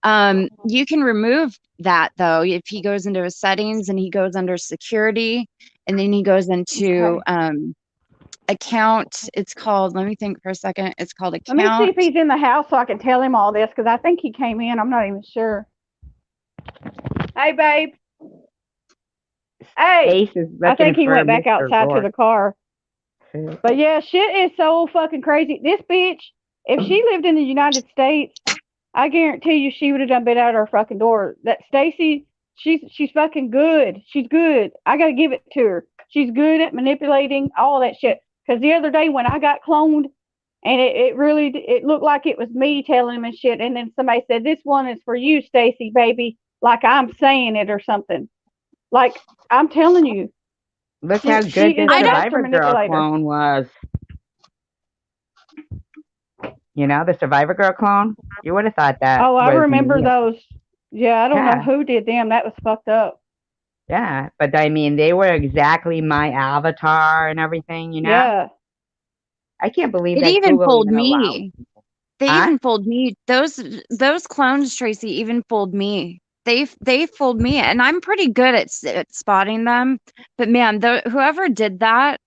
You can remove that though if he goes into his settings and he goes under security and then he goes into account. It's called, let me think for a second. It's called Let me see if account. he's in the house so I can tell him all this because I think he came in. I'm not even sure. Hey, babe. Hey, Ace is I think looking he for went back Mr. outside to Rourke. the car. But yeah, shit is so fucking crazy. This bitch, if she lived in the United States, I guarantee you she would have done been out her fucking door. That Stacy, she's fucking good. She's good. I gotta give it to her. She's good at manipulating all that shit. Because the other day when I got cloned, and it looked like it was me telling him and shit, and then somebody said, "This one is for you, Stacy, baby," like I'm saying it or something. Like I'm telling you, Look she how she good is this a master Survivor Girl manipulator. clone was. The Survivor Girl clone? You would have thought that Oh, I was remember me. those. Yeah, I don't know Yeah, who did them. That was fucked up. yeah. But I mean, they were exactly my avatar and everything, Yeah. I can't believe It that even Google fooled even allowed. me. They Huh? even fooled me. Those clones, Tracy, even fooled me. They fooled me, and I'm pretty good at spotting them. But man, whoever did that,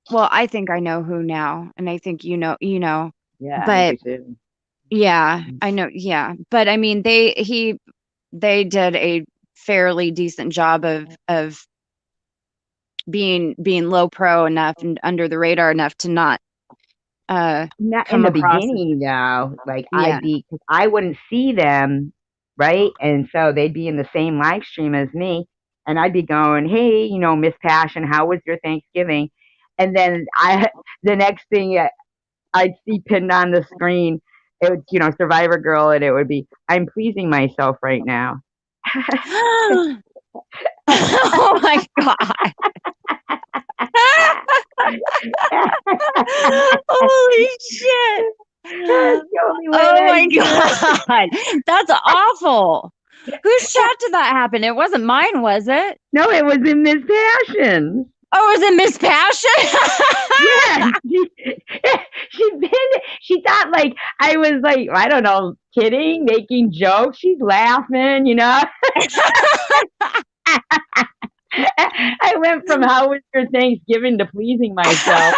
well, I think I know who now, and I think you know. Yeah, I But do too. yeah, I know. Yeah, but I mean, they did a fairly decent job of being low pro enough and under the radar enough to not Not in come the across as, beginning though. Like yeah. cause I wouldn't see them, right? And so they'd be in the same live stream as me, and I'd be going, "Hey, Miss Passion, how was your Thanksgiving?" And then the next thing I'd see pinned on the screen, it would, Survivor Girl, and it would be, "I'm pleasing myself right now." Oh my God. Holy shit. That's the only way Oh I my do it. God. That's awful. Whose chat did that happen? It wasn't mine, was it? No, it was in Miss Passion. Oh, was it Miss Passion? Yeah, she thought like I was like, I don't know, kidding, making jokes. She's laughing. I went from how was your Thanksgiving to pleasing myself.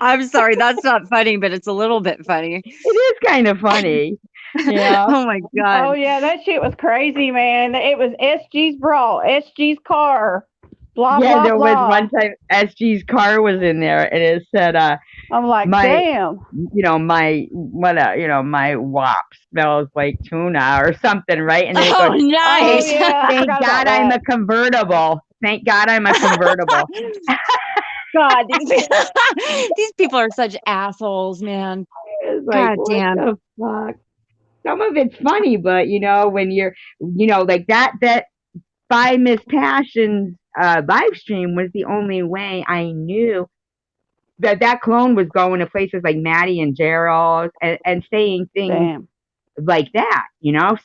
I'm sorry, that's not funny, but it's a little bit funny. It is kind of funny. Yeah. Oh my God. Oh yeah, that shit was crazy, man. It was SG's bra, SG's car, blah Yeah, blah there was blah. one time SG's car was in there and it said, I'm like, my damn. my WAP smells like tuna or something, right? And then it goes, Oh, Oh thank, nice. yeah, I thank forgot about God I'm a that. convertible. Thank God I'm a convertible. God, these people are such assholes, man. It's like, God what damn. the fuck? Some of it's funny, but when you're, like that by Miss Passion's live stream was the only way I knew that clone was going to places like Maddie and Gerald and saying things Damn. like that,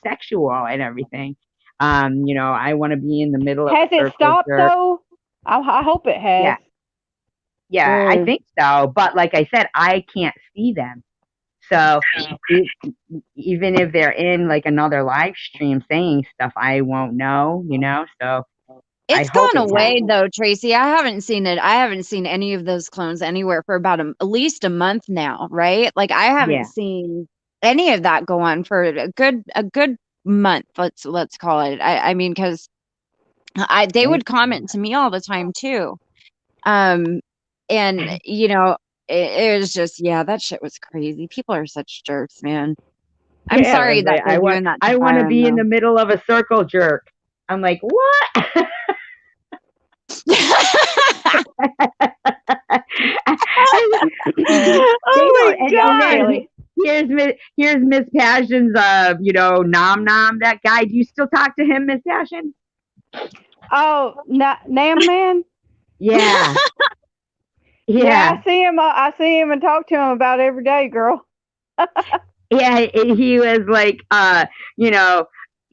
sexual and everything. I want to be in the middle of a Has it circle stopped jerk. though? I hope it has. Yeah, yeah, I Good. think so. But like I said, I can't see them. So e- even if they're in like another live stream saying stuff, I won't know. So I It's hope gone it away has. though, Tracy. I haven't seen it. I haven't seen any of those clones anywhere for about at least a month now, right? Like I haven't Yeah, seen any of that go on for a good month. Let's call it. I mean, because they right. would comment to me all the time too. Um, and it was just, yeah, that shit was crazy. People are such jerks, man. I'm Yeah, it sorry was that like they're doing that to I want to Byron be in though. the middle of a circle jerk. I'm like, what? They Oh don't, my and God. then Really? here's Miss Passion's, Nom Nom, that guy. Do you still talk to him, Miss Passion? Oh, Nam Man. Yeah, Yeah, yeah, I see him. I see him and talk to him about every day, girl. yeah. He was like,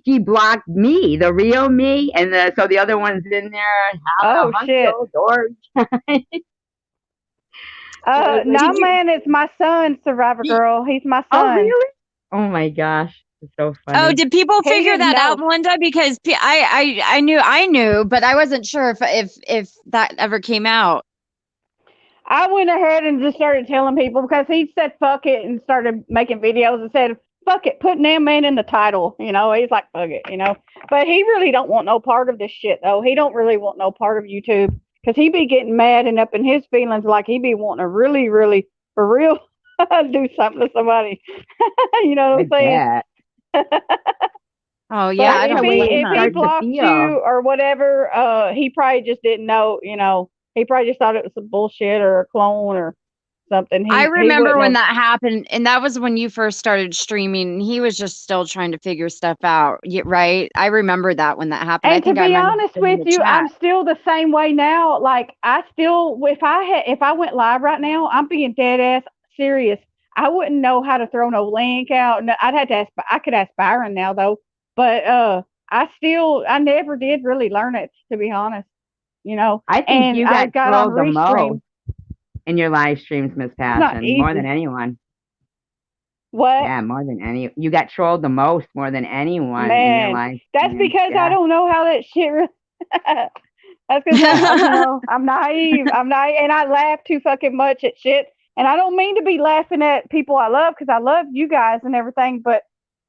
he blocked me, the real me, and so the other one's in there having a Oh hunky shit. old door. It was like, Did Nam you? Man is my son, Survivor Girl. He's my oh son. really? Oh my gosh, it's so Oh, funny. did people He figure didn't that out, know. Melinda? Because I knew, but I wasn't sure if that ever came out. I went ahead and just started telling people because he said fuck it and started making videos and said fuck it, put Nam Man in the title. He's like fuck it. But he really don't want no part of this shit though. He don't really want no part of YouTube because he be getting mad and up in his feelings like he be wanting to really, really for real do something to somebody. You know what I I'm saying? bet. Oh yeah, But I That's if the don't way he it blame if he him. starts to blocked feel. you or whatever, he probably just didn't know. He probably just thought it was some bullshit or a clone or something. I He remember wouldn't when have. that happened, and that was when you first started streaming. And he was just still trying to figure stuff out, right? I remember that when that happened. I And to think I be might have honest been in with the you, chat. I'm still the same way now. Like I still, if I went live right now, I'm being dead ass serious. I wouldn't know how to throw no link out. No, I'd have to ask. I could ask Byron now though, but I never did really learn it to be honest. I think And you I got got on trolled the most Restream. in your live streams, Miss It's not Passion, more than easy. anyone. What? Yeah, more than any. You got trolled the most, more than anyone in your Man, live that's streams. because I Yeah. don't know how that shit. That's because I'm naive. I'm naive, and I laugh too fucking much at shit. And I don't mean to be laughing at people I love because I love you guys and everything, but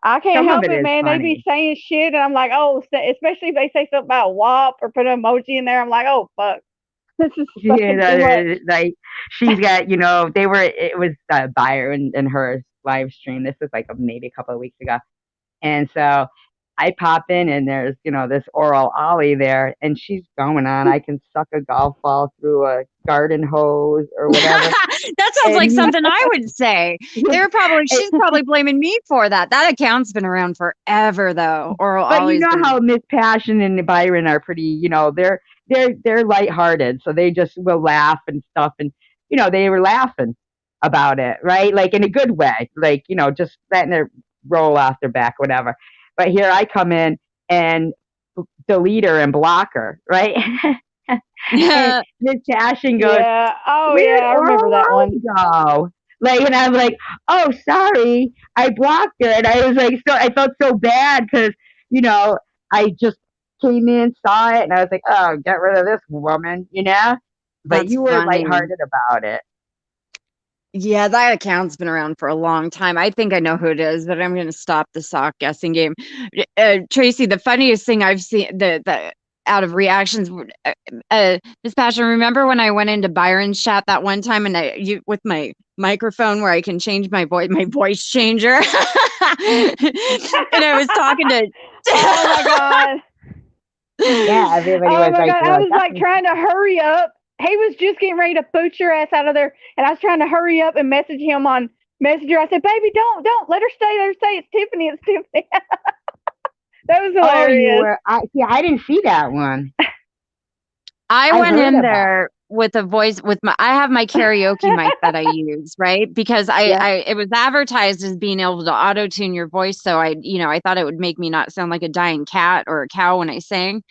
I can't Some of help it it, is man. They be funny. saying shit, and I'm like, oh, especially if they say something about WAP or put an emoji in there. I'm like, oh fuck, this is fucking too much. Like she's got, it was Byron and her live stream. This was like maybe a couple of weeks ago. And so I pop in and there's, this oral Ollie there and she's going on. I can suck a golf ball through a garden hose or whatever. That sounds like And something I would say. he, She's probably blaming me for that. That account's been around forever though, or but you always know been. how Miss Passion and Byron are pretty, they're lighthearted, so they just will laugh and stuff, and they were laughing about it, right? Like in a good way, like just letting it roll off their back, whatever. But here I come in and delete her and block her, right? And Miss Passion goes, Yeah. Oh "Where'd yeah, I remember Oral that one. Ollie go?" Like, and I'm like, "Oh, sorry, I blocked her." And I was like, I felt so bad because you know I just came in, saw it, and I was like, "Oh, get rid of this woman." But That's you were funny. lighthearted about it. Yeah, that account's been around for a long time. I think I know who it is, but I'm going to stop the sock guessing game. Tracy, the funniest thing I've seen, the out of reactions. Miss Passion, remember when I went into Byron's chat that one time and with my microphone where I can change my voice changer, and I was talking to. Oh my God. Yeah, everybody Oh was my like, God. I was like trying to hurry up. He was just getting ready to boot your ass out of there. And I was trying to hurry up and message him on Messenger. I said, baby, don't. Let her stay. Let her stay. It's Tiffany. It's Tiffany. That was oh, you hilarious. were, I didn't see that one. I I went heard in about there with a voice I have my karaoke mic that I use, right? Because Yeah. it was advertised as being able to auto tune your voice. So I thought it would make me not sound like a dying cat or a cow when I sang.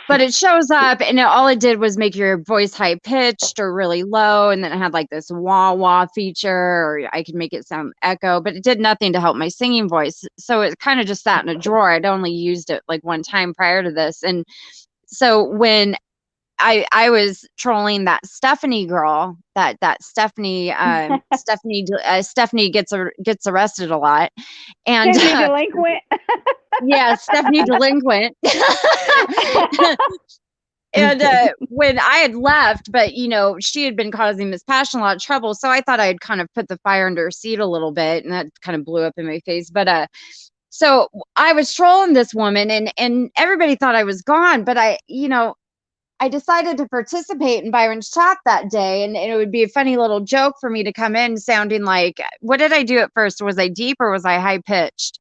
But it shows up and all it did was make your voice high pitched or really low. And then it had like this wah wah feature, or I could make it sound echo, but it did nothing to help my singing voice. So it kind of just sat in a drawer. I'd only used it like one time prior to this. And so when I was trolling that Stephanie girl, that Stephanie Stephanie gets arrested a lot, and Stephanie Delinquent. yeah, Stephanie Delinquent. And when I had left, but she had been causing Miss Passion a lot of trouble, so I thought I'd kind of put the fire under her seat a little bit, and that kind of blew up in my face. But so I was trolling this woman, and everybody thought I was gone, but I decided to participate in Byron's chat that day, and it would be a funny little joke for me to come in sounding like, what did I do at first? Was I deep or was I high pitched?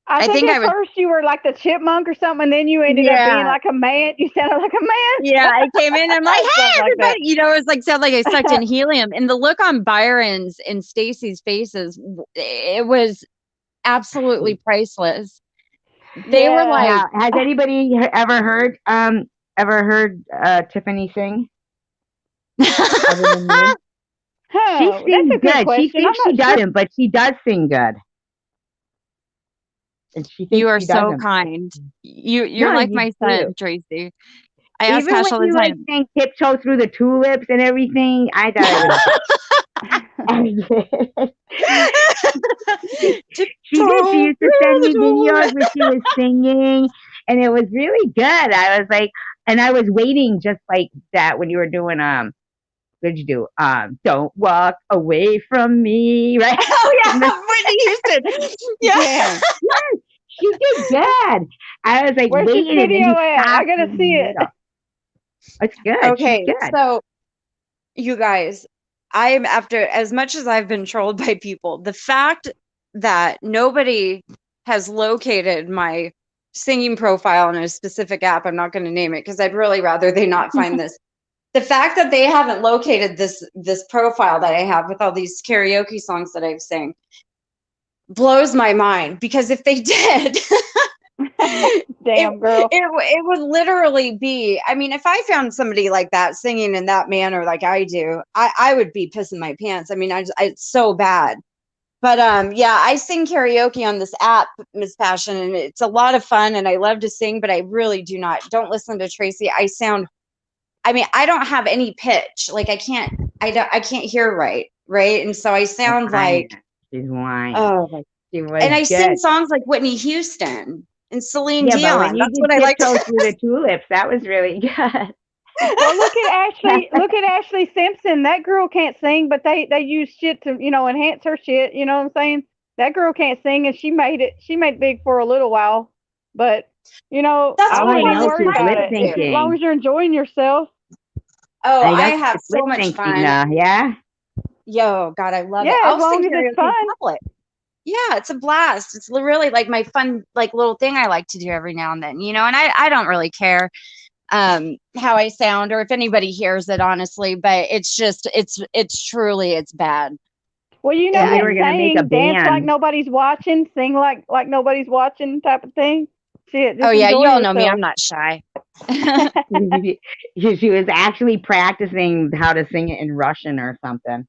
I think at first you were like the chipmunk or something, and then you ended up being like a man. You sounded like a man. Yeah, I came in, I'm like, hey, everybody. It was like, sound like I sucked in helium. And the look on Byron's and Stacy's faces, it was absolutely priceless. They were like, now, has anybody ever heard Tiffany sing? Other than me? She sings good. She thinks she doesn't, but she does sing good. And she thinks you are she so doesn't. kind. You're like my son, Tracy. I ask Even Cash all when the you time. sang Tiptoe Through the Tulips and everything, I thought it was. She did. She used to send me videos where she was singing, and it was really good. I was like, and I was waiting just like that when you were doing what did you do? Don't walk away from me, right? Oh yeah, Whitney Houston. Yeah. Yes, she did good. I was like, where's waiting, this video and then at? I gotta see it. It's good. Okay, she's good. so you guys, I'm after as much as I've been trolled by people, the fact that nobody has located my singing profile in a specific app, I'm not going to name it because I'd really rather they not find this. The fact that they haven't located this profile that I have with all these karaoke songs that I've sang blows my mind, because if they did, Damn, girl. it would literally be, I mean, if I found somebody like that singing in that manner like I do, I would be pissing my pants. I mean, it's so bad. But yeah, I sing karaoke on this app, Miss Passion, and it's a lot of fun, and I love to sing, but I really don't listen to Tracy. I mean, I don't have any pitch. Like I can't hear right. And so I sound like she's whining. Oh, and I sing songs like Whitney Houston and Celine Dion. That's what I like to Through the Tulips. That was really good. Well, look at Ashley Simpson. That girl can't sing, but they use shit to enhance her shit. You know what I'm saying? That girl can't sing, and she made it big for a little while. But that's I what wouldn't worry about it as long as you're enjoying yourself. Oh, I have so much fun. Yeah. Yo, God, I love it. Yeah, as long as it's fun. Yeah, it's a blast. It's really like my fun, like little thing I like to do every now and then, and I don't really care how I sound or if anybody hears it, honestly, but it's just, it's truly bad. Well, that saying, dance like nobody's watching, sing like nobody's watching type of thing. Shit, oh yeah, you all know me. I'm not shy. She was actually practicing how to sing it in Russian or something.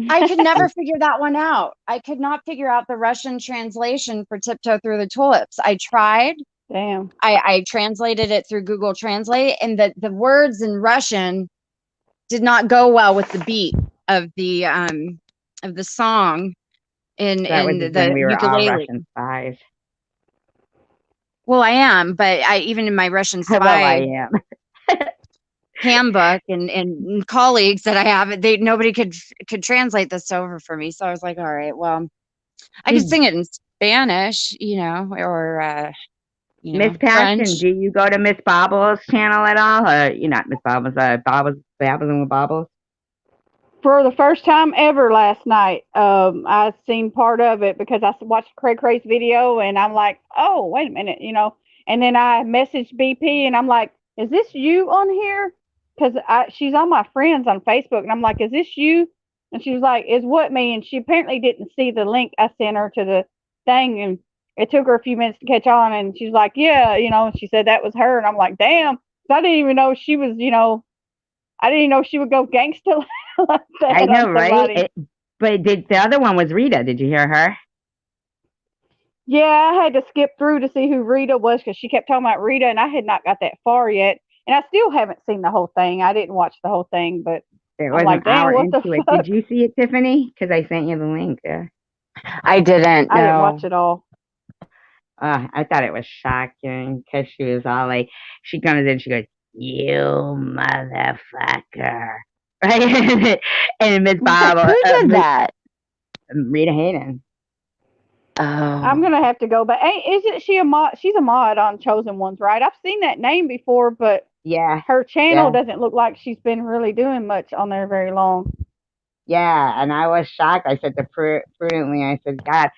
I could never figure that one out. I could not figure out the Russian translation for Tiptoe Through the Tulips. I tried. Damn. I translated it through Google Translate, and the words in Russian did not go well with the beat of the song in that was the when we were ukulele. all Russian spies. Well, I am, but I even in my Russian Well, I spy am. handbook and colleagues that I have, nobody could translate this over for me. So I was like, all right, well, I could Did sing it in Spanish, or Miss Passion, French. do you go to Miss Bobble's channel at all? Or you're not Miss Bobble's, Babbles and Bobbles? For the first time ever last night, I seen part of it because I watched Cray Cray's video and I'm like, oh, wait a minute, And then I messaged BP and I'm like, is this you on here? Because she's on my friends on Facebook and I'm like, is this you? And she was like, is what me? And she apparently didn't see the link I sent her to the thing and it took her a few minutes to catch on. And she's like, yeah, she said that was her. And I'm like, damn. I didn't even know she was, I didn't even know she would go gangster like I that know, on right? somebody. But the other one was Rita. Did you hear her? Yeah, I had to skip through to see who Rita was because she kept talking about Rita, and I had not got that far yet. And I still haven't seen the whole thing. I didn't watch the whole thing, but It I'm was an like, damn, hour what the into it. Did fuck? you see it, Tiffany? Because I sent you the link. I didn't I didn't know. watch it all. I thought it was shocking because she was all like, she comes in, she goes, "You motherfucker," right? And Miss Bob, Who did that? Rita Hayden. I'm Oh, gonna have to go, but isn't she a mod? She's a mod on Chosen Ones, right? I've seen that name before, but Yeah, her channel yeah, doesn't look like she's been really doing much on there very long. yeah. And I was shocked. I said to prudently, I said, God,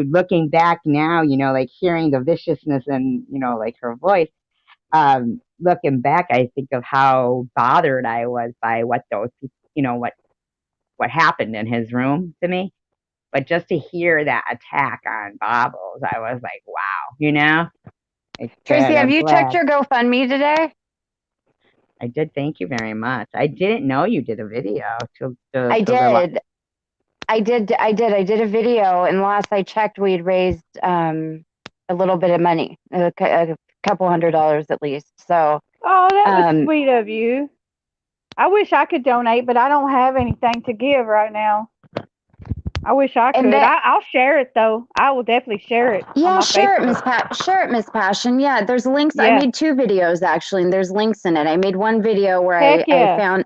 looking back now, like hearing the viciousness and like her voice. Looking back, I think of how bothered I was by what those, what happened in his room to me. But just to hear that attack on Bobbles, I was like, wow, it's Tracy, good. have I'm you checked glad. your GoFundMe today? I did. Thank you very much. I didn't know you did a video to I to the did. I did a video, and last I checked, we'd raised a little bit of money, a couple $100 at least. So, Oh, that was um, sweet of you. I wish I could donate, but I don't have anything to give right now. I wish I and could. then I'll share it though. I will definitely share it on yeah, my Facebook. Share it, Miss Passion. Yeah, there's links. I Yeah. made two videos actually, and there's links in it. I made one video where Heck yeah.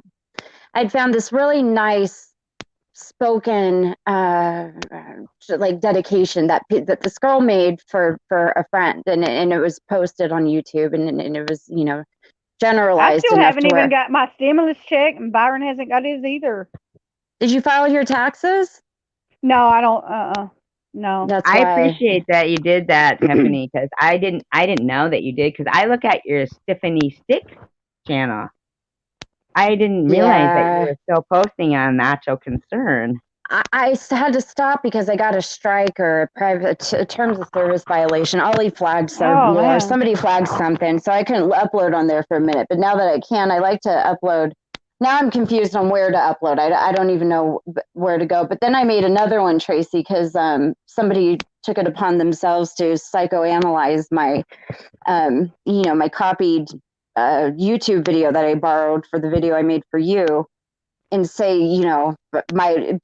I'd found this really nice spoken like dedication that this girl made for a friend, and it was posted on YouTube, and it was I generalized still enough haven't to even where. got my stimulus check, and Byron hasn't got his either. Did you file your taxes? No, I don't. No. That's I why. appreciate that you did that, Tiffany, because I didn't know that you did. Because I look at your Tiffany Sticks channel. I didn't realize that you Yeah. were still posting on Nacho Concern. I had to stop because I got a strike or a terms of service violation. Ollie flagged Oh or man. somebody flagged something, so I couldn't upload on there for a minute. But now that I can, I like to upload. Now I'm confused on where to upload. I don't even know where to go. But then I made another one, Tracy, because somebody took it upon themselves to psychoanalyze my my copied YouTube video that I borrowed for the video I made for you, and say,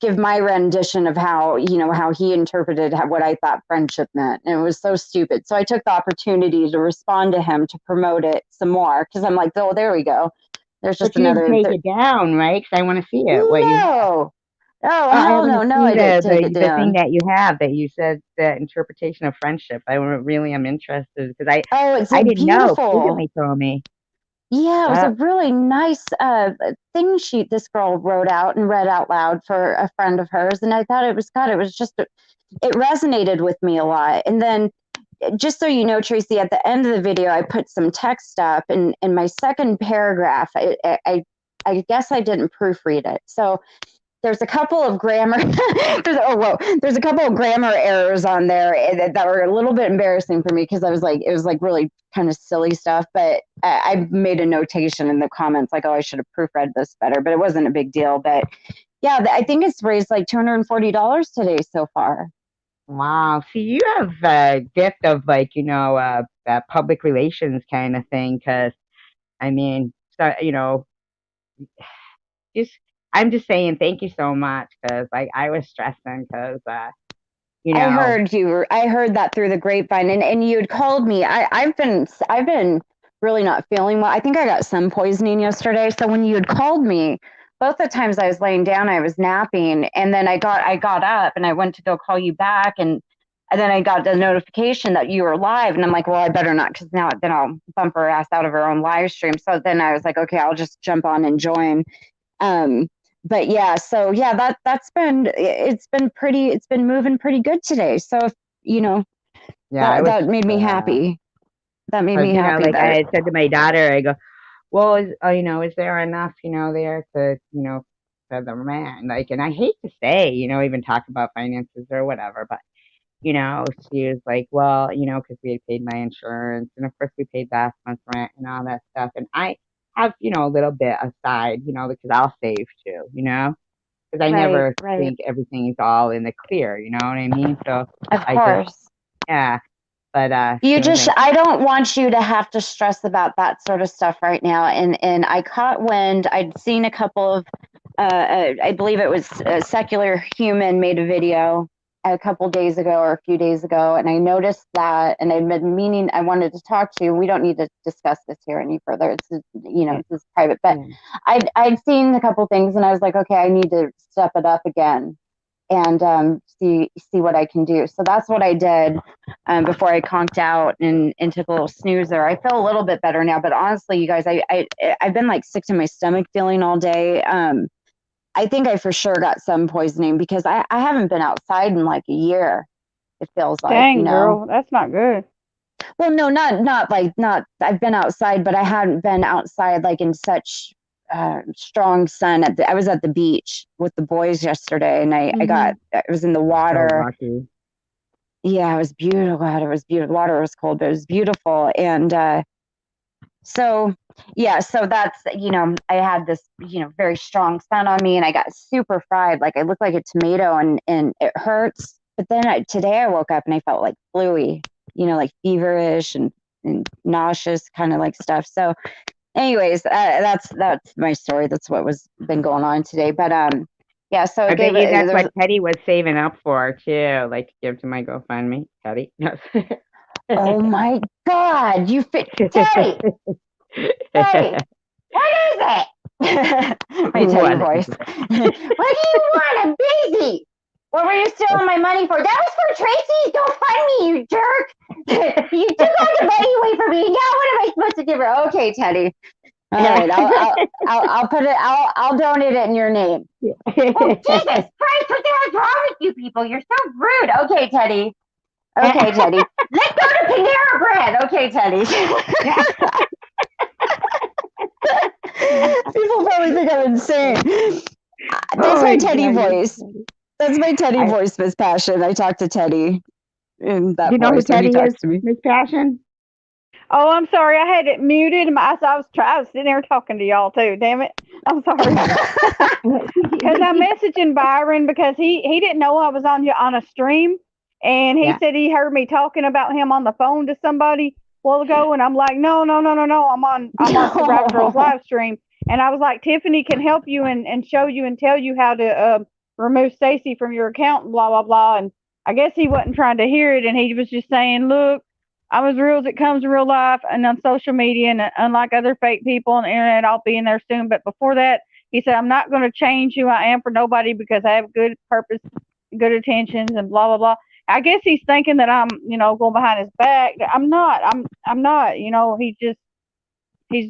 give my rendition of how he interpreted what I thought friendship meant. And it was so stupid. So I took the opportunity to respond to him to promote it some more because I'm like, oh, there we go. There's just But you didn't another. take it down, right? Because I want to see it. What you have. No. Oh, I hell want no. to No, see I didn't take it the thing down. that you have that you said that interpretation of friendship. I really am interested because Oh, it's I a didn't know. beautiful. Prudently told me. Yeah, it was a Yep. really nice thing this girl wrote out and read out loud for a friend of hers. And I thought it was, God, it was just, it resonated with me a lot. And then just so you know, Tracy, at the end of the video, I put some text up in my second paragraph. I guess I didn't proofread it. So there's a couple of grammar there's a couple of grammar errors on there that were a little bit embarrassing for me because it was like really kind of silly stuff, but I made a notation in the comments like, oh, I should have proofread this better, but it wasn't a big deal. But yeah, I think it's raised like $240 today so far. Wow. See, you have a gift of like, public relations kind of thing. Because I mean, so, just I'm just saying thank you so much because like I was stressing because you I know. heard I heard that through the grapevine, and you had called me. I've been really not feeling well. I think I got sun poisoning yesterday. So when you had called me, both the times I was laying down, I was napping, and then I got up and I went to go call you back, and then I got the notification that you were live, and I'm like, well, I better not, because now then I'll bump her ass out of her own live stream. So then I was like, okay, I'll just jump on and join. Um, but yeah, so yeah, it's been moving pretty good today. So if, Yeah, it that was. that made me happy. That made Because me happy like I that had said to my daughter, I go, well, is there enough, there to, for the man? Like, and I hate to say, even talk about finances or whatever, but she was like, well, because we had paid my insurance, and of course we paid last month's rent and all that stuff, and I have, a little bit aside, because I'll save too, because I right, never right. think everything's all in the clear, you know what I mean? So Of I just, course. yeah, but You she was just like, I don't want you to have to stress about that sort of stuff right now. And I caught wind. I'd seen a couple of I believe it was Secular Human made a video a couple days ago or a few days ago, and I noticed that, and I'd been meaning I wanted to talk to you. We don't need to discuss this here any further. This is private, but yeah. I'd seen a couple things, and I was like, okay, I need to step it up again and see what I can do. So that's what I did before I conked out and took a little snoozer. I feel a little bit better now, but honestly, you guys, I've been like sick to my stomach feeling all day. I think I for sure got sun poisoning because I haven't been outside in like a year. It feels like, Dang, girl, that's not good. Well, no, not. I've been outside, but I hadn't been outside like in such strong sun. I was at the beach with the boys yesterday, and I was in the So water. lucky. Yeah, it was beautiful. God, it was beautiful. Water was cold, but it was beautiful. And so, yeah, so that's, I had this, very strong sun on me, and I got super fried. Like I looked like a tomato, and it hurts. But then today I woke up and I felt like fluey, like feverish and nauseous kind of like stuff. So anyways, that's my story. That's what was been going on today. But yeah, so I it bet gave you that's there's what Teddy was saving up for too, like to give to my GoFundMe. Teddy. No. oh my God, you fit Teddy. Teddy, what is it? My Teddy What? voice. What do you want? I'm busy. What were you stealing my money for? That was for Tracy. Don't fund me, you jerk. You took all the money away from me. Now what am I supposed to give her? Okay, Teddy. All right, I'll put it. I'll donate it in your name. Oh, Jesus Christ! What the hell's wrong with you people? You're so rude. Okay, Teddy. Okay, Teddy. Let's go to Panera Bread. Okay, Teddy. People probably think I'm insane. That's my Teddy voice. That's my Teddy voice, Miss Passion. I talk to Teddy in that Do you know who voice, and he Teddy is, talks to me. Miss Passion? Oh, I'm sorry. I had it muted. I was sitting there talking to y'all too. Damn it. I'm sorry. Because I'm messaging Byron because he didn't know I was on a stream, and he said he heard me talking about him on the phone to somebody a while ago, and I'm like, no. I'm on Survivor Girls live stream, and I was like, Tiffany can help you and show you and tell you how to remove Stacy from your account and blah blah blah. And I guess he wasn't trying to hear it, and he was just saying, look, I'm as real as it comes in real life and on social media, and unlike other fake people on the internet, I'll be in there soon. But before that, he said, I'm not going to change who I am for nobody because I have good purpose, good intentions, and blah, blah, blah. I guess he's thinking that I'm, going behind his back. I'm not. I'm not. He's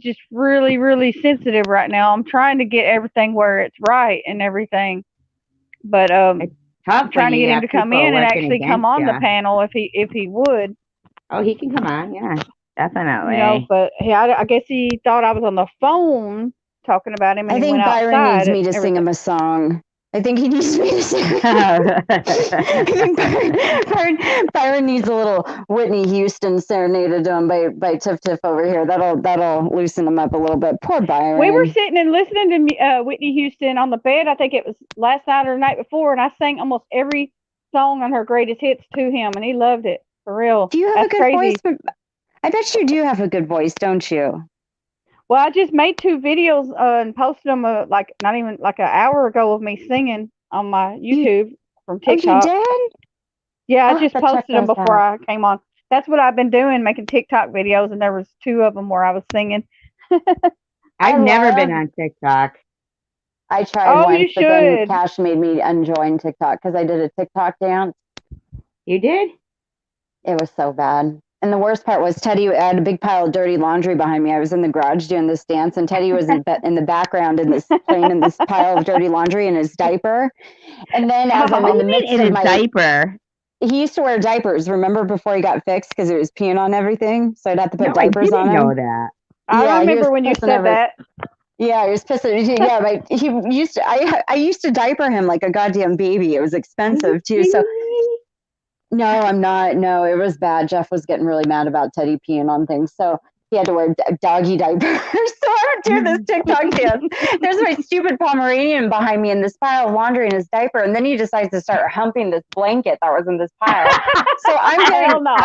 just really, really sensitive right now. I'm trying to get everything where it's right and everything. But It's tough I'm trying to when you get him have to come people in and working actually come against on the you. panel if he would. Oh, he can come on. Yeah, definitely. But I guess he thought I was on the phone talking about him, and I he went think Byron needs outside me and to sing everything. him a song. I think he needs me to sing. I think Byron needs a little Whitney Houston serenaded to him by Tiff Tiff over here. That'll loosen him up a little bit. Poor Byron. We were sitting and listening to Whitney Houston on the bed. I think it was last night or the night before, and I sang almost every song on her greatest hits to him, and he loved it for real. Do you have That's a good crazy. voice? I bet you do have a good voice, don't you? Well, I just made 2 videos and posted them like not even like an hour ago of me singing on my YouTube from TikTok. Oh, you did? Yeah, I I'll have just to check posted them those before out. I came on. That's what I've been doing, making TikTok videos, and there was 2 of them where I was singing. I I've never been love. on TikTok. I tried Oh, once, you but then should. Cash made me unjoin TikTok because I did a TikTok dance. You did? It was so bad. And the worst part was Teddy had a big pile of dirty laundry behind me. I was in the garage doing this dance, and Teddy was in the background in this playing in this pile of dirty laundry in his diaper. And then as I'm What in do the you mean midst in of a my, diaper? he used to wear diapers, remember, before he got fixed because it was peeing on everything. So I'd have to put No, I diapers on didn't know him. that. I Yeah, he was remember when you pissing said every. that. Yeah, he was pissing. Yeah, but he used to. I used to diaper him like a goddamn baby. It was Are you expensive too. So kidding me? no, I'm not. No, it was bad. Jeff was getting really mad about Teddy peeing on things, so he had to wear doggy diapers. So I'm doing this TikTok dance. There's my stupid Pomeranian behind me in this pile of laundry in his diaper, and then he decides to start humping this blanket that was in this pile. So Hell no.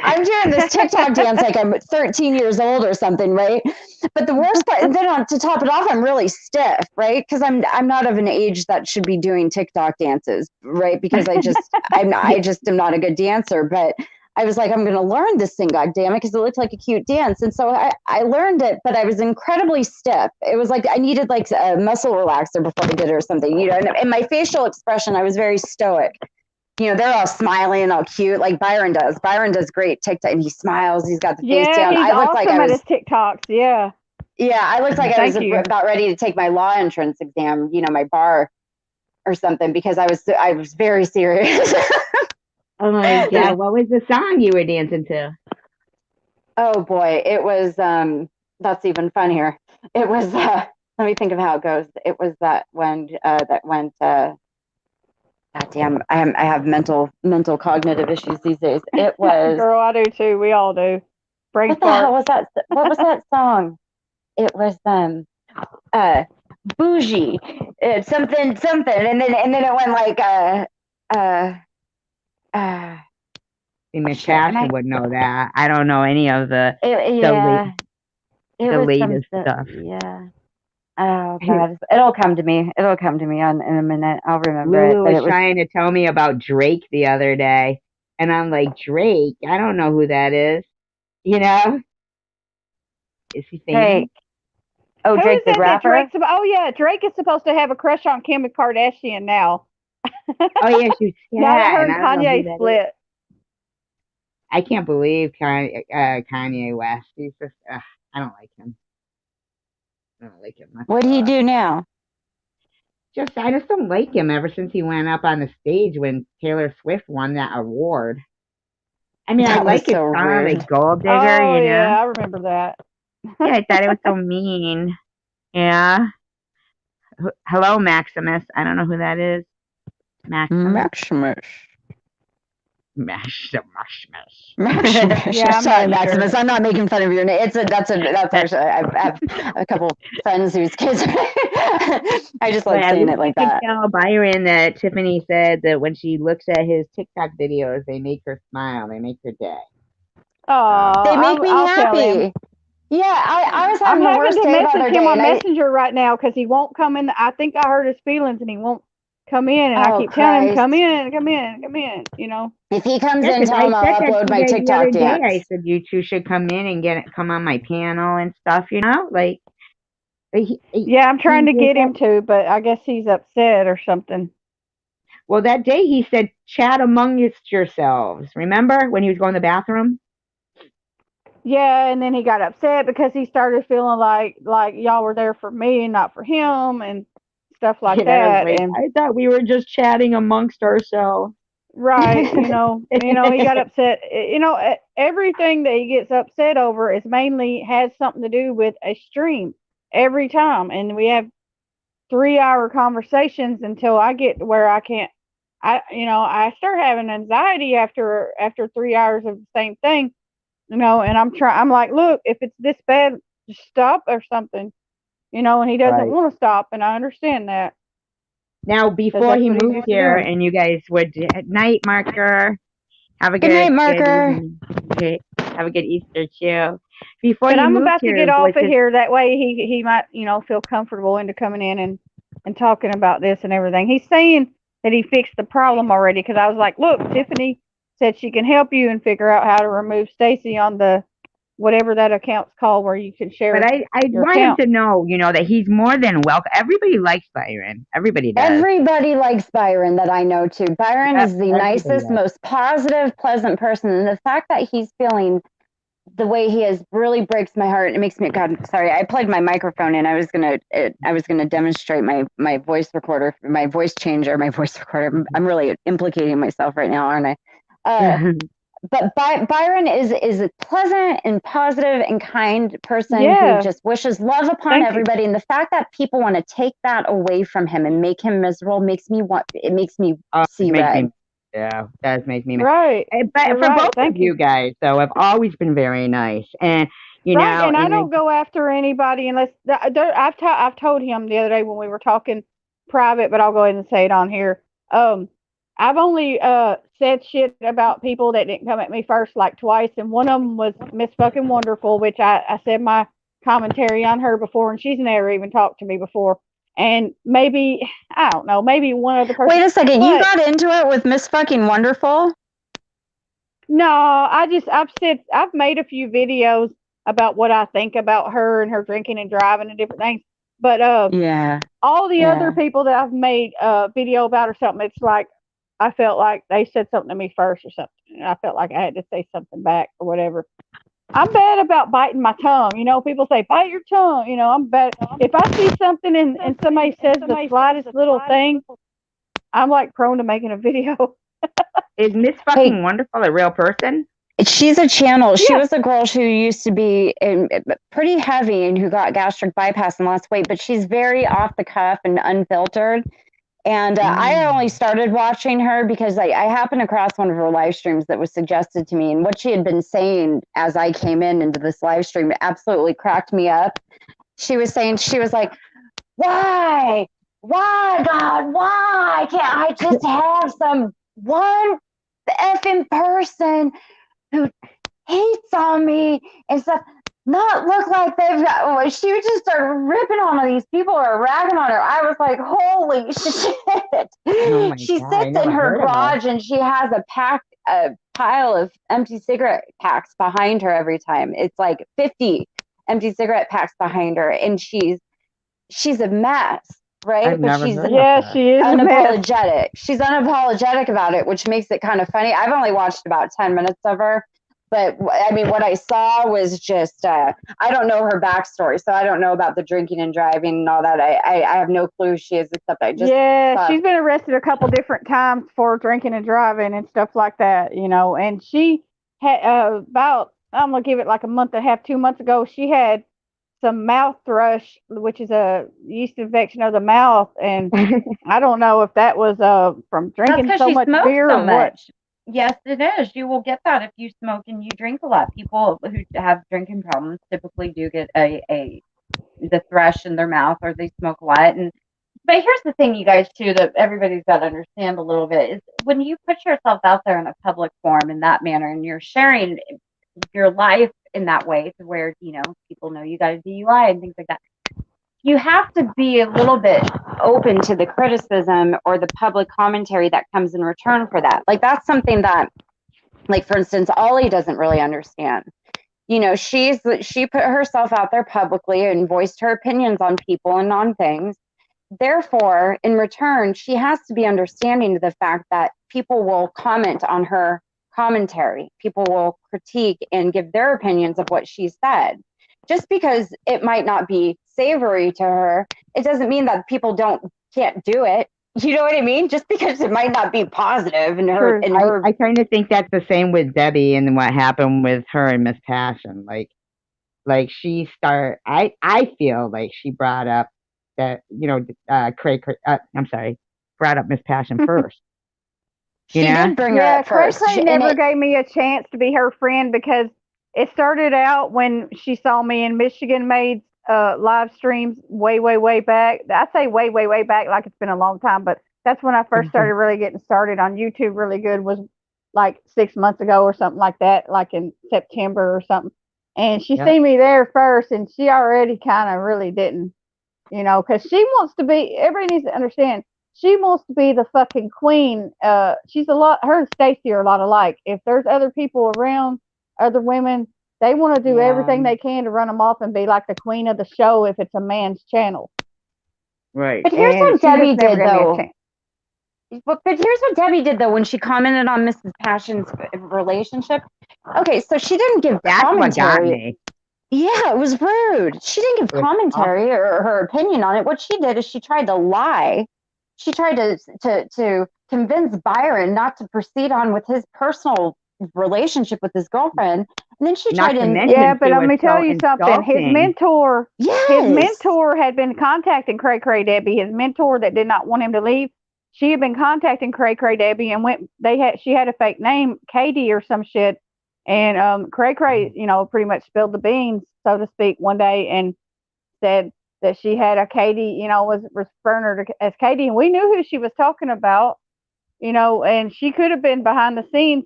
I'm doing this TikTok dance like I'm 13 years old or something, right? But the worst part, and then to top it off, I'm really stiff, right? Because I'm not of an age that should be doing TikTok dances, right? Because I just am not a good dancer. But I was like, I'm going to learn this thing, God damn it, because it looked like a cute dance. And so I learned it, but I was incredibly stiff. It was like I needed like a muscle relaxer before I did it or something, you know. And my facial expression, I was very stoic. You know, they're all smiling and all cute, like Byron does. Byron does great TikTok, and he smiles. He's got the face Yeah, down. he's I looked like awesome I at was, his TikToks. Yeah. yeah, I looked like I was Thank you. about ready to take my law entrance exam, you know, my bar or something, because I was very serious. Oh my God. Yeah. What was the song you were dancing to? Oh boy, it was. That's even funnier. It was. Let me think of how it goes. It was that when that went. God damn, I have mental cognitive issues these days. It was. Girl, I do too. We all do. Brain What the hell fart. was that? What was that song? It was bougie. It's something, and then it went like uh See, Miss shit. Passion would know that. I don't know any of the Yeah, it the was latest stuff. yeah. Oh God, it'll come to me. It'll come to me in a minute. I'll remember it. Lulu But was it was trying to tell me about Drake the other day, and I'm like, Drake? I don't know who that is. You know? Is he famous? Drake. Oh, Who Drake is the that rapper. Oh, yeah. Drake is supposed to have a crush on Kim Kardashian now. Oh yeah, she's Now that yeah, her and and I don't know who Kanye that is. split. I can't believe Kanye West. He's just, I don't like him. I don't like him much What at do you all. do now? I just don't like him ever since he went up on the stage when Taylor Swift won that award. I mean, I That was like his so song, rude. like Gold Digger, Oh, you know? yeah. I remember that. Yeah, I thought it was so mean. Yeah. Hello, Maximus. I don't know who that is. Maximus. Maximus. Maximus. Maximus. Yeah, I'm Sorry, not sure. Maximus. I'm not making fun of your name. That's actually I have a couple friends whose kids. I just like But at saying least it like you can that. tell Byron that Tiffany said that when she looks at his TikTok videos, they make her smile. They make her day. Oh, They make me I'll tell him. happy. Yeah, I was I'm having the having worst to day the message other him day, on and I Messenger right now because he won't come in. I think I hurt his feelings and he won't come in. And I oh keep telling him, Christ. come in, come in, come in, you know. If he comes Yeah, in, because tell I him said I'll that to upload you my guys the TikTok other day. I dance. said you two should come in and come on my panel and stuff, you know? Like, Yeah, I'm trying he to did get that. him to, but I guess he's upset or something. Well, that day he said, chat amongst yourselves. Remember when he was going to the bathroom? Yeah, and then he got upset because he started feeling like y'all were there for me and not for him and stuff like Yeah, that was that. like, And I thought we were just chatting amongst ourselves. right, he got upset. Everything that he gets upset over is mainly has something to do with a stream every time, and we have 3-hour conversations until I get to where I can't. I start having anxiety after 3 hours of the same thing. And I'm like, look, if it's this bad, just stop or something. And he doesn't Right. want to stop, and I understand that. Now, before he moved used to here doing. and you guys would, night marker, have a Good night, good Marker. evening. Okay. Have a good Easter too. Before But he I'm moved about to here, get was off of his, here. That way he might, feel comfortable into coming in and talking about this and everything. He's saying that he fixed the problem already. Because I was like, look, Tiffany said she can help you and figure out how to remove Stacy on the whatever that account's called where you can share But I your want him account. to know, that he's more than welcome. Everybody likes Byron. Everybody does. Everybody likes Byron that I know too. Byron Yep, is the everybody nicest, does. most positive, pleasant person. And the fact that he's feeling the way he is really breaks my heart. It makes me, God, sorry, I plugged my microphone in. I was gonna demonstrate my voice recorder, my voice changer, my voice recorder. I'm really implicating myself right now, aren't I? But Byron is a pleasant and positive and kind person who Yeah, just wishes love upon thank you. everybody. And the fact that people want to take that away from him and make him miserable makes me Oh, it see makes red. me, yeah, does make me mad. Right. But You're for right. both of Thank you. you guys, though, have always been very nice, and Right, and I and don't go after anybody unless I've told him the other day when we were talking private, but I'll go ahead and say it on here. Um, I've only said shit about people that didn't come at me first like twice, and one of them was Miss Fucking Wonderful, which I said my commentary on her before, and she's never even talked to me before. And maybe I don't know, maybe one other person, Wait a second, you but got into it with Miss Fucking Wonderful? no, I've made a few videos about what I think about her and her drinking and driving and different things. But Yeah, all the other yeah. people that I've made a video about or something, it's like I felt like they said something to me first or something, and I felt like I had to say something back or whatever. I'm bad about biting my tongue. People say bite your tongue. I'm bad. If I see something and somebody says the slightest little thing, I'm like prone to making a video. is Miss Hey, Fucking Wonderful a real person? she's a channel. She Yeah. was a girl who used to be pretty heavy and who got gastric bypass and lost weight, but she's very off the cuff and unfiltered. And I only started watching her because I happened across one of her live streams that was suggested to me. And what she had been saying as I came into this live stream absolutely cracked me up. She was saying, she was like, why? Why, God? Why can't I just have one effing person who hates on me and stuff not look like they've got, she would just start ripping on these people or ragging on her. I was like, holy shit. Oh my She God, I sits in never her heard of her. garage and she has a pile of empty cigarette packs behind her every time. It's like 50 empty cigarette packs behind her, and she's a mess, right? I've But never she's heard of Yeah, her. she is a mess. unapologetic. She's unapologetic about it, which makes it kind of funny. I've only watched about 10 minutes of her, but I mean, what I saw was just, I don't know her backstory, so I don't know about the drinking and driving and all that. I have no clue who she is, except I just Yeah, saw. she's been arrested a couple different times for drinking and driving and stuff like that. And she had about, I'm gonna give it like a month and a half, 2 months ago, she had some mouth thrush, which is a yeast infection of the mouth, and I don't know if that was from That's drinking because so she much smokes beer so or what. much. Yes, it is. You will get that if you smoke and you drink a lot. People who have drinking problems typically do get the thrush in their mouth, or they smoke a lot. But here's the thing, you guys, too, that everybody's got to understand a little bit is when you put yourself out there in a public forum in that manner and you're sharing your life in that way to where, people know you got a DUI and things like that, you have to be a little bit open to the criticism or the public commentary that comes in return for that. Like, that's something that, like, for instance, Ollie doesn't really understand. She put herself out there publicly and voiced her opinions on people and on things. Therefore, in return, she has to be understanding of the fact that people will comment on her commentary. People will critique and give their opinions of what she said. Just because it might not be savory to her, it doesn't mean that people can't do it. You know what I mean? Just because it might not be positive in her, True. I kind of think that's the same with Debbie and what happened with her and Miss Passion. Like I feel like she brought up that, I'm sorry, brought up Miss Passion first. she did bring her Yeah, up Cray first. Cray never gave me a chance to be her friend because it started out when she saw me in Michigan made live streams way, way, way back. I say way, way, way back like it's been a long time, but that's when I first started really getting started on YouTube really good was like 6 months ago or something like that, like in September or something. And she Yeah. seen me there first and she already kind of really didn't, because she wants to be, everybody needs to understand, she wants to be the fucking queen. She's a lot. Her and Stacy are a lot alike. If there's other people around, other women, they want to do everything they can to run them off and be like the queen of the show if it's a man's channel. Right. But here's And what she Debbie just never did, gave me a though. chance. But here's what Debbie did, though, when she commented on Mrs. Passion's relationship. Okay, so she didn't give That's what got commentary. me. Yeah, it was rude. She didn't give It was commentary or her opinion on it. What she did is she tried to lie. She tried to convince Byron not to proceed on with his personal relationship with his girlfriend. And then she Not tried to to mention Yeah, but she let was me tell so you something. His insulting. mentor yes. had been contacting Cray Cray Debbie. His mentor that did not want him to leave. She had been contacting Cray Cray Debbie and she had a fake name, Katie or some shit. And Cray Cray, pretty much spilled the beans, so to speak, one day and said that she had a Katie, was referring her as Katie, and we knew who she was talking about, and she could have been behind the scenes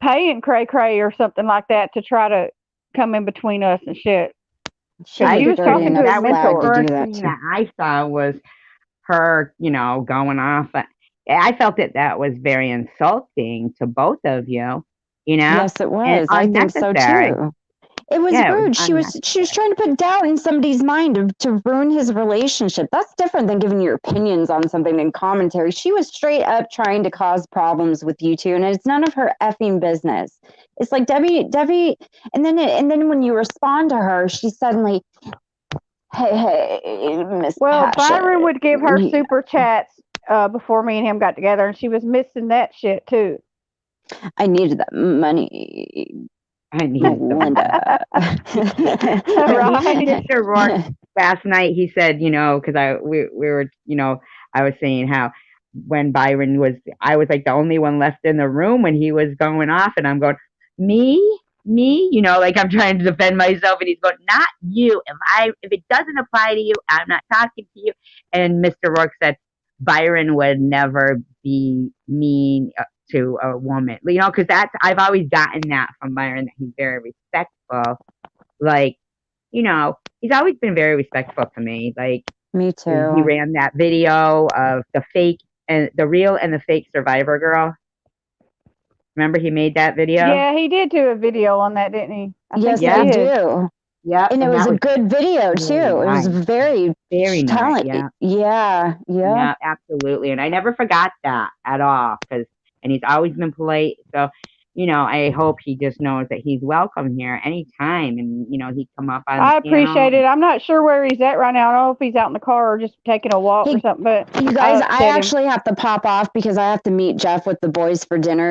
paying Cray Cray or something like that to try to come in between us and shit. She Because had she a was dirty talking to enough his That was the flag to mentor. do first that thing too. that I saw was her, going off. I felt that was very insulting to both of you, Yes, it and was. I think so unnecessary. too. It was Yeah, it was rude. She was unnecessary. trying to put doubt in somebody's mind to ruin his relationship. That's different than giving your opinions on something in commentary. She was straight up trying to cause problems with you two, and it's none of her effing business. It's like Debbie, and then when you respond to her, she's suddenly, hey, Miss Well, Byron would give her Passion. super chats before me and him got together, and she was missing that shit too. I needed that money, I need Linda. Right. Mr. Rourke last night, he said, because we were, I was saying how when Byron I was like the only one left in the room when he was going off, and I'm going, me, like I'm trying to defend myself, and he's going, not you. If it doesn't apply to you, I'm not talking to you. And Mr. Rourke said, Byron would never be mean to a woman, because I've always gotten that from Byron, that he's very respectful. Like, he's always been very respectful to me. Like, Me he too. ran that video of the fake and the real and the fake Survivor girl. Remember, he made that video? Yeah, he did do a video on that, didn't he? Yes, think I he did. do. Yep. And it was that a good video really too. It was nice. very Very nice. telling. Yeah. Yeah. Yeah, absolutely. And I never forgot that at all, and he's always been polite. So, I hope he just knows that he's welcome here anytime, and he'd come up on I the channel. appreciate it. I'm not sure where he's at right now. I don't know if he's out in the car or just taking a walk or something. But You guys, I upset him. actually have to pop off because I have to meet Jeff with the boys for dinner.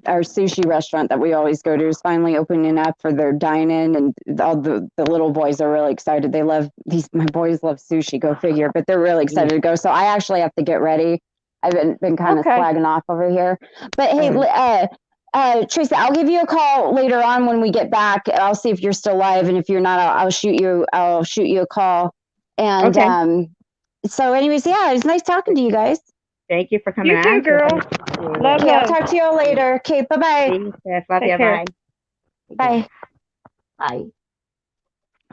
Our sushi restaurant that we always go to is finally opening up for their dine-in, and all the little boys are really excited. They love my boys love sushi, go figure, but they're really excited to go. So I actually have to get ready. I've been kind of slagging off over here. But hey, Tracy, I'll give you a call later on when we get back. I'll see if you're still live, and if you're not, I'll shoot you a call. And so anyways, yeah, it was nice talking to you guys. Thank you for coming You too, on. girl. Love, Okay, I'll talk to you all later. Okay, bye-bye. See you, Steph. Love Take you. care. Bye. Bye.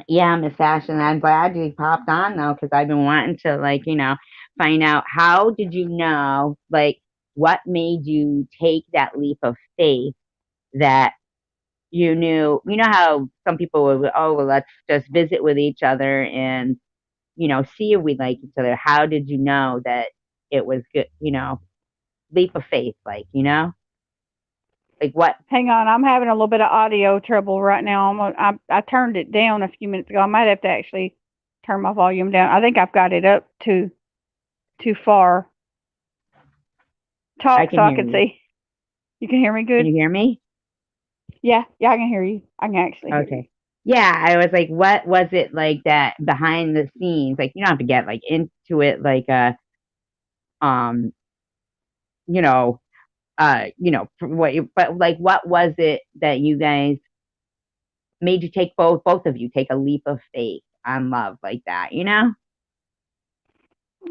Yeah, Miss Ashley, I'm glad you popped on though, because I've been wanting to find out, how did you know, what made you take that leap of faith that you knew, how some people would, oh, well, let's just visit with each other and, see if we like each other. How did you know that it was good, leap of faith, like what? Hang on, I'm having a little bit of audio trouble right now. I turned it down a few minutes ago. I might have to actually turn my volume down. I think I've got it up too far. Talk so I can see. You can hear me good? Can you hear me? Yeah, I can hear you. I can actually hear you. Yeah, I was like, what was it like that behind the scenes? Like, you don't have to get into it what was it that you guys made you take both of you take a leap of faith on love like that,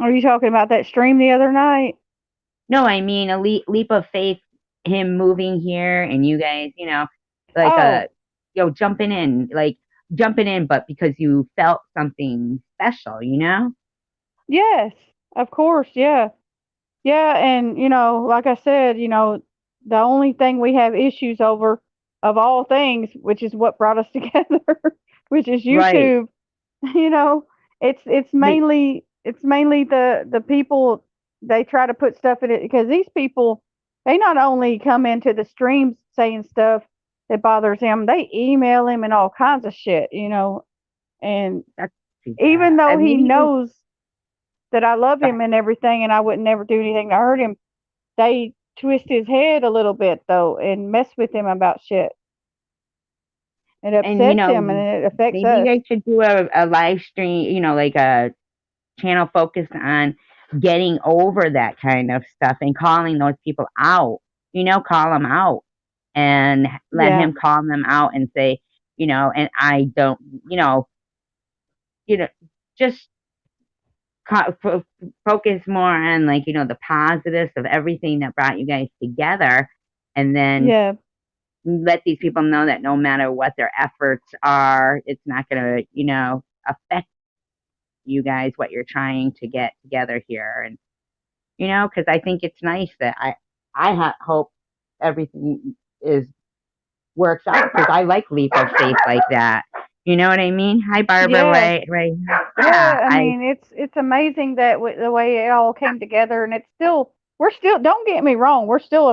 Are you talking about that stream the other night? No, I mean a leap of faith, him moving here and you guys, jumping in, but because you felt something special, Yes. Of course, yeah. Yeah, and like I said, the only thing we have issues over of all things, which is what brought us together, which is Right. YouTube, you know, it's They, mainly the people. They try to put stuff in it because these people, they not only come into the streams saying stuff that bothers them, they email him and all kinds of shit, and that's too bad. even though he Maybe you. knows that I love him and everything and I would never do anything to hurt him, they twist his head a little bit though and mess with him about shit. It And upsets him and it affects maybe you us. guys should do a live stream, like a channel focused on getting over that kind of stuff and calling those people out. Call them out and let Yeah, him call them out and say, and I don't, you know, just focus more on, like, the positives of everything that brought you guys together, and then yeah, let these people know that no matter what their efforts are, it's not going to, affect you guys, what you're trying to get together here. And, because I think it's nice that I hope everything is works out, because I like lethal faith like that. You know what I mean? Hi, Barbara. yeah, Right, right. Yeah, yeah. I mean, it's amazing that the way it all came together, and we're still. Don't get me wrong, we're still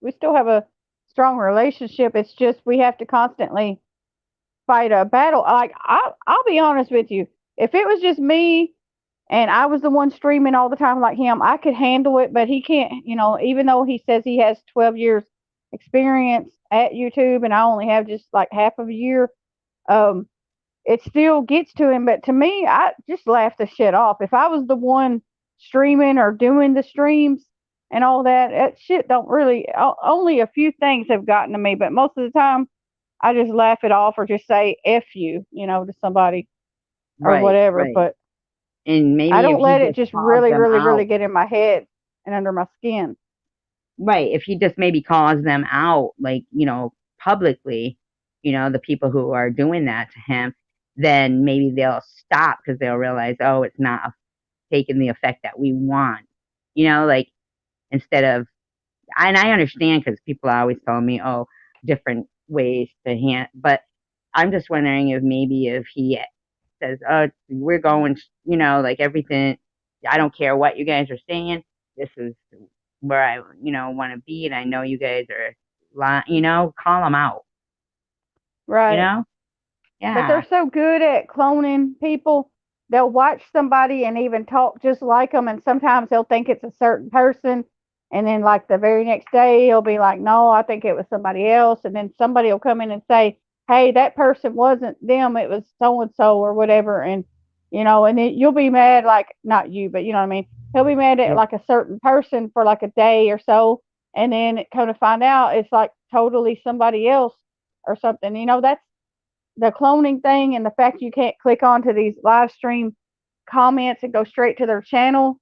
we still have a strong relationship. It's just we have to constantly fight a battle. Like I'll be honest with you, if it was just me and I was the one streaming all the time like him, I could handle it, but he can't, even though he says he has 12 years experience at YouTube and I only have just like half of a year, um, it still gets to him. But to me, I just laugh the shit off. If I was the one streaming or doing the streams and all that, that shit don't really, only a few things have gotten to me, but most of the time I just laugh it off or just say F you, to somebody or right, whatever. right. But And I maybe if don't he let it just just calls really, them really, really out. get in my head and under my skin. Right. If he just maybe calls them out, like, publicly, the people who are doing that to him, then maybe they'll stop, because they'll realize, oh, it's not taking the effect that we want. Like, instead of, and I understand, because people always tell me, oh, different ways to but I'm just wondering if maybe if he says, oh, we're going, like, everything, I don't care what you guys are saying, this is where I, want to be, and I know you guys are lying, call them out, you Right. know? But they're Yeah. so good at cloning people. They'll watch somebody and even talk just like them, and sometimes they'll think it's a certain person, and then like the very next day he'll be like, "No, I think it was somebody else," and then somebody will come in and say, "Hey, that person wasn't them; it was so and so or whatever," and then you'll be mad, like not you, but you know what I mean. He'll be mad at Yep. like a certain person for like a day or so, and then come to find out it's like totally somebody else or something. That's the cloning thing, and the fact you can't click onto these live stream comments and go straight to their channel,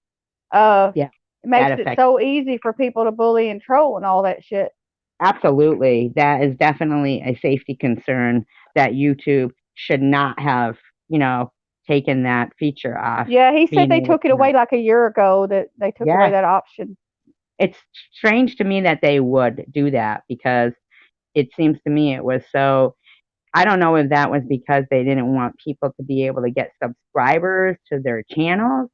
uh, Yeah. it That makes it affects. so easy for people to bully and troll and all that shit. Absolutely. That is definitely a safety concern that YouTube should not have, taken that feature off, Yeah, he said being they able took it to. away like a year ago. That they took away Yes. that option. It's strange to me that they would do that, because it seems to me it was so. I don't know if that was because they didn't want people to be able to get subscribers to their channels,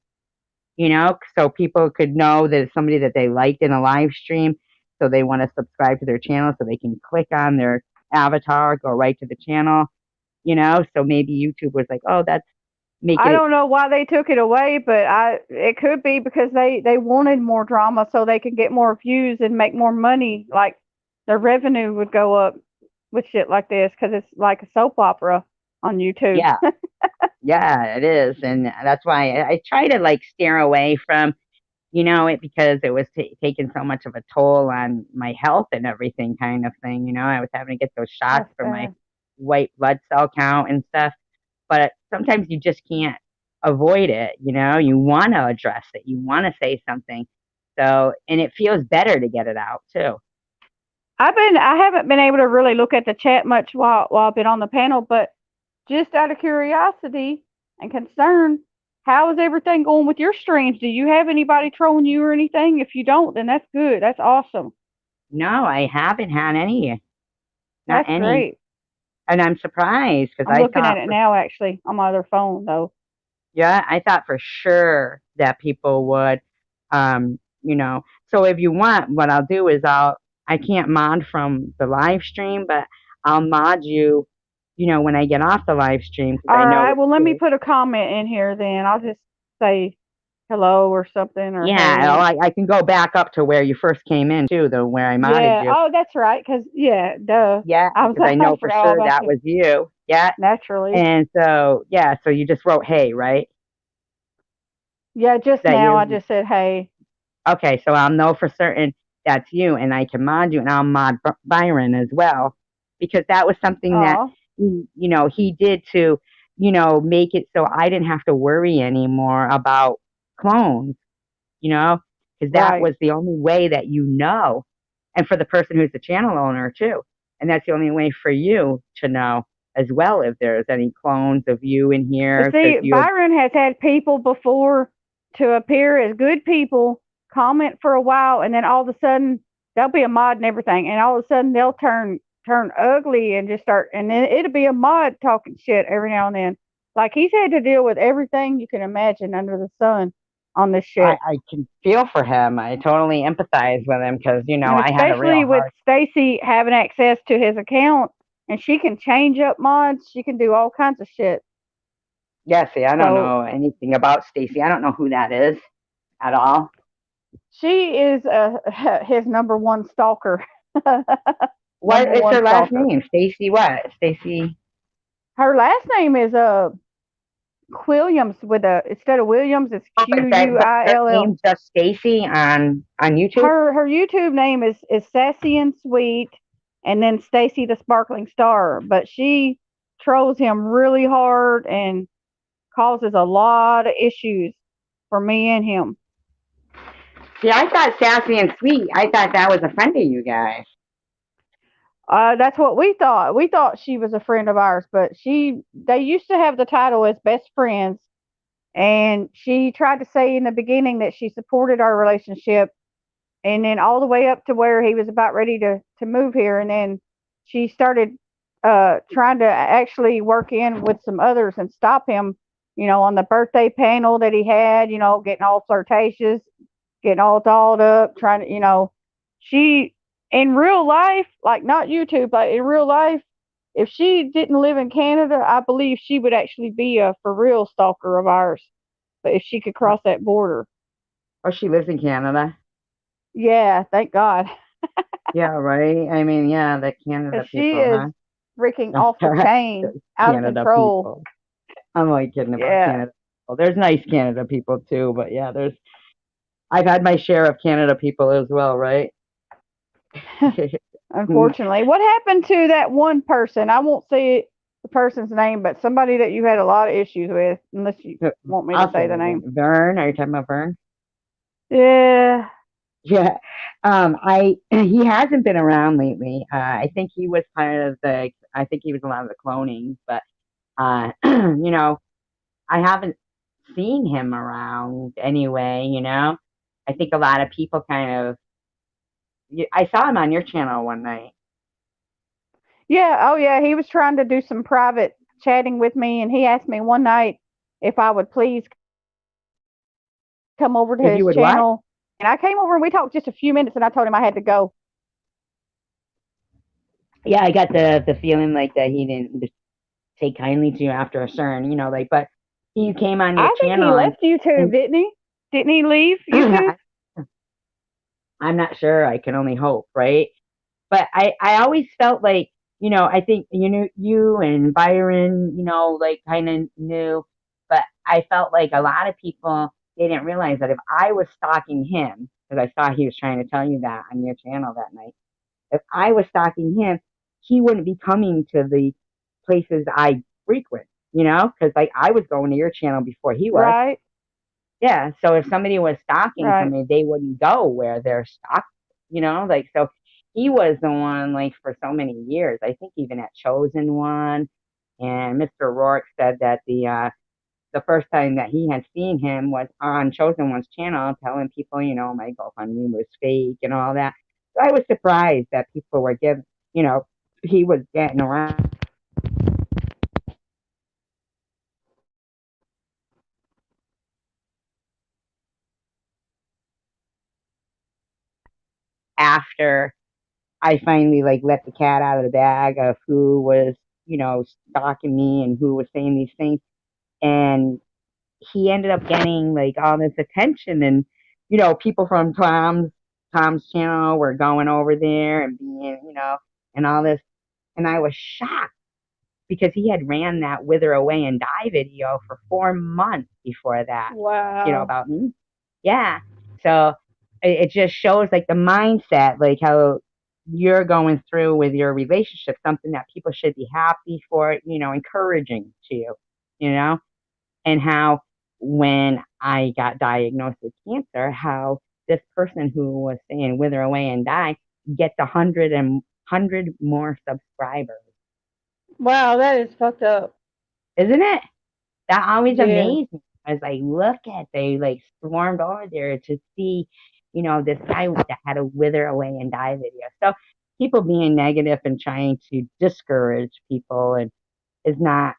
so people could know that it's somebody that they liked in a live stream. So they want to subscribe to their channel so they can click on their avatar, go right to the channel, So maybe YouTube was like, oh, that's make I it. don't know why they took it away, but it could be because they wanted more drama so they could get more views and make more money. Like their revenue would go up with shit like this because it's like a soap opera on YouTube. Yeah, yeah, it is. And that's why I try to, like, steer away from, it, because it was taking so much of a toll on my health and everything, kind of thing. I was having to get those shots That's for my bad. white blood cell count and stuff. But sometimes you just can't avoid it. You want to address it, you want to say something. So, and it feels better to get it out too. I haven't been able to really look at the chat much while I've been on the panel, but just out of curiosity and concern, how is everything going with your streams? Do you have anybody trolling you or anything? If you don't, then that's good. That's awesome. No, I haven't had any, not That's any. great. And I'm surprised because I'm I looking at thought it for, now, actually, on my other phone, though. yeah, I thought for sure that people would, you know. So if you want, what I'll do is I can't mod from the live stream, but I'll mod you, when I get off the live stream because All I know right. it's Well, let me good. put a comment in here then. I'll just say hello or something or Yeah, hey. I can go back up to where you first came in too, the where I modded Yeah. you. Oh, that's right. Cause yeah, duh. Yeah, I was because I I know for forgot all sure about that you. was you. Yeah. Naturally. And so, yeah, so you just wrote hey, right? Yeah. Just That now, I you? just said hey. Okay, so I'll know for certain that's you, and I can mod you, and I'll mod Byron as well, because that was something that Oh, he did to make it so I didn't have to worry anymore about clones, because that right. was the only way that and for the person who's the channel owner too, and that's the only way for you to know as well if there's any clones of you in But here, because see, Byron has had people before to appear as good people, comment for a while, and then all of a sudden they'll be a mod and everything, and all of a sudden they'll turn ugly and just start, and then it'll be a mod talking shit every now and then. Like he's had to deal with everything you can imagine under the sun on this shit, I can feel for him. I totally empathize with him because and I had a real especially with hard. Stacy having access to his account, and she can change up mods, she can do all kinds of shit. Yeah, see, I don't So know anything about Stacy. I don't know who that is at all. she is his number one stalker. Number What is one her last stalker. name? Stacy what? Stacy. Her last name is Quilliams with a instead of Williams, it's Oh, Q is that U I her L L. name just Stacy on YouTube? Her YouTube name is Sassy and Sweet, and then Stacy the Sparkling Star. But she trolls him really hard and causes a lot of issues for me and him. See, I thought Sassy and Sweet. I thought that was a friend of you guys. That's what we thought. We thought she was a friend of ours, but they used to have the title as best friends, and she tried to say in the beginning that she supported our relationship, and then all the way up to where he was about ready to move here, and then she started trying to actually work in with some others and stop him, on the birthday panel that he had, getting all flirtatious, getting all dolled up, trying to, she in real life, like not YouTube, but in real life, if she didn't live in Canada, I believe she would actually be a for real stalker of ours. But if she could cross that border, Oh, she lives in Canada. yeah, thank God, Yeah, right. I mean, yeah, the because Canada she people, is huh? freaking off the chain, Those out of Canada control. people. I'm only kidding about Yeah, Canada people. There's nice Canada people too, but yeah, I've had my share of Canada people as well, right? unfortunately. What happened to that one person? I won't say the person's name, but somebody that you had a lot of issues with, unless you want me to I'll say say the it again. name. Vern, are you talking about Vern? Yeah, Yeah. He hasn't been around lately. I think he was part of I think he was a lot of the cloning, but I haven't seen him around anyway. I think a lot of people kind of, I saw him on your channel one night. yeah, oh yeah. He was trying to do some private chatting with me, and he asked me one night if I would please come over to If you his would what? channel. And I came over and we talked just a few minutes, and I told him I had to go. Yeah, I got the feeling like that he didn't take kindly to you after a certain, but he came on your I think he channel left YouTube, and didn't he? Didn't he leave YouTube? I'm not sure. I can only hope, right? But I always felt like, I think, you and Byron, like kind of knew, but I felt like a lot of people, they didn't realize that if I was stalking him, because I saw he was trying to tell you that on your channel that night, if I was stalking him, he wouldn't be coming to the places I frequent, because like I was going to your channel before he was. Right, Yeah. So if somebody was stalking right. somebody, they wouldn't go where they're stalked, like so he was the one like for so many years. I think even at Chosen One and Mr. Rourke said that the first time that he had seen him was on Chosen One's channel, telling people, my GoFundMe was fake and all that. So I was surprised that people were giving, he was getting around after I finally like let the cat out of the bag of who was, stalking me and who was saying these things. And he ended up getting like all this attention, and people from Tom's channel were going over there and being, and all this. And I was shocked because he had ran that Wither Away and Die video for 4 months before that, Wow. about me. Yeah. So it just shows like the mindset, like how you're going through with your relationship, something that people should be happy for, encouraging to you, and how when I got diagnosed with cancer, how this person who was saying wither away and die gets 100 more subscribers. Wow, that is fucked up. Isn't it? That always Yeah. amazed me. I was like, look at, they like swarmed over there to see, this guy that had a wither away and die video. So people being negative and trying to discourage people and is not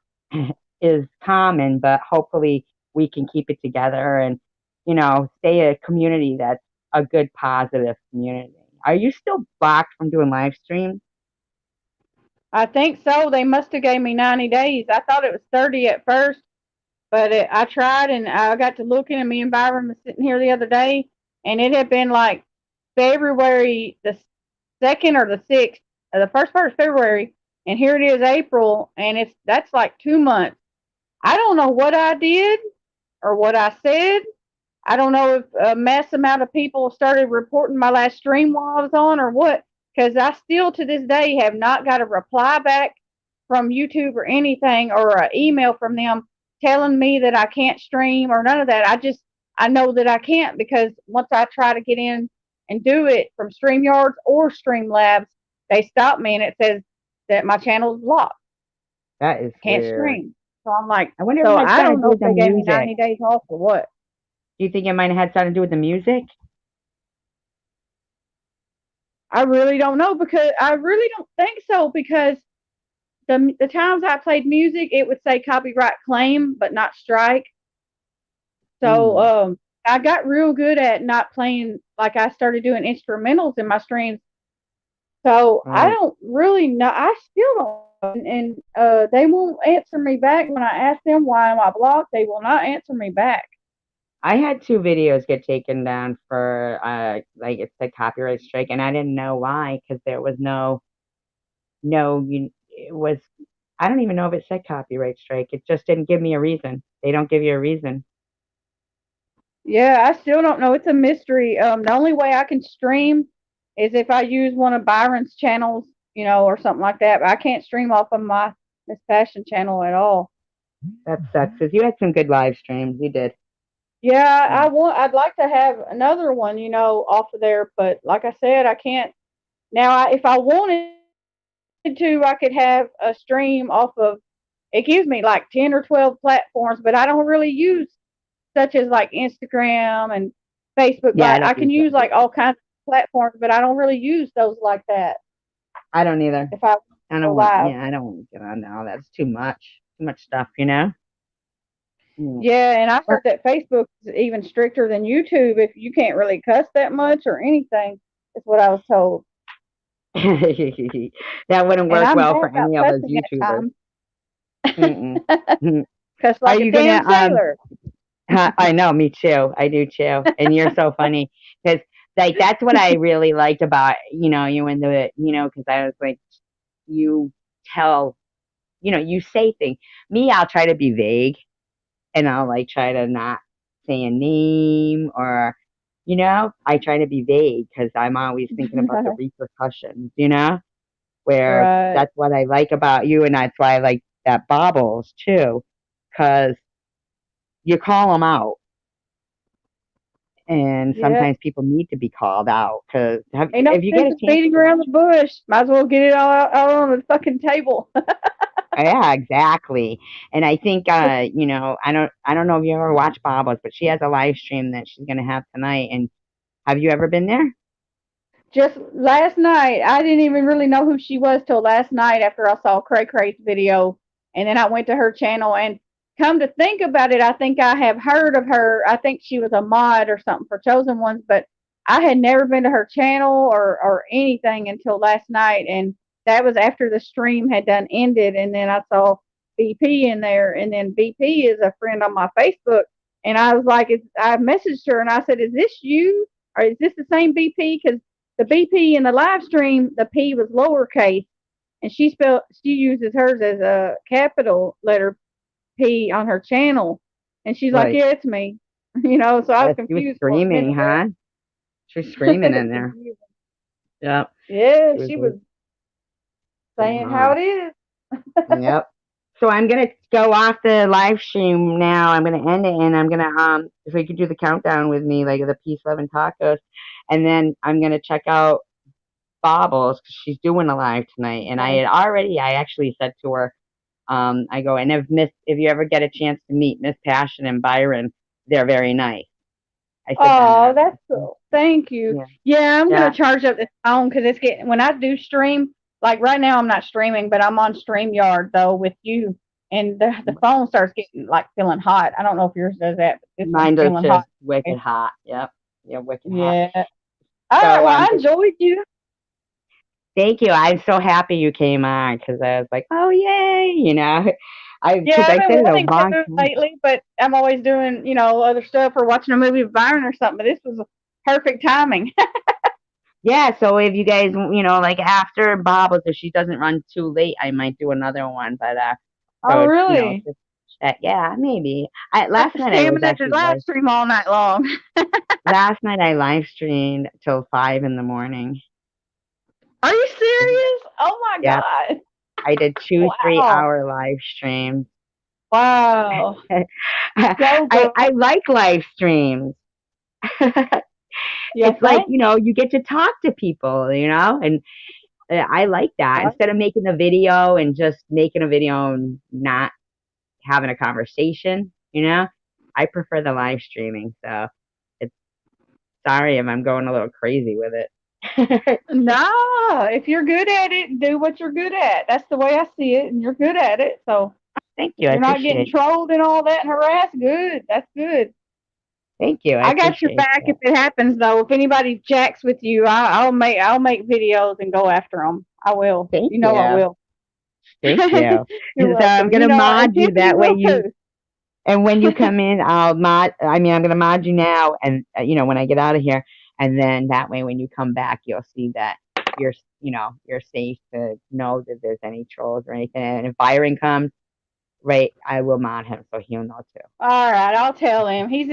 is common, but hopefully we can keep it together and, stay a community that's a good, positive community. Are you still blocked from doing live streams? I think so. They must have gave me 90 days. I thought it was 30 at first, but I tried and I got to looking, and me and Byron was sitting here the other day, and it had been like February the 2nd or the 6th, the first part of February, and here it is April, and that's like 2 months. I don't know what I did or what I said. I don't know if a mass amount of people started reporting my last stream while I was on or what, because I still to this day have not got a reply back from YouTube or anything, or an email from them telling me that I can't stream or none of that. I know that I can't, because once I try to get in and do it from StreamYards or Streamlabs, they stop me and it says that my channel is blocked. That is Can't weird. stream. So I'm like, I wonder if so it had I something don't to do know with if the they gave me music. 90 days off or what. Do you think it might have had something to do with the music? I really don't know, because I really don't think so, because the times I played music, it would say copyright claim but not strike. So I got real good at not playing, like I started doing instrumentals in my streams. So I Right. don't really know. I still don't. And they won't answer me back when I ask them why am I blocked. They will not answer me back. I had 2 videos get taken down for like it said copyright strike, and I didn't know why because there was it was, I don't even know if it said copyright strike. It just didn't give me a reason. They don't give you a reason. Yeah, I still don't know. It's a mystery. The only way I can stream is if I use one of Byron's channels, or something like that. But I can't stream off of my Miss Passion channel at all. That sucks because you had some good live streams. You did. Yeah, Mm. I'd like to have another one, off of there. But like I said, I can't. Now, if I wanted to, I could have a stream off of. It gives me like 10 or 12 platforms, but I don't really use, such as like Instagram and Facebook. Yeah, I But I don't can use that. use like all kinds of platforms, but I don't really use those like that. I don't either. If I I go don't want. live. Yeah, I don't want to get on now. That's too much. Too much stuff. Mm. Yeah, and I Well, heard that Facebook is even stricter than YouTube if you can't really cuss that much or anything. That's what I was told. that wouldn't And work I'm well bad for about any of us cussing at YouTubers. times. Mm-mm. Cuss Are like a you gonna damn sailor. I know, me too. I do too. And you're so funny because, like, that's what I really liked about, you and because I was like, you tell, you say things. Me, I'll try to be vague and I'll like try to not say a name or, I try to be vague because I'm always thinking about the repercussions, where Right. that's what I like about you. And that's why I like that Bobbles too, because you call them out. And Yeah. sometimes people need to be called out because Ain't no if you get sense a of chance beating to, around the bush. Might as well get it all out on the fucking table. Yeah, exactly. And I think you know, I don't know if you ever watch Bobbles, but she has a live stream that she's gonna have tonight. And have you ever been there? Just last night, I didn't even really know who she was till last night after I saw Cray Cray's video, and then I went to her channel. And come to think about it, I think I have heard of her. I think she was a mod or something for Chosen Ones, but I had never been to her channel or anything until last night, and that was after the stream had done ended. And then I saw BP in there, and then BP is a friend on my Facebook, and I was like, I messaged her and I said, "Is this you? Or is this the same BP?" Because the BP in the live stream, the P was lowercase, and she uses hers as a capital letter P on her channel, and she's like, Like, "Yeah, it's me," So I was she was confused for a screaming, minute there. huh? She was screaming in there. Yep. Yeah, She was she was like, saying saying how hi. it is. Yep. So I'm gonna go off the live stream now. I'm gonna end it, and I'm gonna if we could do the countdown with me, like the Peace, Love, and Tacos, and then I'm gonna check out Bobbles because she's doing a live tonight. And I actually said to her, I go, and if you ever get a chance to meet Miss Passion and Byron, they're very nice. I said that in Oh, our that's live stream. cool. Thank you. Yeah. Yeah, I'm Yeah. gonna charge up this phone because it's getting when I do stream. Like right now, I'm not streaming, but I'm on StreamYard though with you, and the phone starts getting like feeling hot. I don't know if yours does that, but this one's Mine does feeling too. hot. Wicked hot. Yep. Yeah, wicked hot. Yeah. All right. So Well, I enjoyed you. thank you. I'm so happy you came on because I was like, oh yay, because Yeah, I've I been said it a wanting to long do it time. lately, but I'm always doing, other stuff or watching a movie with Byron or something. But this was perfect timing. Yeah, so if you guys, like after Bobbles, if she doesn't run too late, I might do another one. But so Oh, it's really? just yeah, maybe. Got Last the night I was stamina to actually live live. stream all night long. Last night I live streamed till 5 in the morning. Are you serious? Oh my Yep, God. I did two Wow. 3-hour live streams. Wow. Go, I girl. like live streams. You It's like, think? you get to talk to people, and I like that Right. instead of making a video and just making a video and not having a conversation, I prefer the live streaming. So it's sorry if I'm going a little crazy with it. No, if you're good at it, do what you're good at. That's the way I see it, and you're good at it. So Thank if you. I you're not getting appreciate it. trolled and all that and harassed, good. That's good. Thank you. I I got your appreciate back if that. it happens though. If anybody jacks with you, I'll make videos and go after them. I will. Thank You know I you. will. Thank you. You're So I'm welcome. gonna mod And you Tiffany that way will too. and when you come in, I'm gonna mod you now, and when I get out of here, and then that way when you come back, you'll see that you're safe to know that there's any trolls or anything. And if Byron comes, right, I will mod him so he'll know too. All right, I'll tell him. He's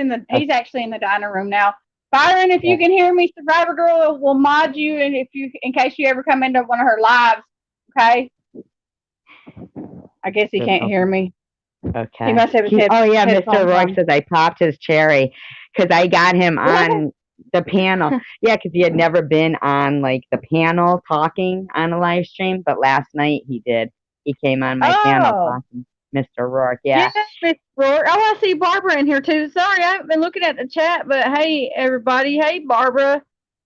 actually in the dining room now. Byron, if you Okay. can hear me, Survivor Girl will mod you, and in case you ever come into one of her lives, okay? I guess he can't hear me. He Okay. must have his Oh yeah, Mr. headphones Roy on. says I popped his cherry because I got him on the panel. Yeah, because he had never been on like the panel talking on a live stream, but last night he did. He came on my panel Oh, talking. Mr. Rourke, yeah, yeah. Miss Rourke. Oh, I see Barbara in here too. Sorry, I haven't been looking at the chat, but hey, everybody. Hey, Barbara.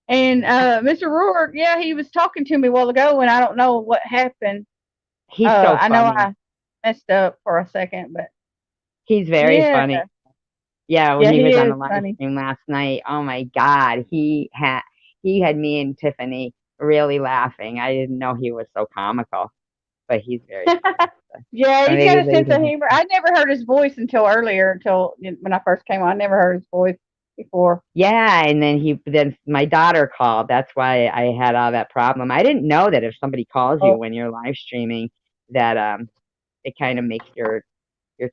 And Mr. Rourke, yeah, he was talking to me a while ago, and I don't know what happened. He's so I know funny. I messed up for a second, but He's very yeah, funny. Yeah, when yeah, he he was on is the live funny. stream last night, oh my God, he had me and Tiffany really laughing. I didn't know he was so comical, but he's very funny. So, Yeah, he's maybe got a sense later. of humor. I never heard his voice until when I first came on. I never heard his voice before. Yeah, and then my daughter called. That's why I had all that problem. I didn't know that if somebody calls you Oh, when you're live streaming, that it kind of makes your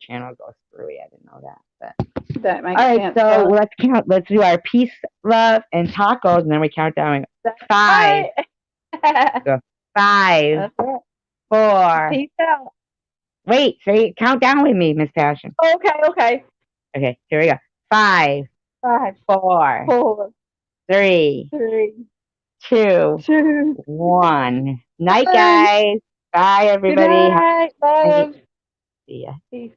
channel go screwy. I didn't know that. But that makes all right, sense. so Yeah, let's count. Let's do our peace, love, and tacos, and then we count down. that's 5. right. Go 5, That's right. 4. Peace out. Wait, say count down with me, Miss Passion. Okay, okay. Okay, here we go. 5, 5, 4, 4, 3, 3, 2, 2, 1. Night, 1. guys. Bye, Good everybody. night. Have a Love. night. See ya. Peace.